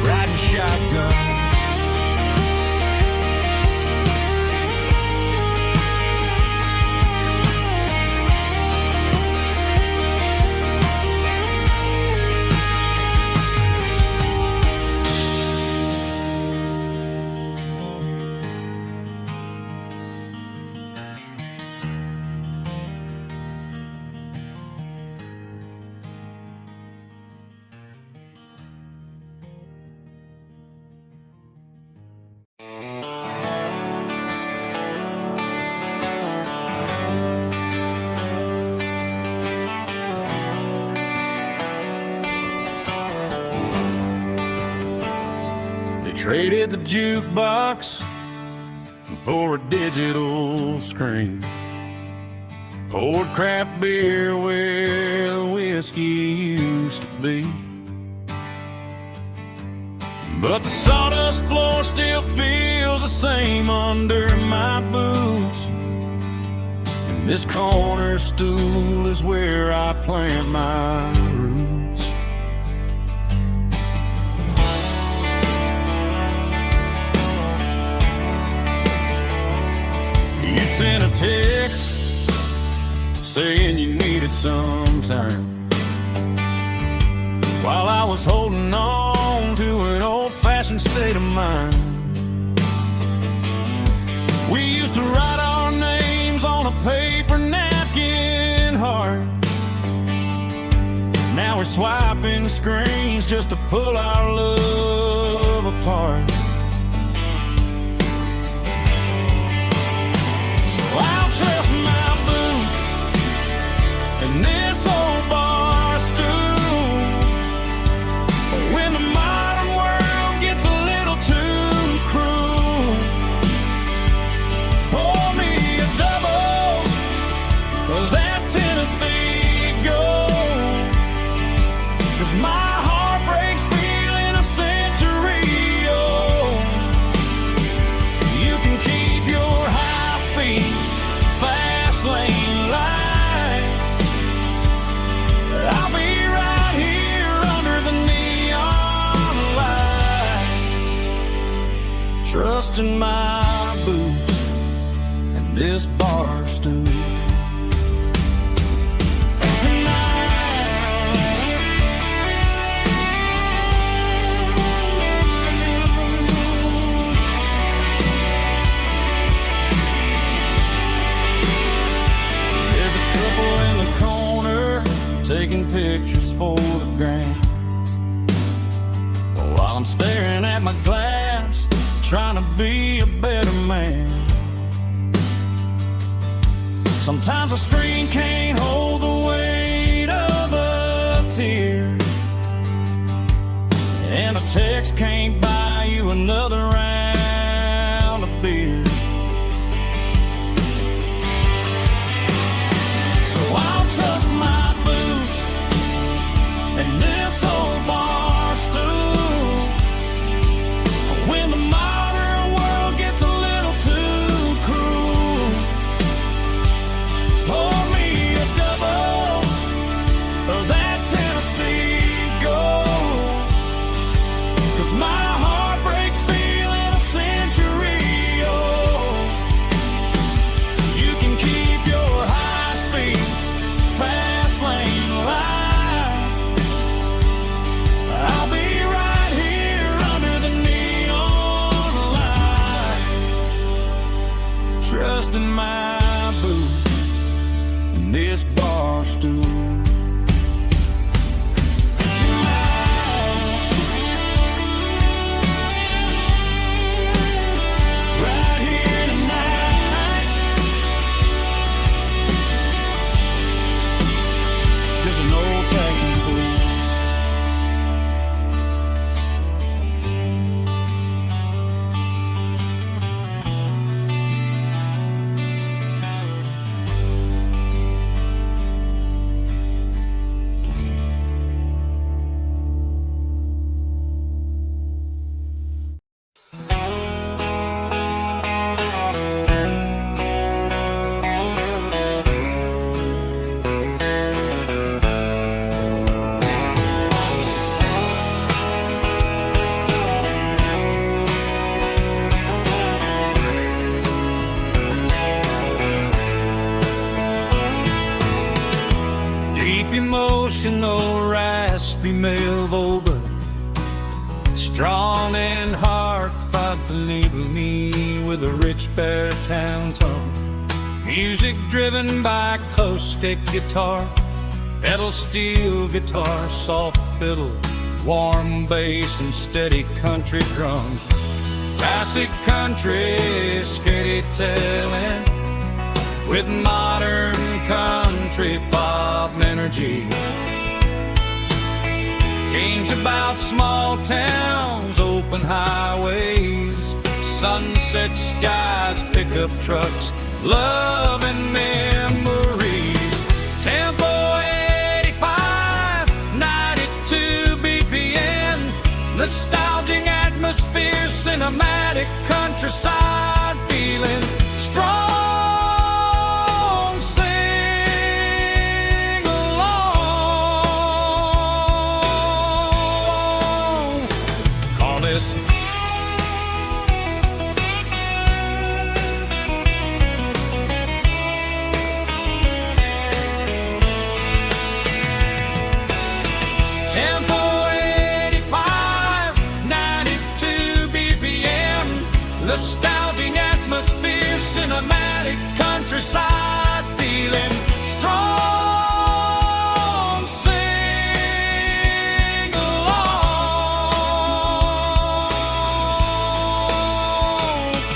riding shotgun. They traded the jukebox for a digital screen, poured craft beer where the whiskey used to be. But the sawdust floor still feels the same under my boots, and this corner stool is where I plant my roots. You sent a text saying you needed some time, while I was holding on to an old-fashioned state of mind. We used to write our names on a paper napkin heart. Now we're swiping screens just to pull our love apart. So I'll trust my boots and this old bar stool. When the modern world gets a little too cruel, pour me a double of that Tennessee Gold, 'cause my heart breaks feeling a century old. You can keep your high-speed, fast lane light. I'll be right here under the neon light, trusting my boots and this bar stool. There's a couple in the corner taking pictures for the gram, while I'm staring at my glass, trying to be a better man. Sometimes a screen can't hold the weight of a tear, and a text can't buy you another round of beer. So I'll trust my boots in my boots and this bar stool. Right here tonight, just an old-fashioned fool. Deep emotional, raspy male vulva, strong and heartfelt, believe me, with a rich baritone tone. Music driven by close stick guitar, pedal steel guitar, soft fiddle, warm bass and steady country drums. Classic country storytelling with modern country pop energy. Kings about small towns, open highways, sunset skies, pickup trucks, love and memories. Tempo 85, 92 BPM, nostalgic atmosphere, cinematic countryside feeling strong. Tempo 85, 92 BPM, nostalgic atmosphere, cinematic countryside feeling strong. Sing along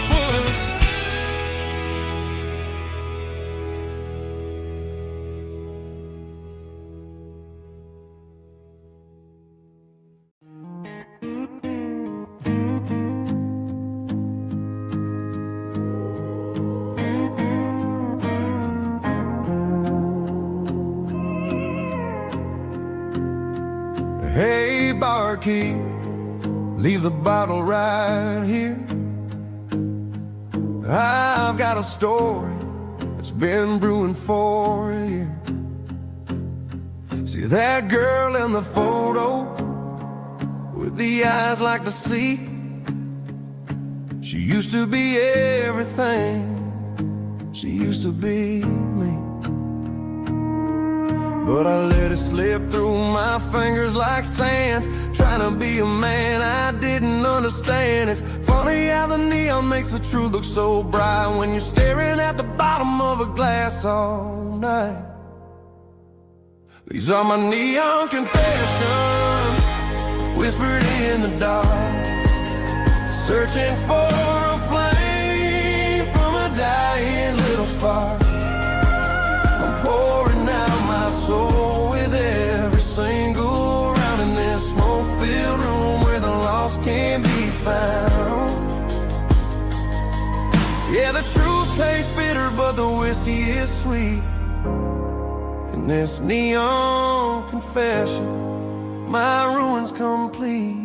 with us. Hey, barkeep, leave the bottle right here. I've got a story that's been brewing for a year. See that girl in the photo with the eyes like the sea? She used to be everything, she used to be me. But I let it slip through my fingers like sand, trying to be a man I didn't understand. It's funny how the neon makes the truth look so bright when you're staring at the bottom of a glass all night. These are my neon confessions, whispered in the dark, searching for a flame from a dying little spark. I'm pouring out my soul with every single round in this smoke-filled room where the lost can't be found. Yeah, the truth tastes bitter, but the whiskey is sweet. In this neon confession, my ruin's complete.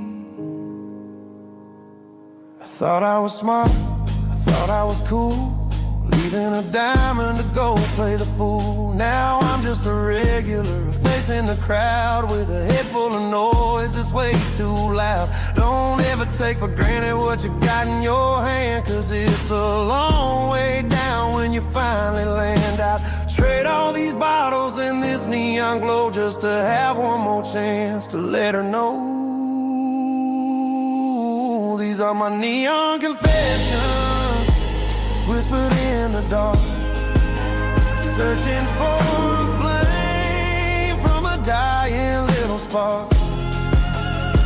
I thought I was smart, I thought I was cool, leaving a diamond to go play the fool. Now I'm just a regular, facing the crowd with a head full of noise that's way too loud. Don't ever take for granted what you got in your hand, cause it's a long way down when you finally land out. Trade all these bottles and this neon glow just to have one more chance to let her know. These are my neon confessions, whispered in the dark, searching for a flame from a dying little spark.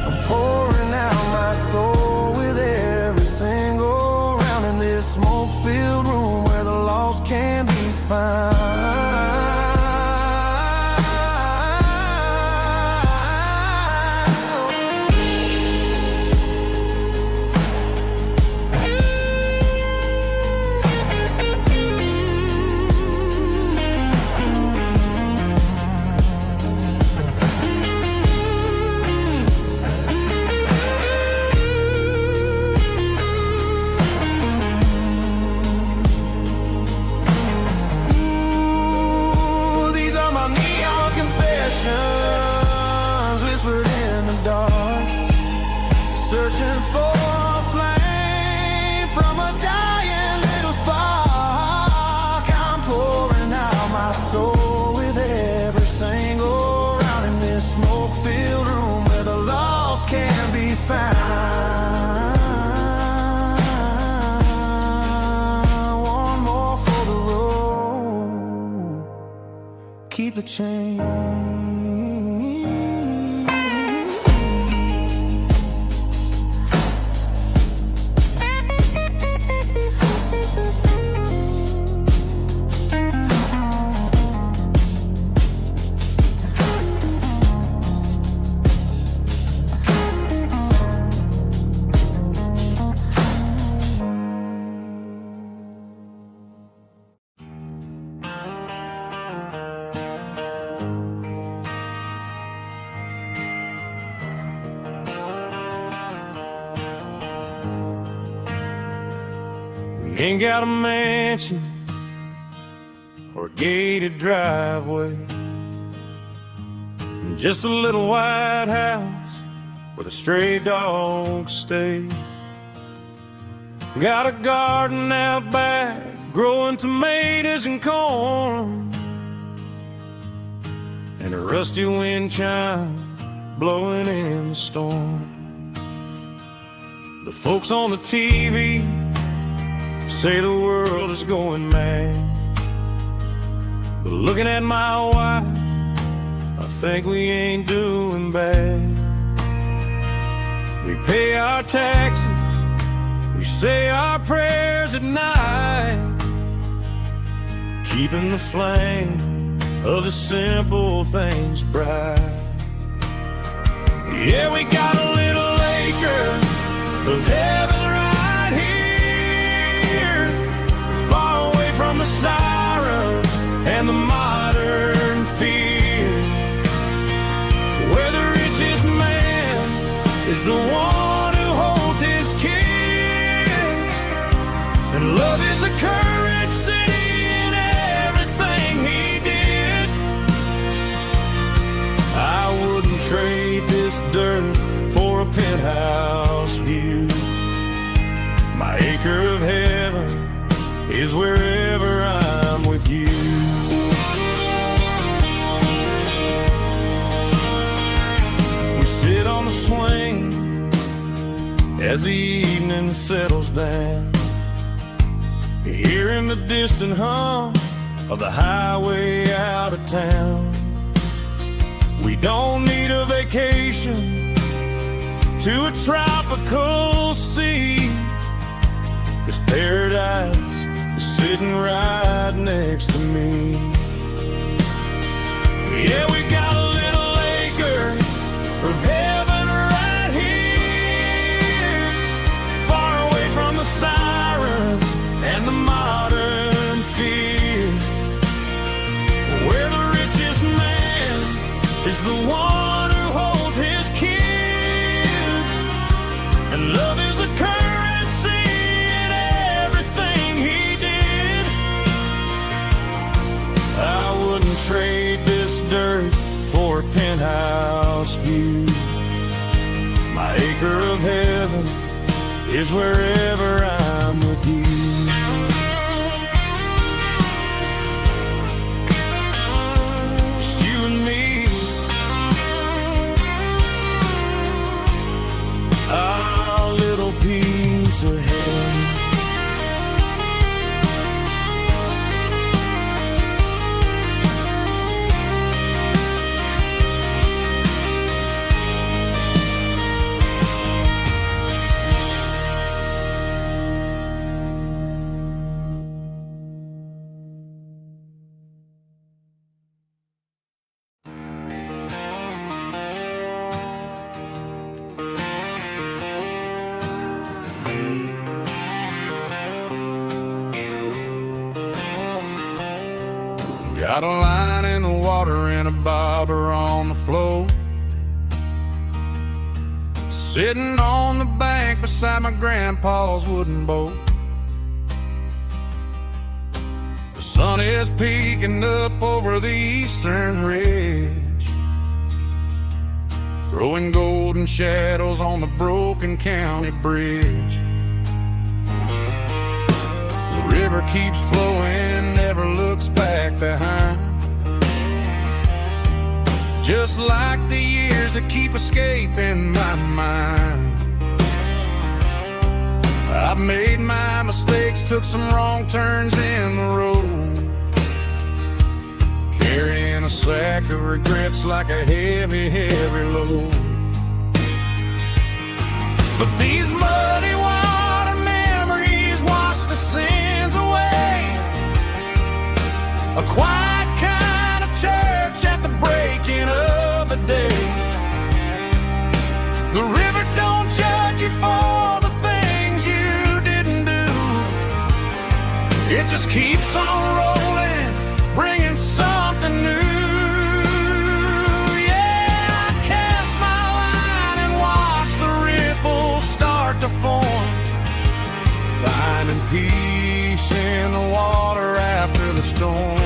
I'm pouring out my soul with every single round in this smoke-filled room where the lost can be found. Whispered in the dark, searching for a flame from a dying little spark. I'm pouring out my soul with every single round in this smoke-filled room where the lost can be found. One more for the road, keep the change. Ain't got a mansion or a gated driveway, just a little white house where the stray dogs stay. Got a garden out back growing tomatoes and corn, and a rusty wind chime blowing in the storm. The folks on the TV say the world is going mad, but looking at my wife, I think we ain't doing bad. We pay our taxes, we say our prayers at night, keeping the flame of the simple things bright. Yeah, we got a little acre of heaven right here, far away from the sirens and the modern fear, where the richest man is the one who holds his kids, and love is the currency in everything he did. I wouldn't trade this dirt for a penthouse view. My acre of heaven is wherever I'm with you. We sit on the swing as the evening settles down, hearing the distant hum of the highway out of town. We don't need a vacation to a tropical sea, 'cause paradise is sitting right next to me. Yeah, we got a little acre of heaven right here, far away from the sirens and the modern fear, where the richest man is the one who holds his kids, and love is the currency in everything he did. I wouldn't trade this dirt for a penthouse view. My acre of heaven is wherever I'm with you. Just you and me, our little piece of heaven. Got a line in the water and a bobber on the floor. Sitting on the bank beside my grandpa's wooden boat. The sun is peeking up over the eastern ridge, throwing golden shadows on the broken county bridge. The river keeps flowing, never looks back behind, just like the years that keep escaping my mind. I've made my mistakes, took some wrong turns in the road, carrying a sack of regrets like a heavy, heavy load. But these muddy water memories wash the sins away. A quiet kind of church at the breaking of the day. The river don't judge you for the things you didn't do. It just keeps on rolling, bringing something new. Yeah, I cast my line and watch the ripples start to form, finding peace in the water after the storm.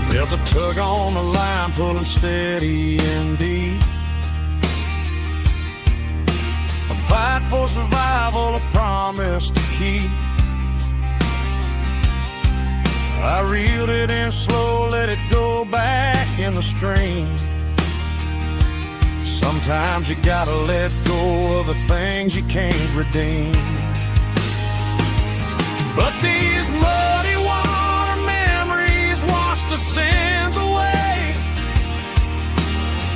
Felt a tug on the line, pulling steady and deep. A fight for survival, a promise to keep. I reeled it in slow, let it go back in the stream. Sometimes you gotta let go of the things you can't redeem. But these muddy water memories wash the sins away.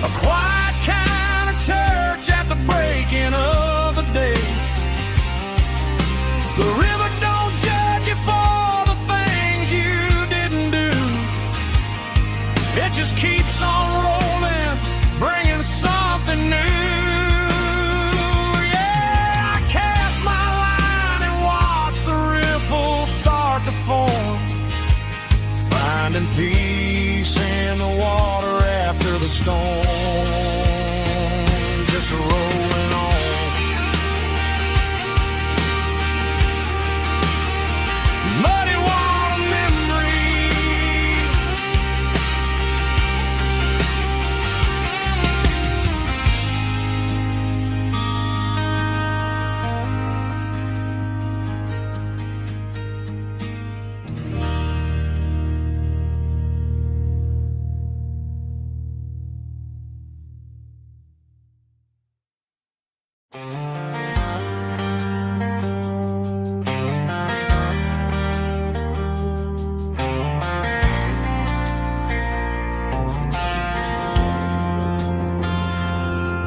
A quiet kind of church at the breaking of the day. The river don't judge you for the things you didn't do. It just keeps on rolling, bringing something new. Yeah, I cast my line and watch the ripples start to form, finding peace in the water after the storm. Just rolling on. Muddy water memory.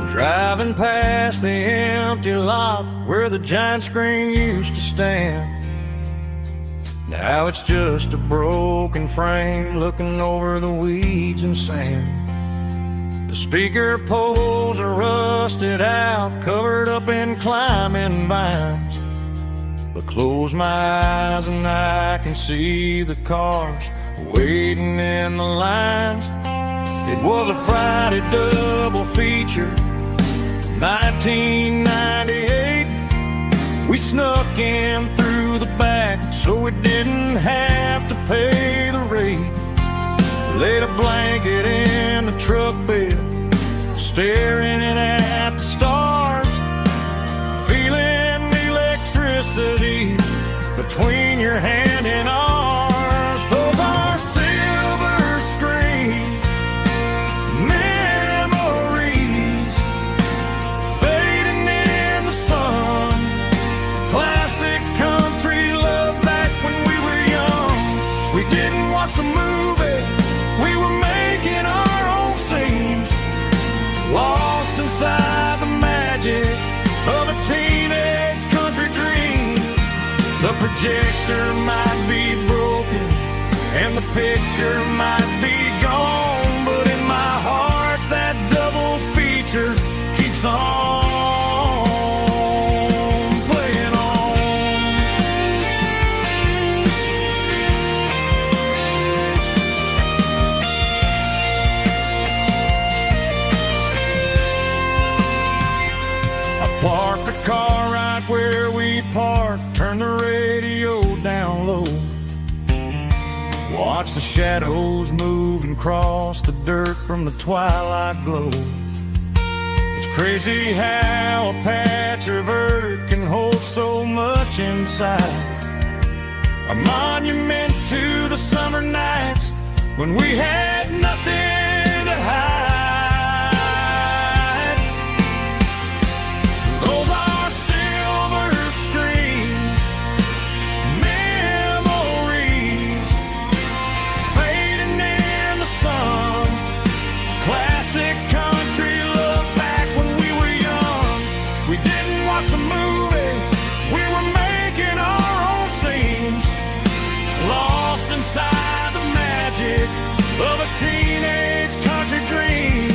Driving past the empty lot where the giant screen used to stand. Now it's just a broken frame looking over the weeds and sand. The speaker poles are rusted out, covered up in climbing vines. But close my eyes and I can see the cars waiting in the lines. It was a Friday double feature, 1998. We snuck in through the back so we didn't have to pay the rate. Laid a blanket in the truck bed, staring at the stars, feeling the electricity between your hand and ours. Those are silver screen memories fading in the sun. Classic country love back when we were young. We didn't watch the movie, we were making our own scenes, lost inside the magic of a teenage country dream. The projector might be broken and the picture might be gone, but in my heart that double feature keeps on playing on. I parked the car right where we parked, turned the radio down low, watch the shadows move and cross the dirt from the twilight glow. It's crazy how a patch of earth can hold so much inside, a monument to the summer nights when we had nothing to hide. Those are silver screen memories fading in the sun. Classic country look back when we were young. We didn't watch the movie, we were making our own scenes, lost inside the magic of a teenage country dream.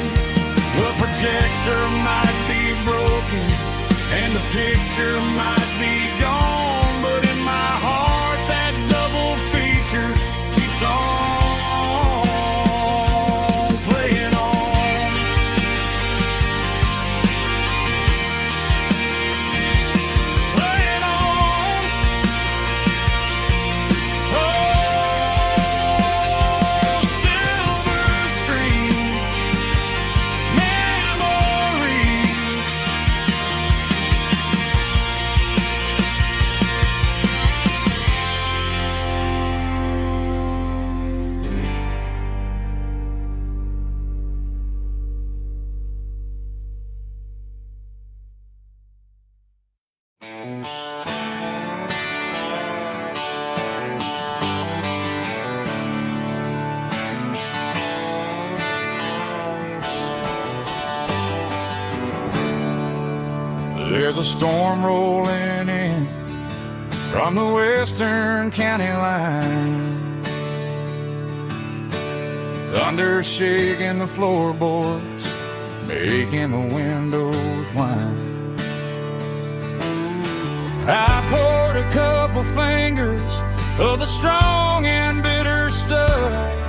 The projector might be broken and the picture might be gone, but in my heart that double feature keeps on playing on. Playing on. Oh, silver screen memories. There's a storm rolling in from the western county line, thunder shaking the floorboards, making the windows whine. I poured a couple fingers of the strong and bitter stuff,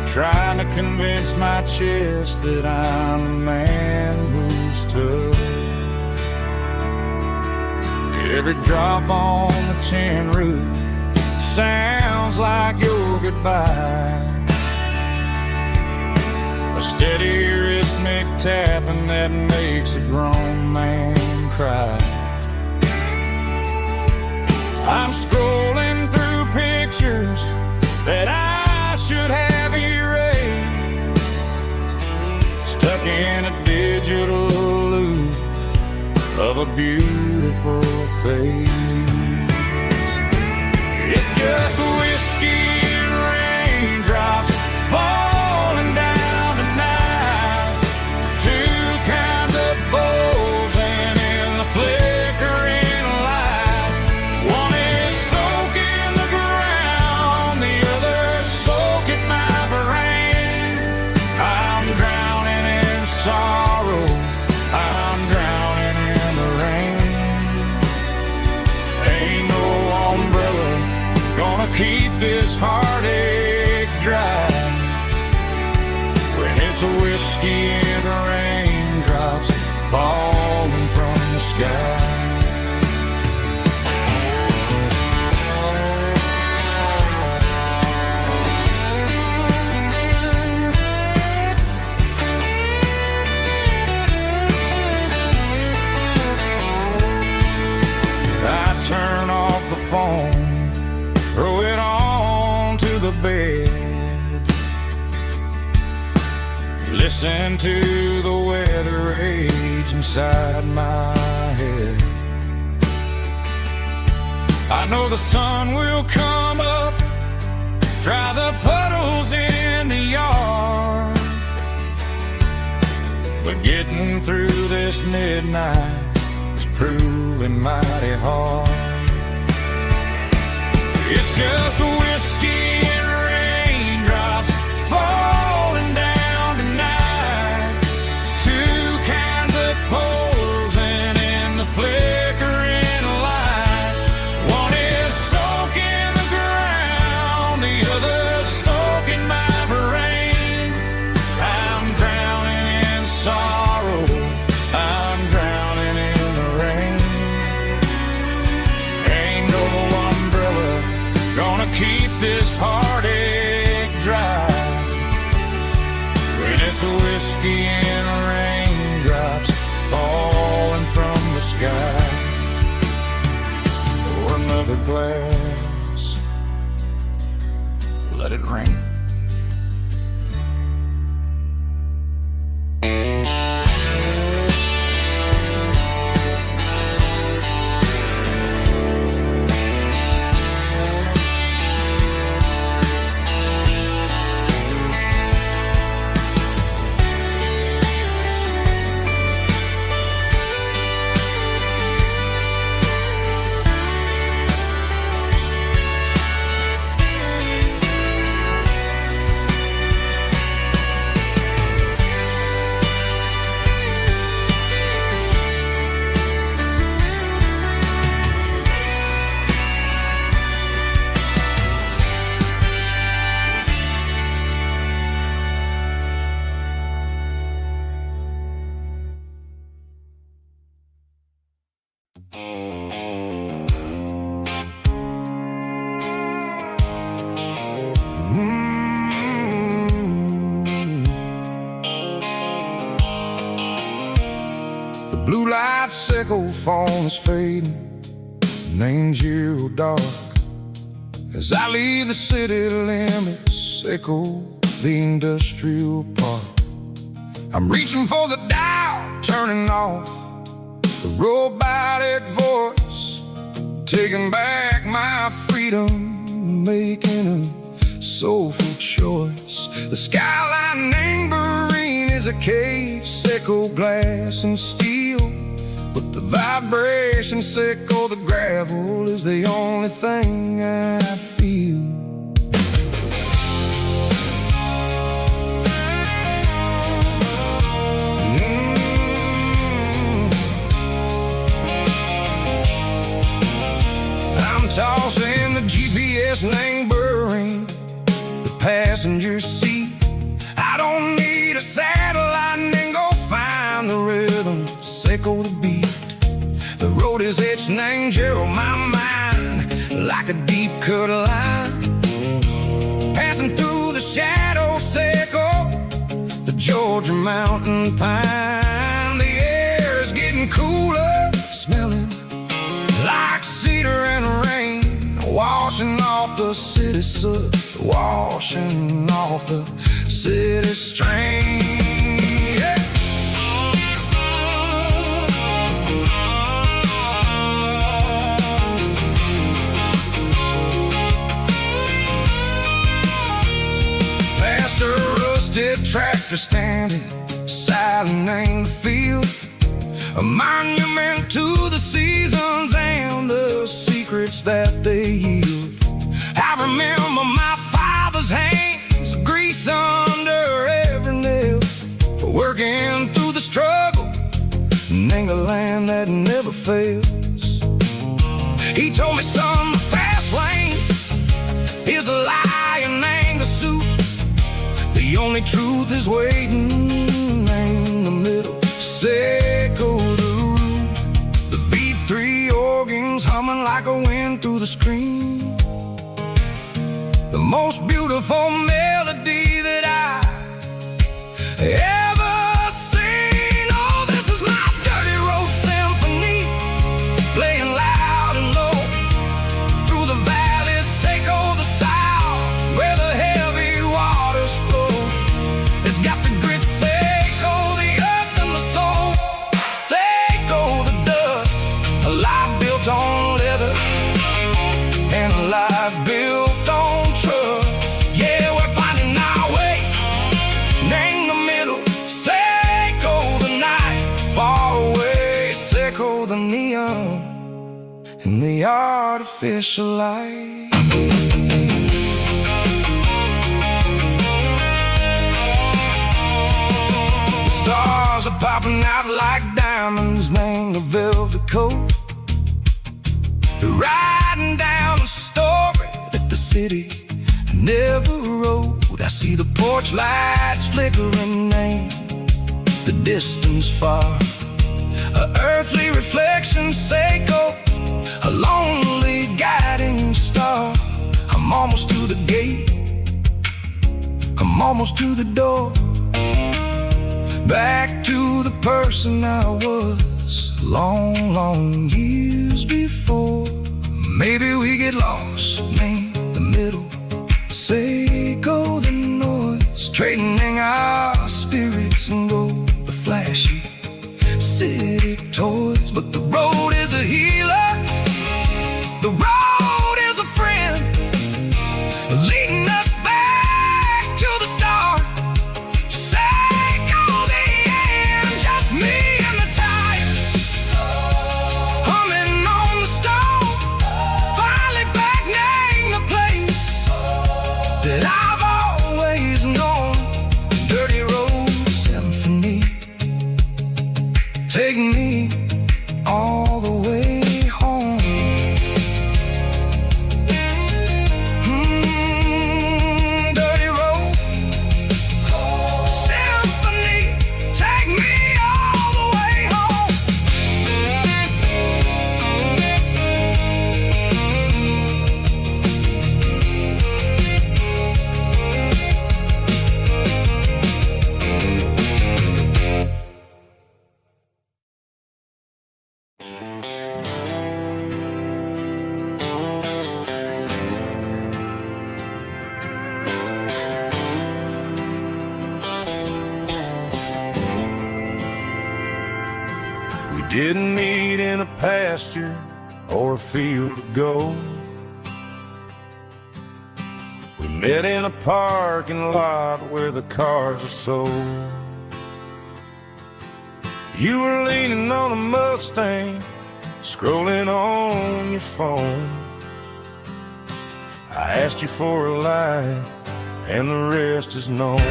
trying to convince my chest that I'm a man who's tough. Every drop on the tin roof sounds like your goodbye, a steady rhythmic tapping that makes a grown man cry. I'm scrolling through pictures that I should have erased, stuck in a digital loop of a beautiful face. It's just whiskey and raindrops falling down tonight, two kinds of bowls and in the flickering light. One is soaking the ground, the other soaking my brain. I'm drowning in sorrow, I'm drowning in the rain. Ain't no umbrella gonna keep this heartache dry when it's a whiskey and raindrops falling from the sky. I turn off the phone, throw it on to the bed, listen to the weather rage inside my head. I know the sun will come up, dry the puddles in the yard, but getting through this midnight is proving mighty hard. It's just whiskey and raindrops falling down tonight. Two kinds of posing in the flickering light. One is soaking the ground, the other soaking my brain. I'm drowning in sorrow, I'm drowning in the rain. Ain't no umbrella gonna keep this heartache dry when it's whiskey and raindrops falling from the sky. Pour another glass, let it rain. The blue light sickle phone is fading, name's you dark. As I leave the city limits, sickle the industrial park. I'm reaching for the dial, turning off the robotic voice, taking back my freedom, making a soulful choice. The skyline neighboring is a cage, sickle glass and steel, but the vibration sickle, the gravel is the only thing I feel. I'm tossing the GPS neighboring the passenger seat. I don't need a satellite and go find the rhythm, sickle the beat. The road is etching angel on my mind like a deep cut line, passing through the shadow sickle, the Georgia mountain pine. The air is getting cooler, smelling like cedar and rain, washing off the city soot, washing off the city strain. Yeah. Past a rusted tractor standing silent in the field, a monument to the seasons and the secrets that they yield. I remember my father's hands, grease under every nail, for working through the struggle, and a land that never fails. He told me, son, the fast lane is a lie and ain't the suit. The only truth is waiting in the middle, sickle the root. The B3 organs humming like a wind through the screen, the most beautiful melody that I ever seen. Oh, this is my dirty road symphony, playing loud and low through the valleys, sickle the south, where the heavy waters flow. It's got the grit, sickle the earth and the soul, sickle the dust, a life built on leather and a life built on trust. Yeah, we're finding our way in the middle, sickle the night, far away, sickle the neon, in the artificial light. The stars are popping out like diamonds, named a velvet coat. They're riding down a story that the city never wrote. I see the porch lights flickering, name the distance far. A earthly reflection, Seiko, a lonely guiding star. I'm almost to the gate, I'm almost to the door, back to the person I was long, long years before. Maybe we get lost, name the middle, Seiko the noise, trading our spirits and go the flashy city toys. But the road is a healer, the road is a friend, leading us back to the start. Seiko the end, just me and the tires, humming on the stove. Finally back, name the place that I've always known. Dirty Road Symphony, take me all the way home. Dirty Road Symphony, take me all the way home. We didn't meet in a pasture or a field of gold. We met in a parking lot where the cars are sold. You were leaning on a Mustang, scrolling on your phone. I asked you for a light, and the rest is known.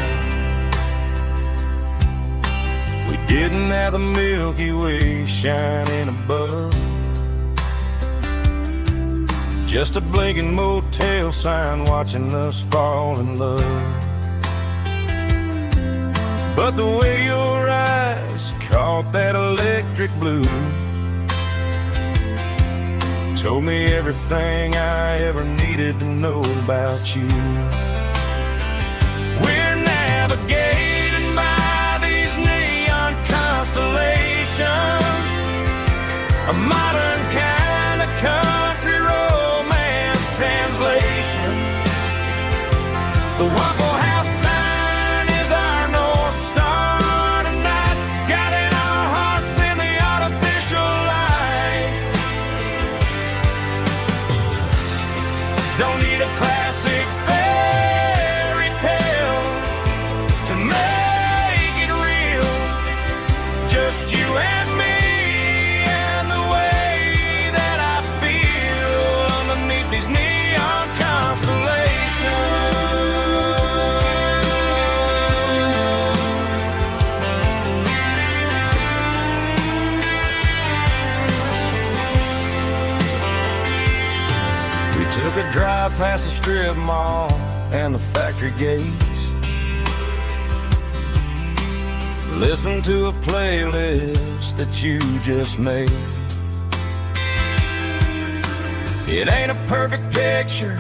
We didn't have the Milky Way shining above, just a blinking motel sign watching us fall in love. But the way your eyes caught that electric blue told me everything I ever needed to know about you. We're navigated by these neon constellations, a modern kind of country romance translation. The Waffle House sign is our North Star tonight, guiding our hearts in the artificial light. Don't need a classic fairy tale to make it real, just you and me and the way that I feel underneath these neon constellations. We took a drive past the strip mall and the factory gates, listened to a playlist that you just made. It ain't a perfect picture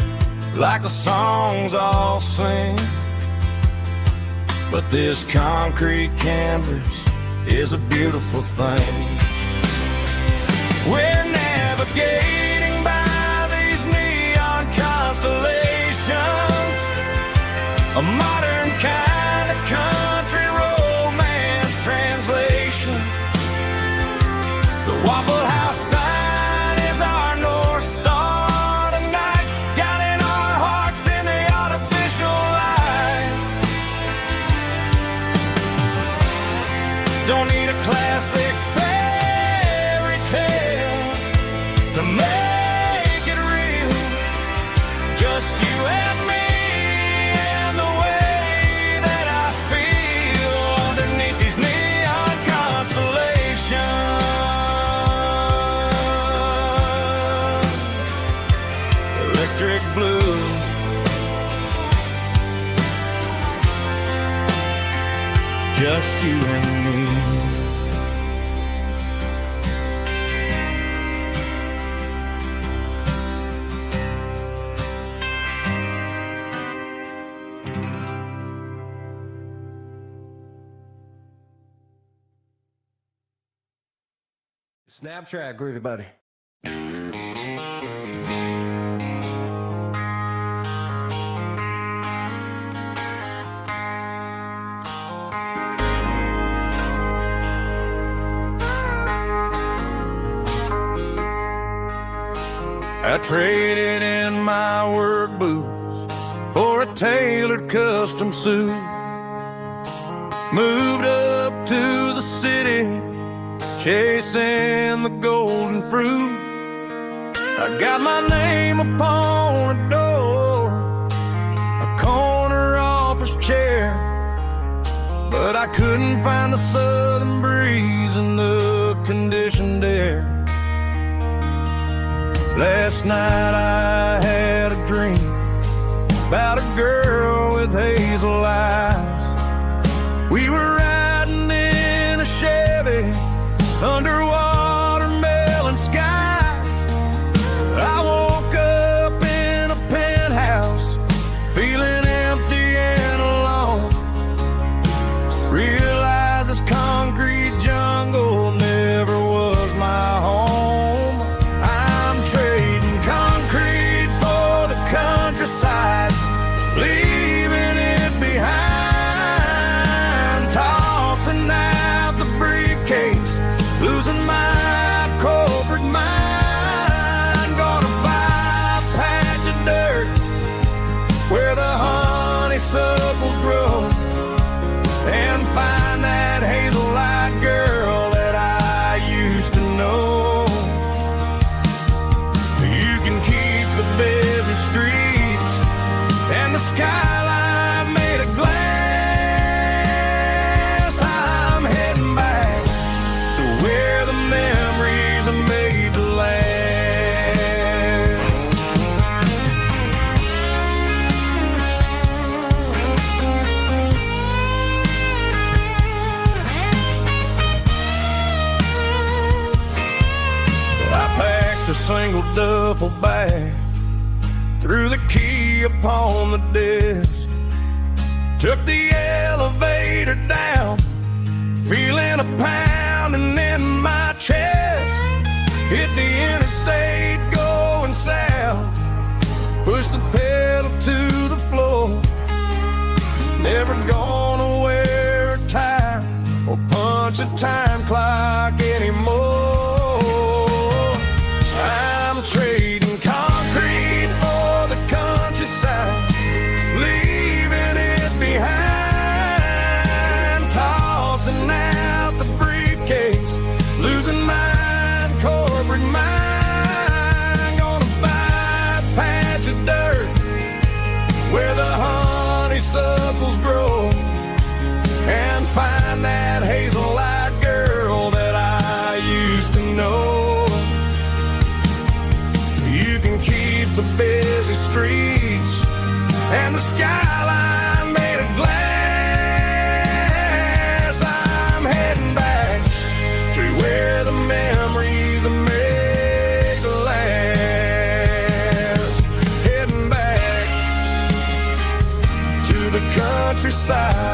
like the songs all sing, but this concrete canvas is a beautiful thing. We're navigating by these neon constellations, a modern kind of country romance translation. The Waffle House sign is our North Star tonight, guiding our hearts in the artificial light. Don't need a classic fairy tale to make just you and me. Snap track, groovy buddy. I traded in my work boots for a tailored custom suit. Moved up to the city, chasing the golden fruit. I got my name upon a door, a corner office chair, but I couldn't find the southern breeze in the conditioned air. Last night I had a dream about a girl with hazel eyes. We were riding in a Chevy under watermelon skies. I woke up in a penthouse, feeling empty and alone. Realized this concrete jungle never was my home. I'm trading concrete for the countryside, leaving it behind, tossing out the briefcase, losing my corporate mind. Gonna buy a patch of dirt where the honeysuckles grow, and find that hazel-eyed girl that I used to know. You can keep the busy streets and the skyline made of glass. I'm heading back to where the memories are made to last. I packed a single duffel bag, threw the key upon the desk, took the elevator down, feeling a pounding in my chest. Hit the interstate going south, pushed the pedal to the floor. Never gonna wear a tie or punch a time clock anymore. I'm trading concrete for the countryside, leaving it behind, tossing out the briefcase, losing my corporate mind. Gonna buy a patch of dirt where the honeysuckles grow, and find that hazel-eyed girl that I used to know. You can keep the busy streets and the skyline made of glass. I'm heading back to where the memories are made to last. Heading back to the countryside.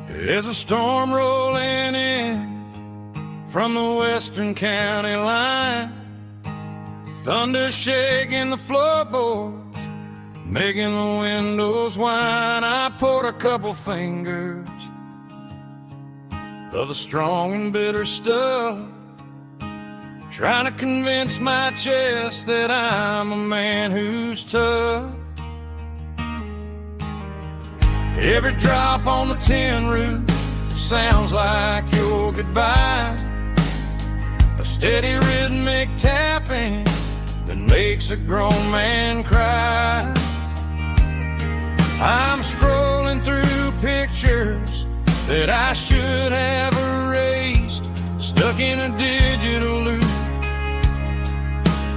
There's a storm rolling in from the western county line, thunder shaking the floorboards, making the windows whine. I poured a couple fingers of the strong and bitter stuff, trying to convince my chest that I'm a man who's tough. Every drop on the tin roof sounds like your goodbye, a steady rhythmic tapping that makes a grown man cry. I'm scrolling through pictures that I should have erased, stuck in a digital loop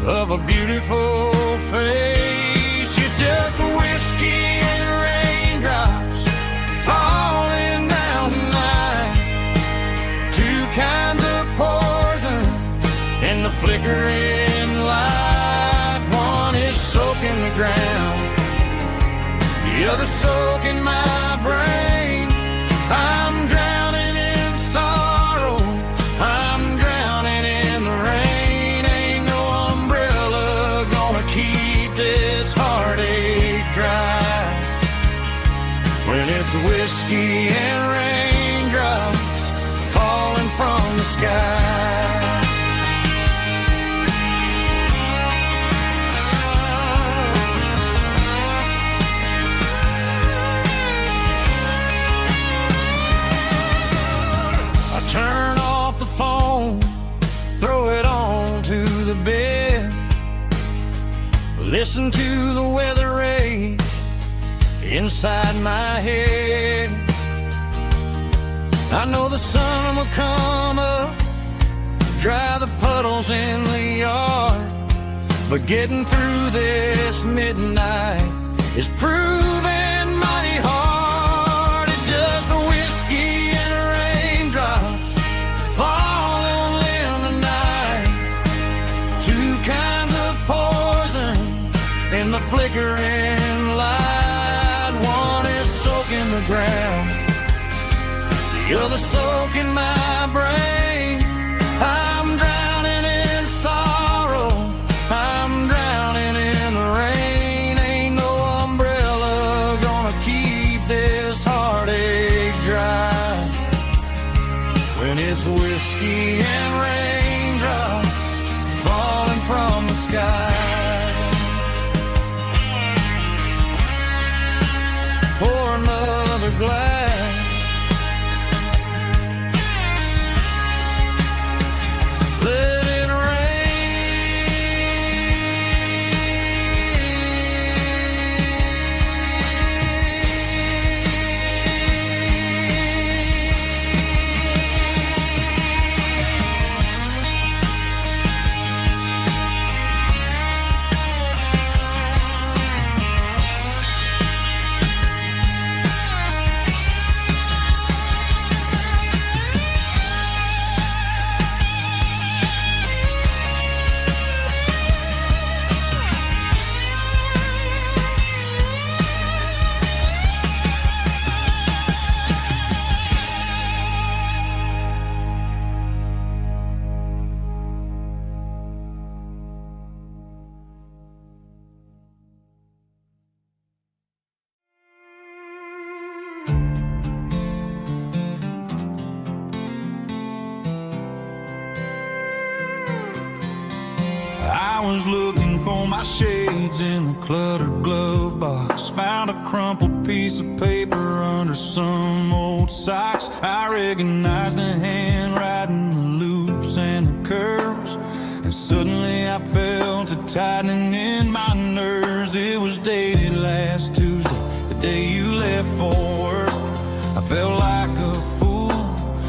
of a beautiful face. It's just whiskey and raindrops falling down tonight, two kinds of poison in the flickering light. One is soaking the ground, the other soaking my brain. I'm drowning in sorrow, I'm drowning in the rain. Ain't no umbrella gonna keep this heartache dry when it's whiskey and raindrops falling from the sky. Turn off the phone, throw it on to the bed, listen to the weather rage inside my head. I know the sun will come up, dry the puddles in the yard, but getting through this midnight is proving mighty hard. It's just a whiskey and raindrops falling in the night, two kinds of poison in the flickering light. One is soaking the ground, the other soaking my brain. I'm drowning in sorrow, I'm drowning in the rain. Ain't no umbrella gonna keep this heartache dry when it's whiskey and raindrops falling from the sky. Pour another glass, let it I was looking for my shades in the cluttered glove box, found a crumpled piece of paper under some old socks. I recognized the handwriting, the loops and the curves, and suddenly I felt a tightening in my nerves. It was dated last Tuesday, the day you left for work. I felt like a fool,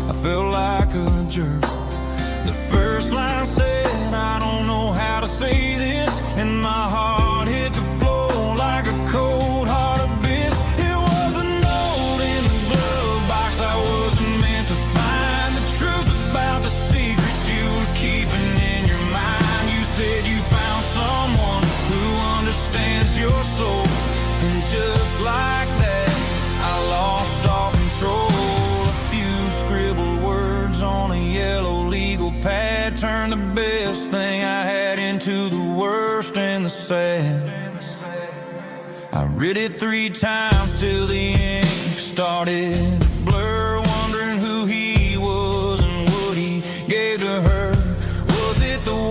I felt like a jerk. The first line said, I don't know how to say this, and my heart hit the floor like a cold hard abyss. It was a note in the glove box I wasn't meant to find, the truth about the secrets you were keeping in your mind. You said you found someone who understands your soul, and just like that I lost all control. A few scribbled words on a yellow legal pad turned the best thing I had into the worst and the sad. I read it 3 times till the ink started to blur, wondering who he was and what he gave to her. Was it the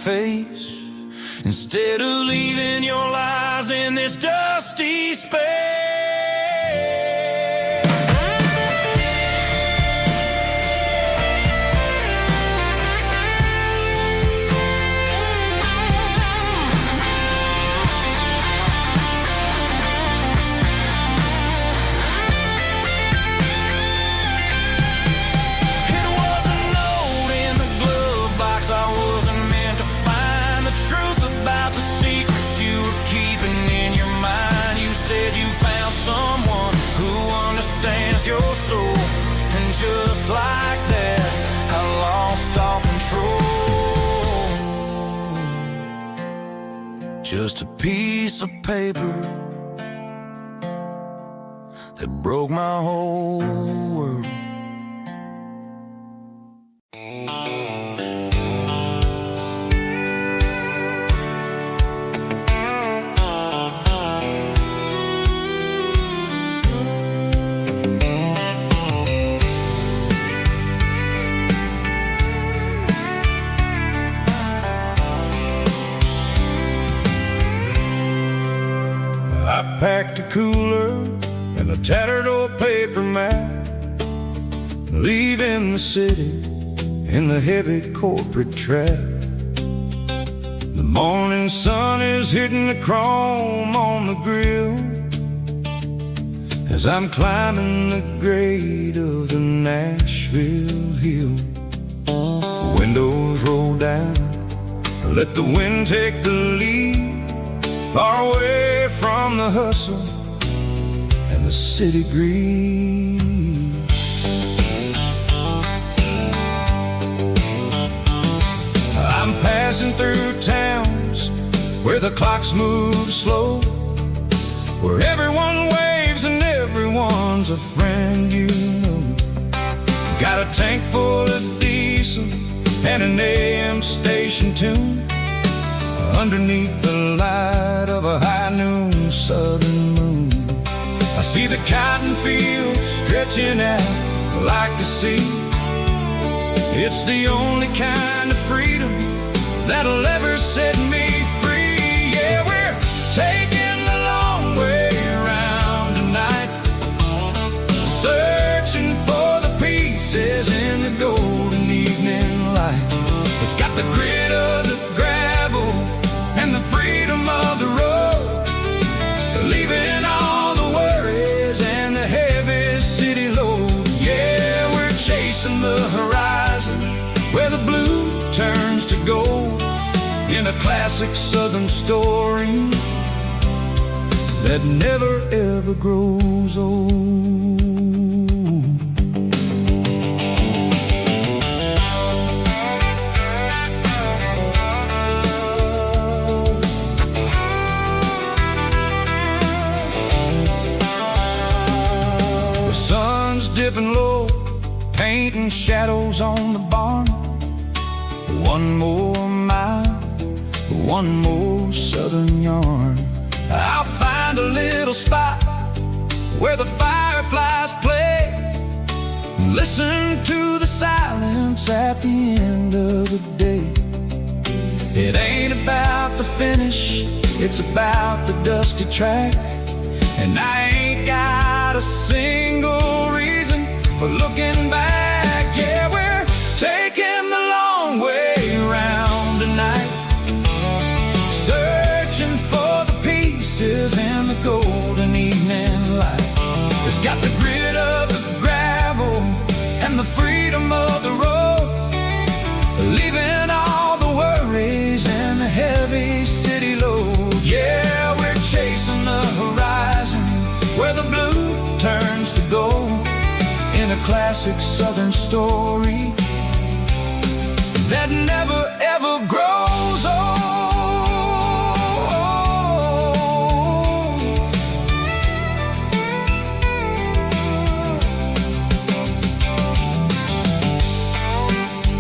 face, instead of leaving your lies in this dusty space. Your soul, and just like that, I lost all control. Just a piece of paper that broke my whole world. I packed a cooler and a tattered old paper map, leaving the city in the heavy corporate trap. The morning sun is hitting the chrome on the grill as I'm climbing the grade of the Nashville hill. Windows roll down, let the wind take the lead, far away from the hustle and the city breeze. I'm passing through towns where the clocks move slow, where everyone waves and everyone's a friend you know. Got a tank full of diesel and an AM station tune underneath the light of a high noon southern moon. I see the cotton fields stretching out like a sea. It's the only kind of freedom that'll ever set me free. Yeah, we're taking the long way around tonight, searching for the pieces in the golden evening light. It's got the grit of the gravel and the freedom of the road, leaving all the worries and the heavy city load. Yeah, we're chasing the horizon where the blue turns to gold, in a classic southern story that never ever grows old. Dipping low, painting shadows on the barn. One more mile, one more southern yarn. I'll find a little spot where the fireflies play, listen to the silence at the end of the day. It ain't about the finish, it's about the dusty track, and I ain't got a single reason for looking back. Yeah, we're taking the long way around tonight, searching for the pieces in the golden evening light. It's got the grit of the gravel and the freedom of the road, leaving all the worries and the heavy city load. Yeah, we're chasing the horizon where the blue turns to gold, in a classic southern story that never ever grows old.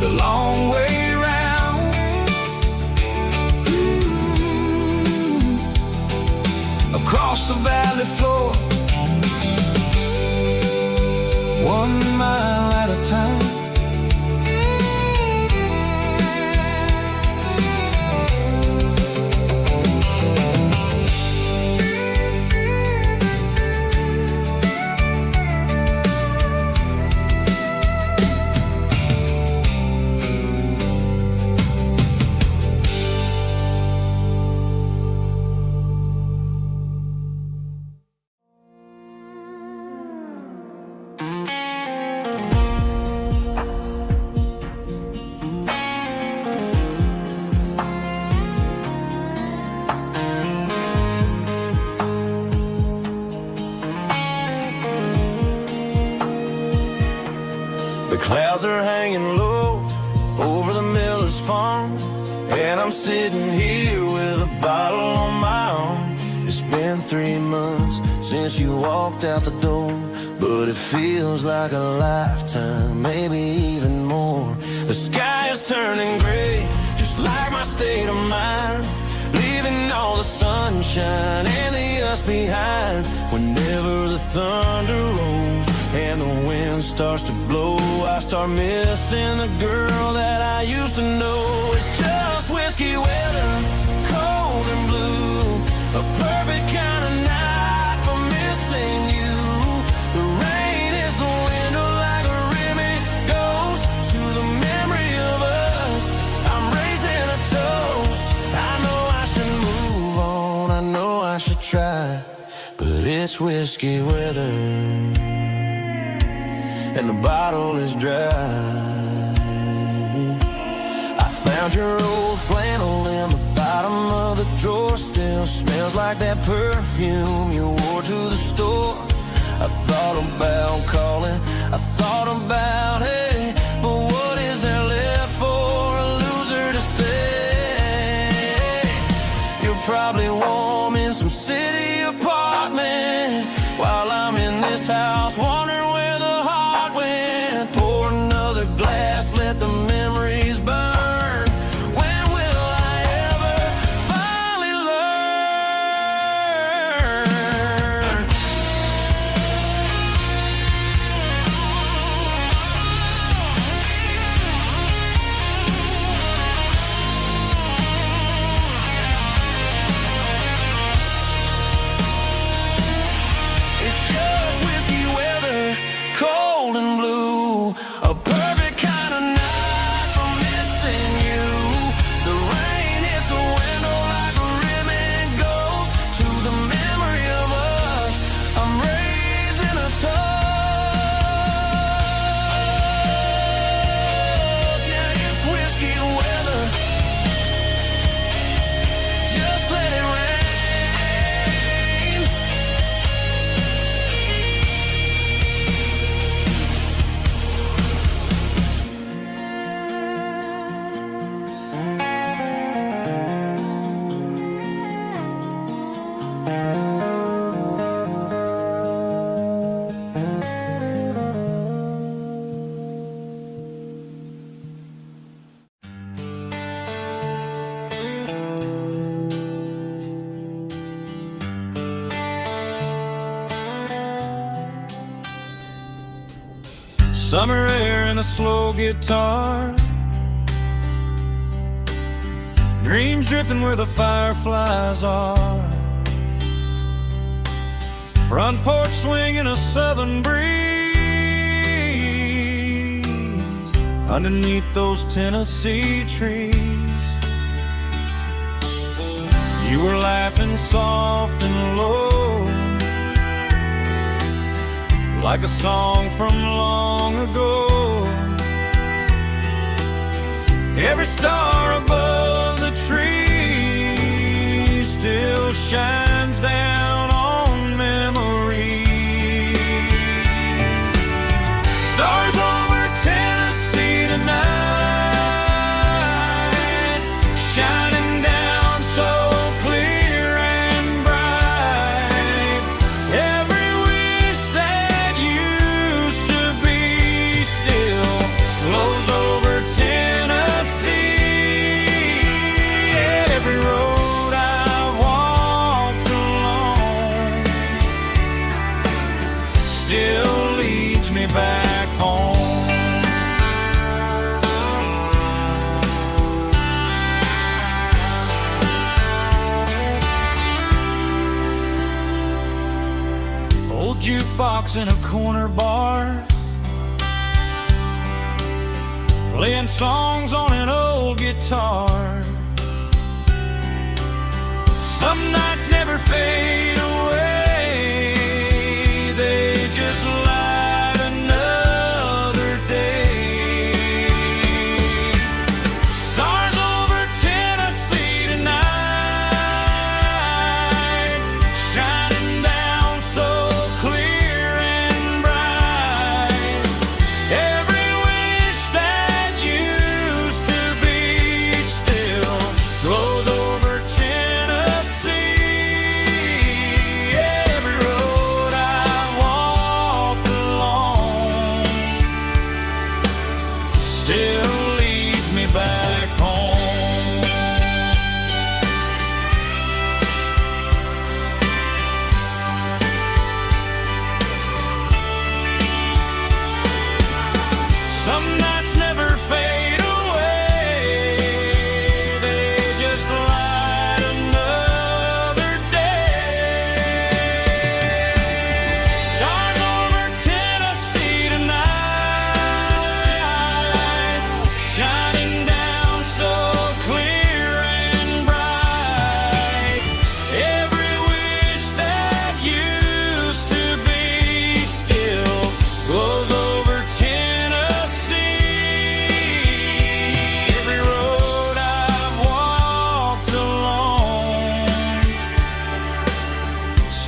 The long way round, across the valley floor, 1 mile at a time. are hanging low over the miller's farm, and I'm sitting here with a bottle on my arm. It's been 3 months since you walked out the door, but it feels like a lifetime, maybe even more. The sky is turning gray, just like my state of mind, leaving all the sunshine and the us behind. Whenever the thunder rolls and the wind starts to blow, I start missing the girl that I used to know. It's just whiskey weather, cold and blue, a perfect kind of night for missing you. The rain is the window like a ribbon goes to the memory of us. I'm raising a toast. I know I should move on, I know I should try, but it's whiskey weather and the bottle is dry. I found your old flannel in the bottom of the drawer, still smells like that perfume you wore to the store. I thought about calling, I thought about, hey, but what is there left for a loser to say? You're probably warm in some city apartment while I'm in this house wondering where the heart went. Pour another glass, let the memories burn. When will I ever finally learn? It's just whiskey weather, cold and blue, a perfect kind of night for missing you. The rain hits a window like a ribbon goes to the memory of us. I'm raising a toast. Yeah, it's whiskey weather. Just let it rain. Summer air and a slow guitar, dreams drifting where the fireflies are. Front porch swinging a southern breeze underneath those Tennessee trees. You were laughing soft and low, like a song from long ago. Every star above the tree still shines down on memories. Stars over Tennessee tonight, shining down so clear and bright. Every wish that used to be still glows over Tennessee. Every road I've walked along still leads me back home. Old jukebox in a corner bar, playing songs on an old guitar. Some nights never fade away, they just light another day. Stars over Tennessee tonight, shining down so clear and bright. Every wish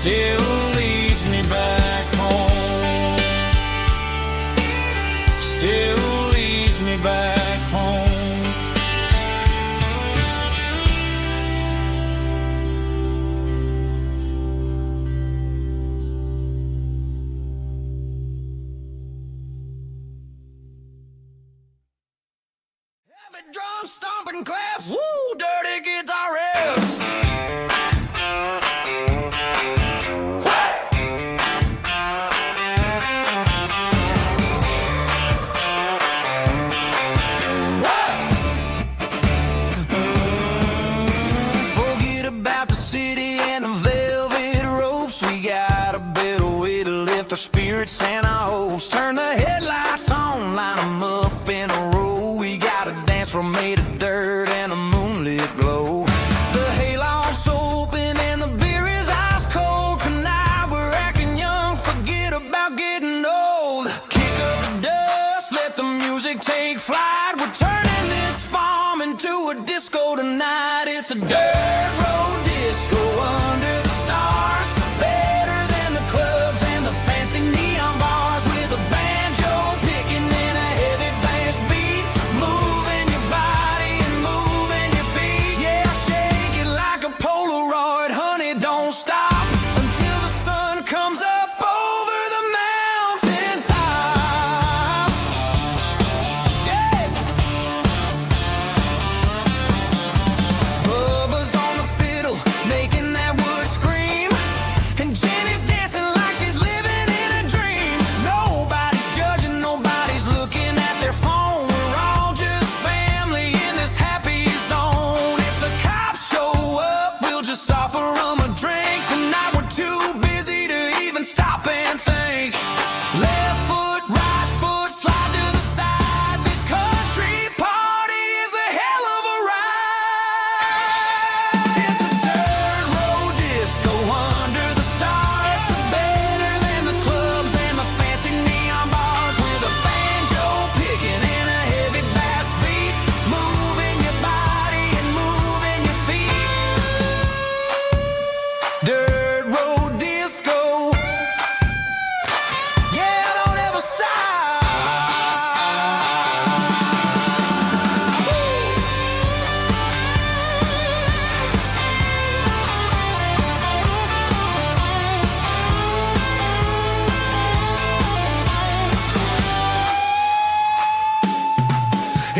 still leads me back home. Still leads me back home. Heavy drum stomping claps, woo, dirty guitar riffs. Forget about the city and the velvet ropes. We got a better way to lift our spirits and our hopes. Turn the headlights on, line them up in a row. We got a dance floor made of dirt and a moonlit glow. The hayloft's open and the beer is ice cold. Tonight we're acting young, forget about getting old. Kick up the dust, let the music take flight. We're turning this farm into a disco tonight. It's a dirt road disco under the stars. Better than the clubs and the fancy neon bars. With a banjo picking and a heavy bass beat. Moving your body and moving your feet. Yeah, shake it like a Polaroid, honey, don't stop until the sun comes up over the mountain top. Yeah. Bubba's on the fiddle, making that wood scream. And Jenny's dancing like she's living in a dream. Nobody's judging, nobody's looking at their phone. We're all just family in this happy zone. If the cops show up, we'll just offer them a drink. Tonight we're too busy to even stop and think. Left foot, right foot, slide to the side. This country party is a hell of a ride. It's a dirt road disco under the stars. Better than the clubs and the fancy neon bars. With a banjo picking and a heavy bass beat. Moving your body and moving your feet. Dirt road disco. Yeah, don't ever stop.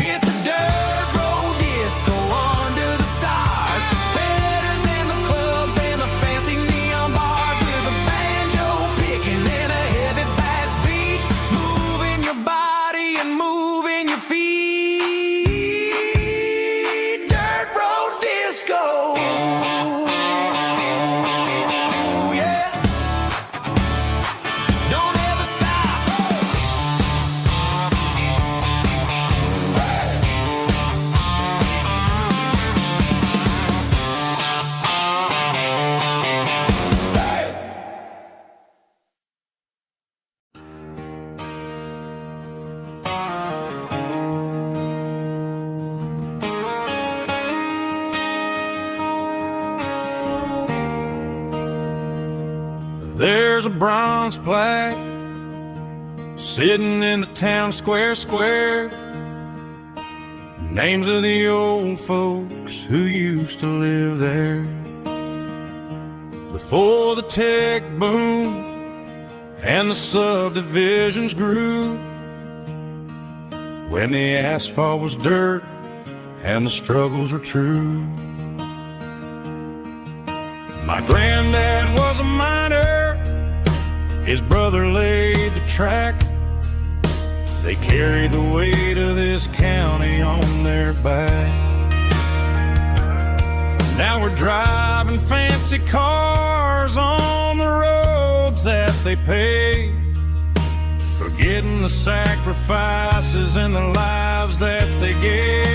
It's a dirt road disco under the stars. Better than the clubs and the fancy neon bars. With a banjo picking and a heavy bass beat. Moving your body and moving your feet. Dirt road disco. Yeah. Don't ever stop. There's a bronze plaque sitting in the town square. Names of the old folks who used to live there. Before the tech boom and the subdivisions grew. When the asphalt was dirt and the struggles were true. My granddad was a miner. His brother laid the track. They carried the weight of this county on their back. Now we're driving fancy cars on the roads that they paved, forgetting the sacrifices and the lives that they gave.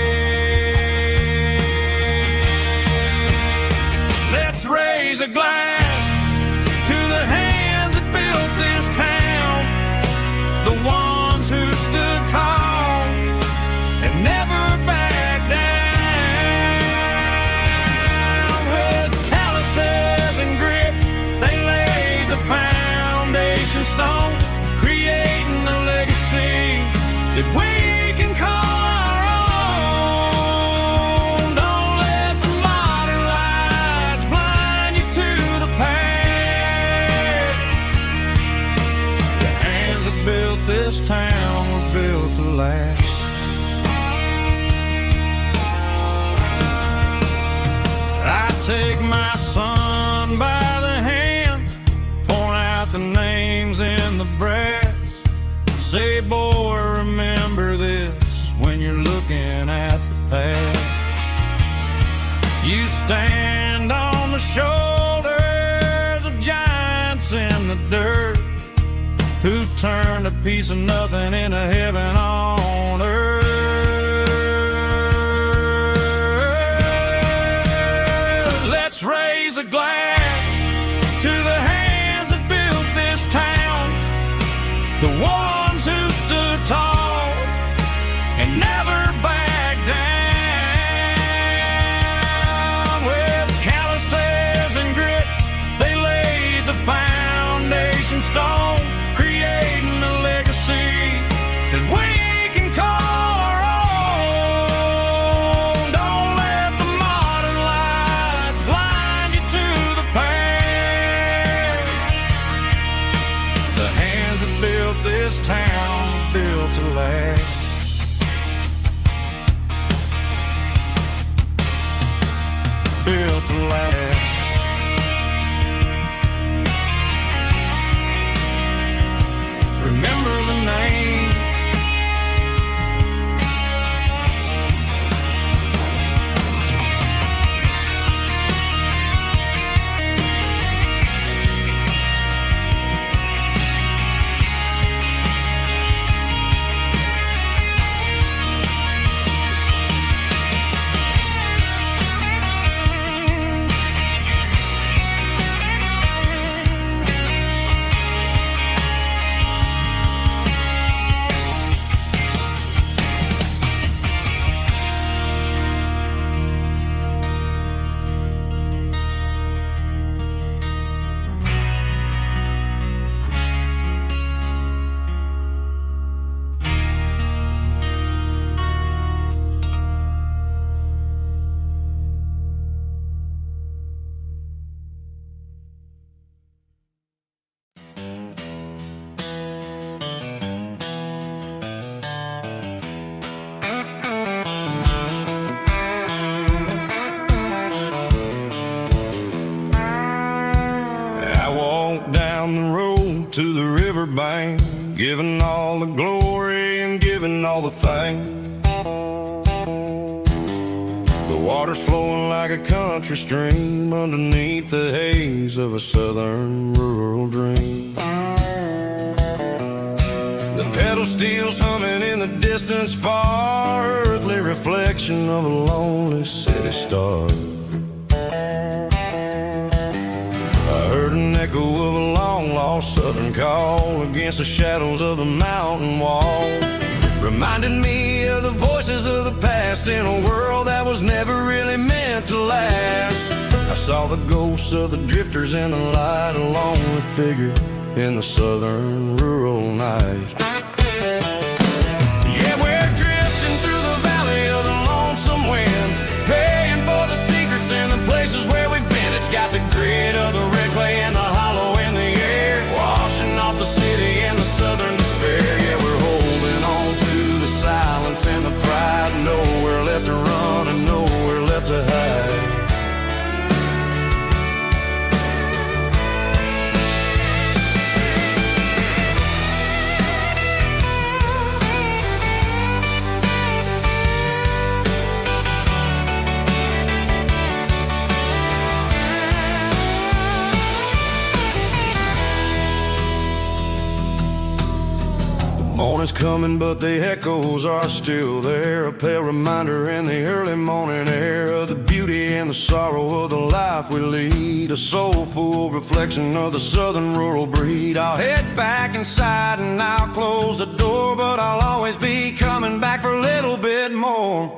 Let's raise a glass to the hands that built this town, the ones who stood tall and never backed down. With calluses and grit, they lay take my son by the hand, point out the names in the brass, say, boy, remember this when you're looking at the past. You stand on the shoulders of giants in the dirt, who turned a piece of nothing into heaven on earth. Let's raise a glass to the hands that built this town, the ones who stood tall and never backed down. With calluses and grit, they laid the foundation stone, creating a legacy that we can call our own. Don't let the modern lights blind you to the past. The hands that built this town built to last. Built to last. Remember the names. Down the road to the riverbank, giving all the glory and giving all the thanks. The water's flowing like a country stream underneath the haze of a southern rural dream. The pedal steel's humming in the distance far, earthly reflection of a lonely city star. I heard an echo of a long-lost southern call against the shadows of the mountain wall, reminded me of the voices of the past in a world that was never really meant to last. I saw the ghosts of the drifters in the light, a lonely figure in the southern rural night. Yeah, we're drifting through the valley of the lonesome wind, paying for the secrets and the places where we've been. It's got the grit of the red clay and the hollow in the air, washing off the city and the southern despair. Yeah, we're holding on to the silence and the pride, nowhere left to run and nowhere left to hide. Morning's coming, but the echoes are still there, a pale reminder in the early morning air of the beauty and the sorrow of the life we lead, a soulful reflection of the southern rural breed. I'll head back inside and I'll close the door, but I'll always be coming back for a little bit more.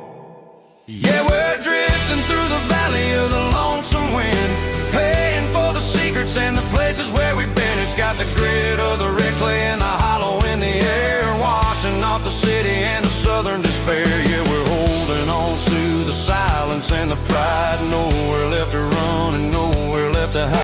Yeah, we're drifting through the valley of the lonesome wind, paying for the secrets and the places where we've been. It's got the grit of the red clay and the hollow in the air, washing off the city and the southern despair. Yeah, we're holding on to the silence and the pride, nowhere left to run and nowhere left to hide.